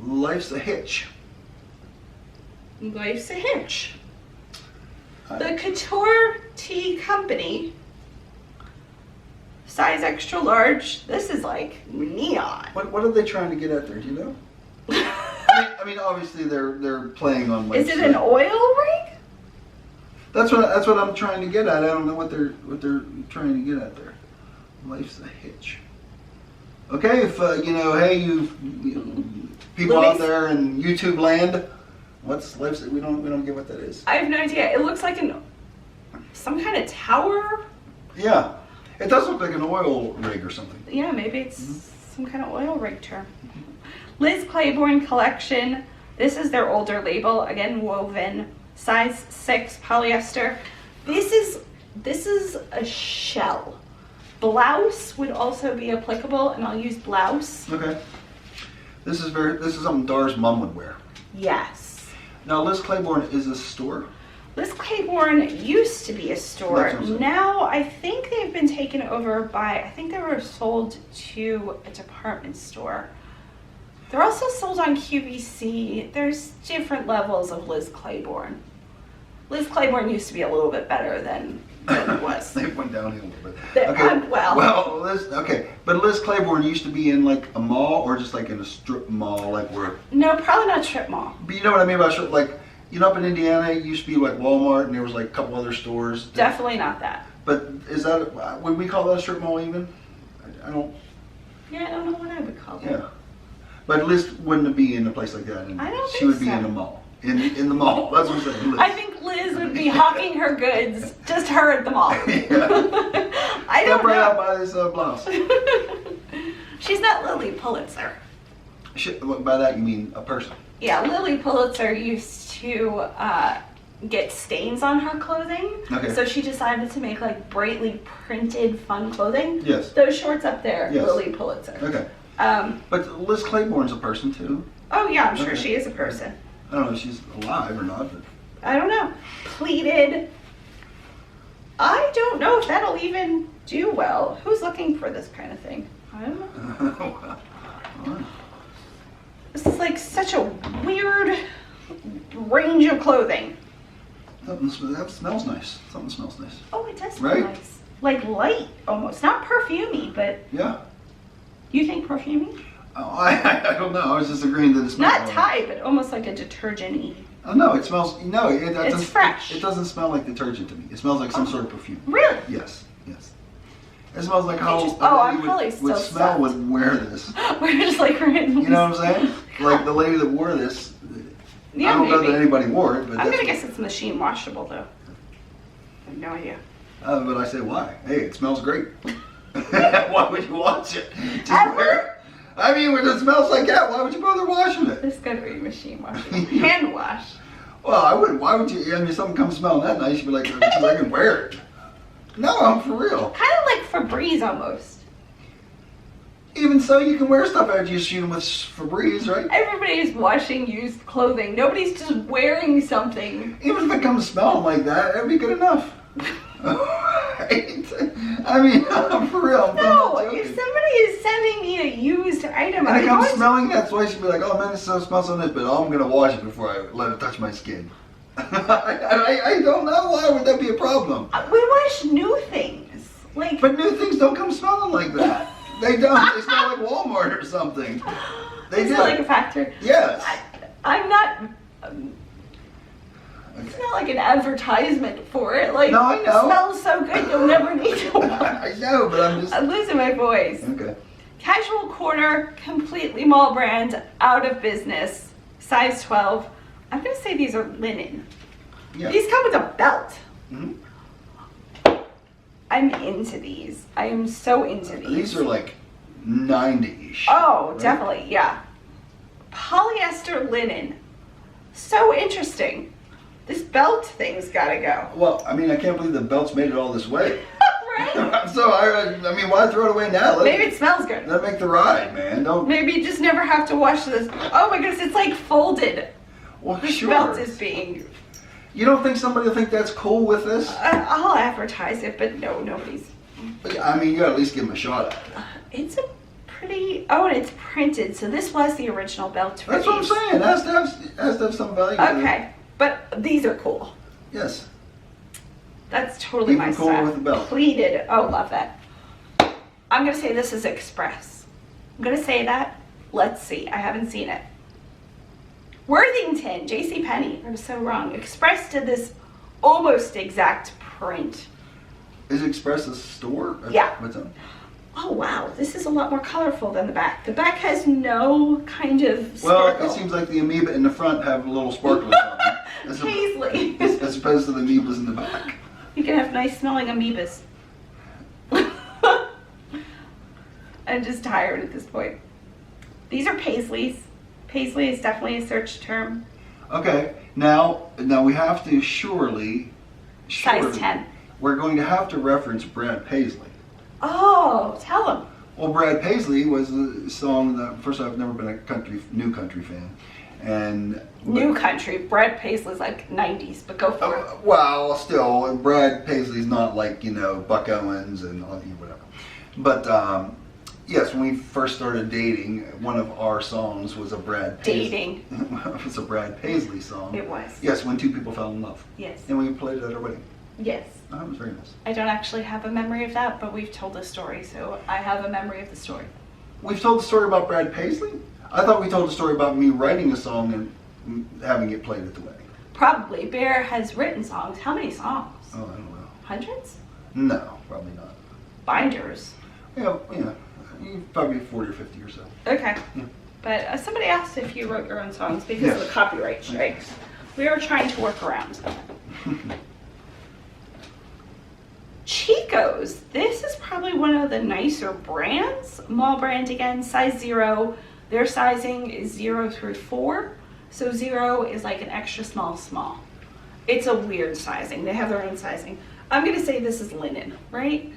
Life's a hitch. Life's a hitch. The Couture Tea Company, size extra large. This is like neon. What are they trying to get at there? Do you know? I mean, obviously they're playing on. Is it an oil rig? That's what I'm trying to get at. I don't know what they're trying to get at there. Life's a hitch. Okay, if hey, you people out there in YouTube land, what's life's? We don't get what that is. I have no idea. It looks like some kind of tower. Yeah, it does look like an oil rig or something. Yeah, maybe it's some kind of oil rig term. Liz Claiborne collection. This is their older label. Again, woven, size 6 polyester. This is a shell. Blouse would also be applicable, and I'll use blouse. Okay. This is something Dar's mom would wear. Yes. Now, Liz Claiborne is a store. Liz Claiborne used to be a store. That's what I'm saying. Now I think they've been taken over by, I think they were sold to a department store. They're also sold on QVC. There's different levels of Liz Claiborne. Liz Claiborne used to be a little bit better than it was. They went downhill a little bit. But Liz Claiborne used to be in like a mall or just like in a strip mall, like where. No, probably not strip mall. But you know what I mean by strip, like up in Indiana, it used to be like Walmart, and there was like a couple other stores. Definitely not that. But is that would we call that a strip mall even? I don't. Yeah, I don't know what I would call it. Yeah. But Liz wouldn't be in a place like that. I don't She think would be so. in a mall. In the mall. That's what I'm saying. Liz. I think Liz would be hawking her goods, just her at the mall. Yeah. I don't Step right out know. by this blouse. She's not Lily Pulitzer. By that you mean a person. Yeah, Lily Pulitzer used to get stains on her clothing. Okay. So she decided to make like brightly printed fun clothing. Yes. Those shorts up there, Yes. Lily Pulitzer. Okay. But Liz Claiborne's a person too. Oh yeah, I'm sure Okay. she is a person. I don't know if she's alive or not, but I don't know. Pleated. I don't know if that'll even do well. Who's looking for this kind of thing? I don't know. This is like such a weird range of clothing. That smells nice. Something smells nice. Oh, it does smell Right? nice. like light almost, not perfumey, but Yeah. you think perfumey? Oh, I don't know. I was just agreeing that it smells. Not Tide, but almost like a detergent-y. Oh no, it smells. No, it doesn't. fresh. It doesn't smell like detergent to me. It smells like some sort of perfume. Really? Yes. Yes. It smells like how Interesting. a Oh, lady I'm probably would still smell stuck. would wear this. We're just like written. You know what I'm saying? Like the lady that wore this. Yeah, I don't know maybe. that anybody wore it, but I'm that's gonna guess it's machine washable though. I have no idea. But I say why? Hey, it smells great. Why would you wash it? Just I wear it. I mean, when it smells like that, why would you bother washing it? This gotta be machine washable. Hand wash. Well, I wouldn't. Why would you? I mean, something comes smelling that nice, you'd be like, because I can wear it. No, I'm for real. Kind of like Febreze almost. Even so, you can wear stuff after you shoot them with Febreze, right? Everybody's washing used clothing. Nobody's just wearing something. Even if it comes smelling like that, that'd be good enough. I mean, I'm for real. I'm No, not if joking. somebody is sending me a used item, And it I'm comes going smelling, that's why she'd be like, oh man, it smells so nice, but I'm going to wash it before I let it touch my skin. I don't know. Why would that be a problem? we wash new things. Like, But new things don't come smelling like that. They don't. They smell like Walmart or something. They it's do. not like a factory. Yes. I'm not. It's not like an advertisement for it. Like, No, I know. It smells so good, you'll never need to wash. I know, but I'm just... I'm losing my voice. Okay. Casual corner, completely mall brand, out of business, size 12. I'm gonna say these are linen. Yeah. These come with a belt. Mhm. I'm into these. I am so into these. These are like 90-ish. Oh, right? definitely, yeah. Polyester linen. So interesting. This belt thing's gotta go. Well, I mean, I can't believe the belt's made it all this way. Right? So, I mean, why throw it away now? Maybe it smells good. Let make the ride, man. Don't... Maybe you just never have to wash this. Oh my goodness, it's like folded. Well, This sure. belt is being... You don't think somebody will think that's cool with this? I'll advertise it, but no, nobody's... I mean, you gotta at least give them a shot at it. It's a pretty... Oh, and it's printed, so this was the original belt for That's what I'm these. saying. It has to have some value. to it. Okay, but these are cool. Yes. That's totally Even my cooler style. with the belt. Pleated. Oh, love that. I'm gonna say this is Express. I'm gonna say that. Let's see. I haven't seen it. Worthington, JCPenney. I was so wrong. Express did this almost exact print. Is Express a store? Yeah. What's up? Oh wow, this is a lot more colorful than the back. The back has no kind of Well, sparkle. it seems like the amoeba in the front have little sparklers on them. Paisley. As opposed to the amoebas in the back. You can have nice smelling amoebas. I'm just tired at this point. These are Paisleys. Paisley is definitely a search term. Okay, now we have to surely, Size 10. we're going to have to reference Brad Paisley. Oh, tell them. Well, Brad Paisley was a song that, first I've never been a new country fan. And New country. Brad Paisley's like 90s, but go for it. well, still, Brad Paisley's not like, Buck Owens and whatever. But yes, when we first started dating, one of our songs was a Brad Paisley. It was a Brad Paisley song. It was. Yes, when two people fell in love. Yes. And we played it at our wedding. Yes. Oh, it was very nice. I don't actually have a memory of that, but we've told the story, so I have a memory of the story. We've told the story about Brad Paisley? I thought we told the story about me writing a song and having it played at the wedding. Probably. Bear has written songs. How many songs? Oh, I don't know. Hundreds? No, probably not. Binders. Yeah, probably 40 or 50 or so. Okay. Yeah. But somebody asked if you wrote your own songs because Yes. of the copyright strikes. We are trying to work around. Chico's. This is probably one of the nicer brands. Mall brand again, size 0. Their sizing is 0 through 4. So 0 is like an extra small. It's a weird sizing. They have their own sizing. I'm going to say this is linen, right?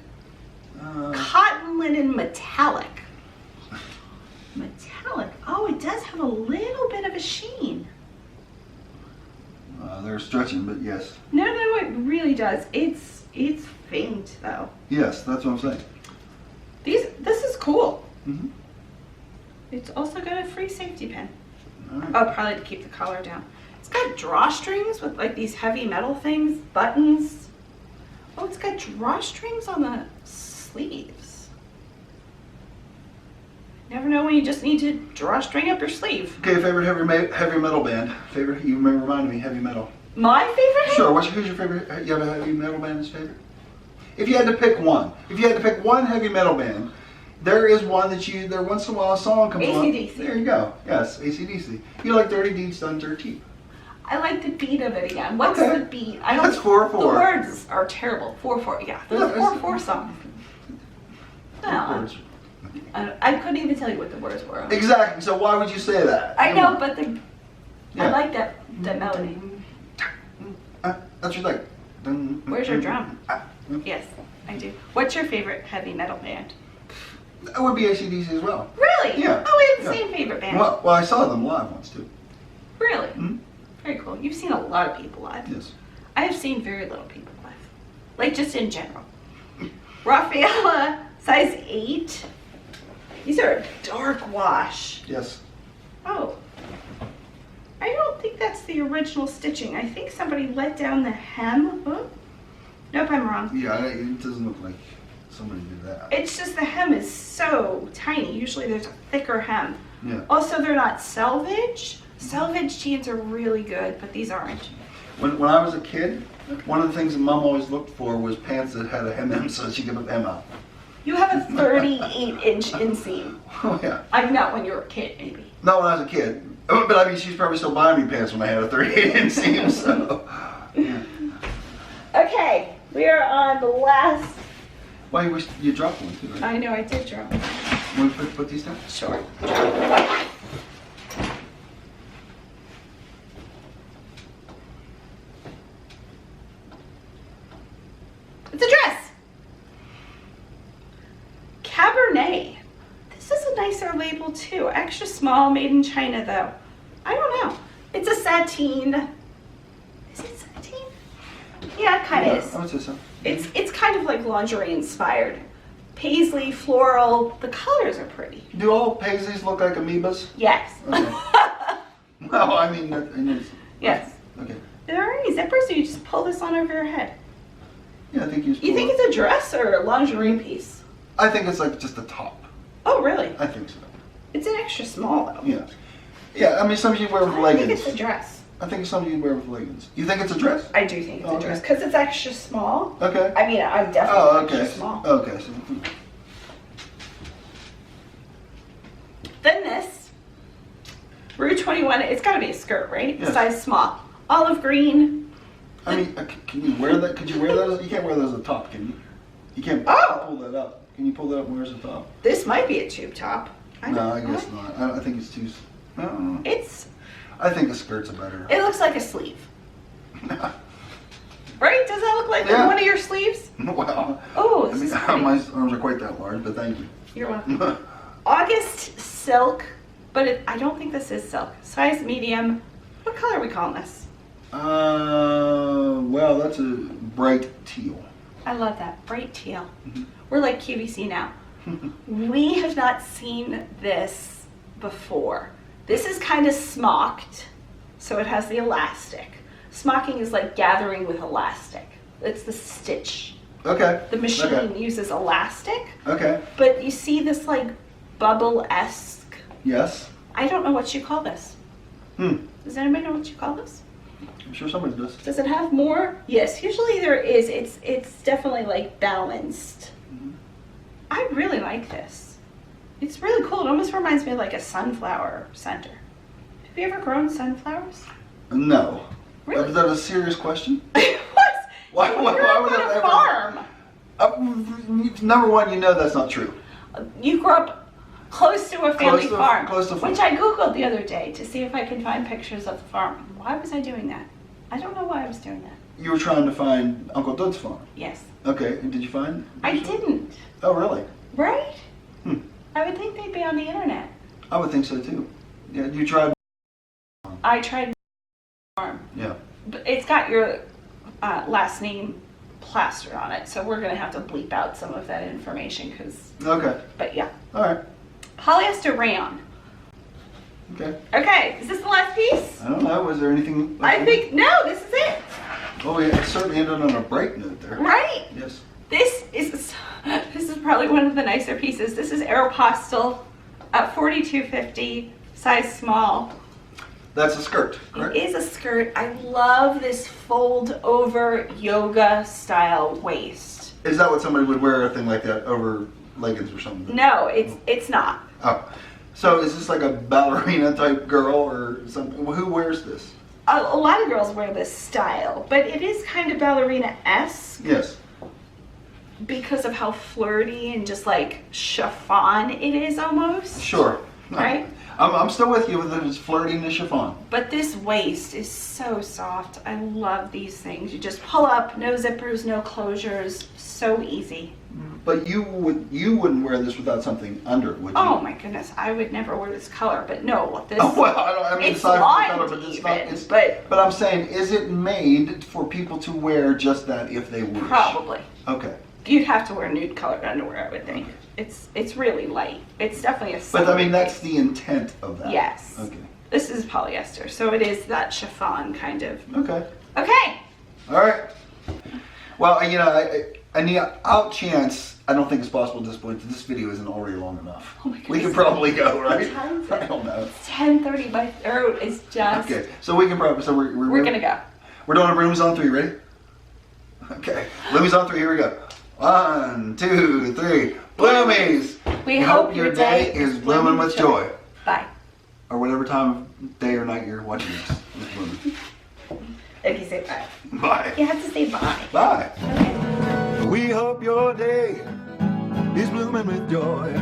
Cotton linen metallic. Metallic. Oh, it does have a little bit of a sheen. They're stretching, but yes. No, it really does. It's faint though. Yes, that's what I'm saying. This is cool. Mm-hmm. It's also got a free safety pin. All right. Oh, probably to keep the collar down. It's got drawstrings with like these heavy metal things, buttons. Oh, Oh, it's got drawstrings on the sleeves. Never know when you just need to drawstring up your sleeve. Okay, favorite heavy metal band. Favorite, you reminded me, heavy metal. My favorite? Sure, who's your favorite? You have a heavy metal band as favorite? If you had to pick one. If you had to pick one heavy metal band, there is one that there once in a while a song comes on. AC/DC. There you go. Yes, AC/DC. You like Dirty Deeds Done Dirt Cheap. I like the beat of it again. What's Okay. the beat? I don't. That's 4/4. The words are terrible. 4/4. Yeah, there's a 4/4 song. No, I couldn't even tell you what the words were. Exactly. So why would you say that? I know, but I Yeah. like that melody. That's your thing. Where's your drum? Yes, I do. What's your favorite heavy metal band? That would be AC/DC as well. Really? Yeah. Oh, we have the Yeah. same favorite band. Well, I saw them live once too. Really? Mhm. Very cool. You've seen a lot of people live. Yes. I have seen very little people live. Like just in general. Rafaela, size 8. These are a dark wash. Yes. Oh. I don't think that's the original stitching. I think somebody let down the hem. Oh. Nope, I'm wrong. Yeah, it doesn't look like somebody did that. It's just the hem is so tiny. Usually there's a thicker hem. Yeah. Also, they're not selvage. Selvage jeans are really good, but these aren't. When I was a kid, one of the things that Mom always looked for was pants that had a hem so she could put the hem out. You have a 38-inch inseam. Oh yeah. I'm not when you were a kid, maybe. Not when I was a kid. But I mean, she's probably still buying me pants when I had a 38-inch seam, so. Yeah. Okay, we are on the last. Well, you dropped one too, right? I know, I did drop. Want to put these down? Sure. It's a dress. Cabernet. This is a nicer label too. Extra small, made in China though. I don't know. It's a sateen. Is it sateen? Yeah, it kind of is. I would say so. It's kind of like lingerie inspired. Paisley, floral. The colors are pretty. Do all paisies look like amoebas? Yes. Okay. Well, I mean, Yes. Okay. There are any zippers, so you just pull this on over your head. Yeah, I think You think it's a dress or a lingerie piece? I think it's like just a top. Oh, really? I think so. It's an extra small though. Yeah. Yeah, I mean, some you wear with I leggings. think it's a dress. I think it's something you wear with leggings. You think it's a dress? I do think it's Oh, a okay. dress because it's extra small. Okay. I mean, I'm Oh, definitely okay. extra small. Okay. So, Then this, Rue 21, it's got to be a skirt, right? Yes. Size small. Olive green. I mean, can you wear that? Could you wear that? You can't wear that as a top, can you? You can't Oh! pull that up. Can you pull that up and wear it as a top? This might be a tube top. No, I guess not. I think it's too. I don't know. I I think a skirt's a better. It looks like a sleeve. Right? Does that look like Yeah. one of your sleeves? Wow. Oh, I this mean, is pretty. my arms are quite that large, but thank you. You're welcome. August silk, but I don't think this is silk. Size medium. What color are we calling this? Well, that's a bright teal. I love that. Bright teal. Mhm. We're like QVC now. We have not seen this before. This is kind of smocked, so it has the elastic. Smocking is like gathering with elastic. It's the stitch. Okay. The machine Okay. uses elastic, Okay. but you see this like bubble-esque. Yes. I don't know what you call this. Does anybody know what you call this? I'm sure somebody does. Does it have more? Yes, usually there is. It's definitely like balanced. Mhm. I really like this. It's really cool. It almost reminds me of like a sunflower center. Have you ever grown sunflowers? No. Really? Is that a serious question? What? Why You're would on I a ever- farm. Number one, you know that's not true. You grew up close to a family farm, close to which I googled the other day to see if I could find pictures of the farm. Why was I doing that? I don't know why I was doing that. You were trying to find Uncle Doug's farm. Yes, Okay, and did you find? I didn't. Oh, really? Right? Hmm. I would think they'd be on the internet. I would think so too. Yeah, you tried. I tried farm. Yeah. But it's got your last name plastered on it, so we're gonna have to bleep out some of that information because. Okay. But yeah, All right. polyester rayon. Okay. Okay, is this the last piece? I don't know. Was there anything? I think no. This is it. Oh, yeah, it certainly ended on a bright note there. Right? Yes. This is probably one of the nicer pieces. This is Aeropostale at $42.50, size small. That's a skirt, correct? It is a skirt. I love this fold over yoga style waist. Is that what somebody would wear, a thing like that over leggings or something? No, it's not. Oh, so is this like a ballerina type girl or something? Who wears this? A lot of girls wear this style, but it is kind of ballerina-esque Yes. because of how flirty and just like chiffon it is almost. Sure. Right? I'm still with you with it. It's flirty and the chiffon. But this waist is so soft. I love these things. You just pull up, no zippers, no closures, so easy. But you wouldn't wear this without something under it, would you? Oh my goodness, I would never wear this color, but no, this. Oh, well, I mean, it's aside from the blonde color, but it's even, not. It's, but but I'm saying, is it made for people to wear just that if they wish? probably. Okay. You'd have to wear nude colored underwear, I would think. It's really light. It's definitely a But I summer mean, that's the intent of that. Yes. Okay. This is polyester, so it is that chiffon kind of. Okay. Okay. All right. Well, you know, I need out chance. I don't think it's possible at this point that this video isn't already long enough. Oh my goodness. We can probably go, right? What time is I it? don't know. It's 10:30 by throat is just. Okay, so we can probably. So We're gonna go. We're doing a rooms on 3. Ready? Okay. Roomies on 3. Here we go. 1, 2, 3. Bloomies. We hope your day is blooming with joy. Bye. Or whatever time of day or night you're watching this. It's blooming. Okay, say bye. Bye. You have to say bye. Bye. Okay. We hope your day is blooming with joy.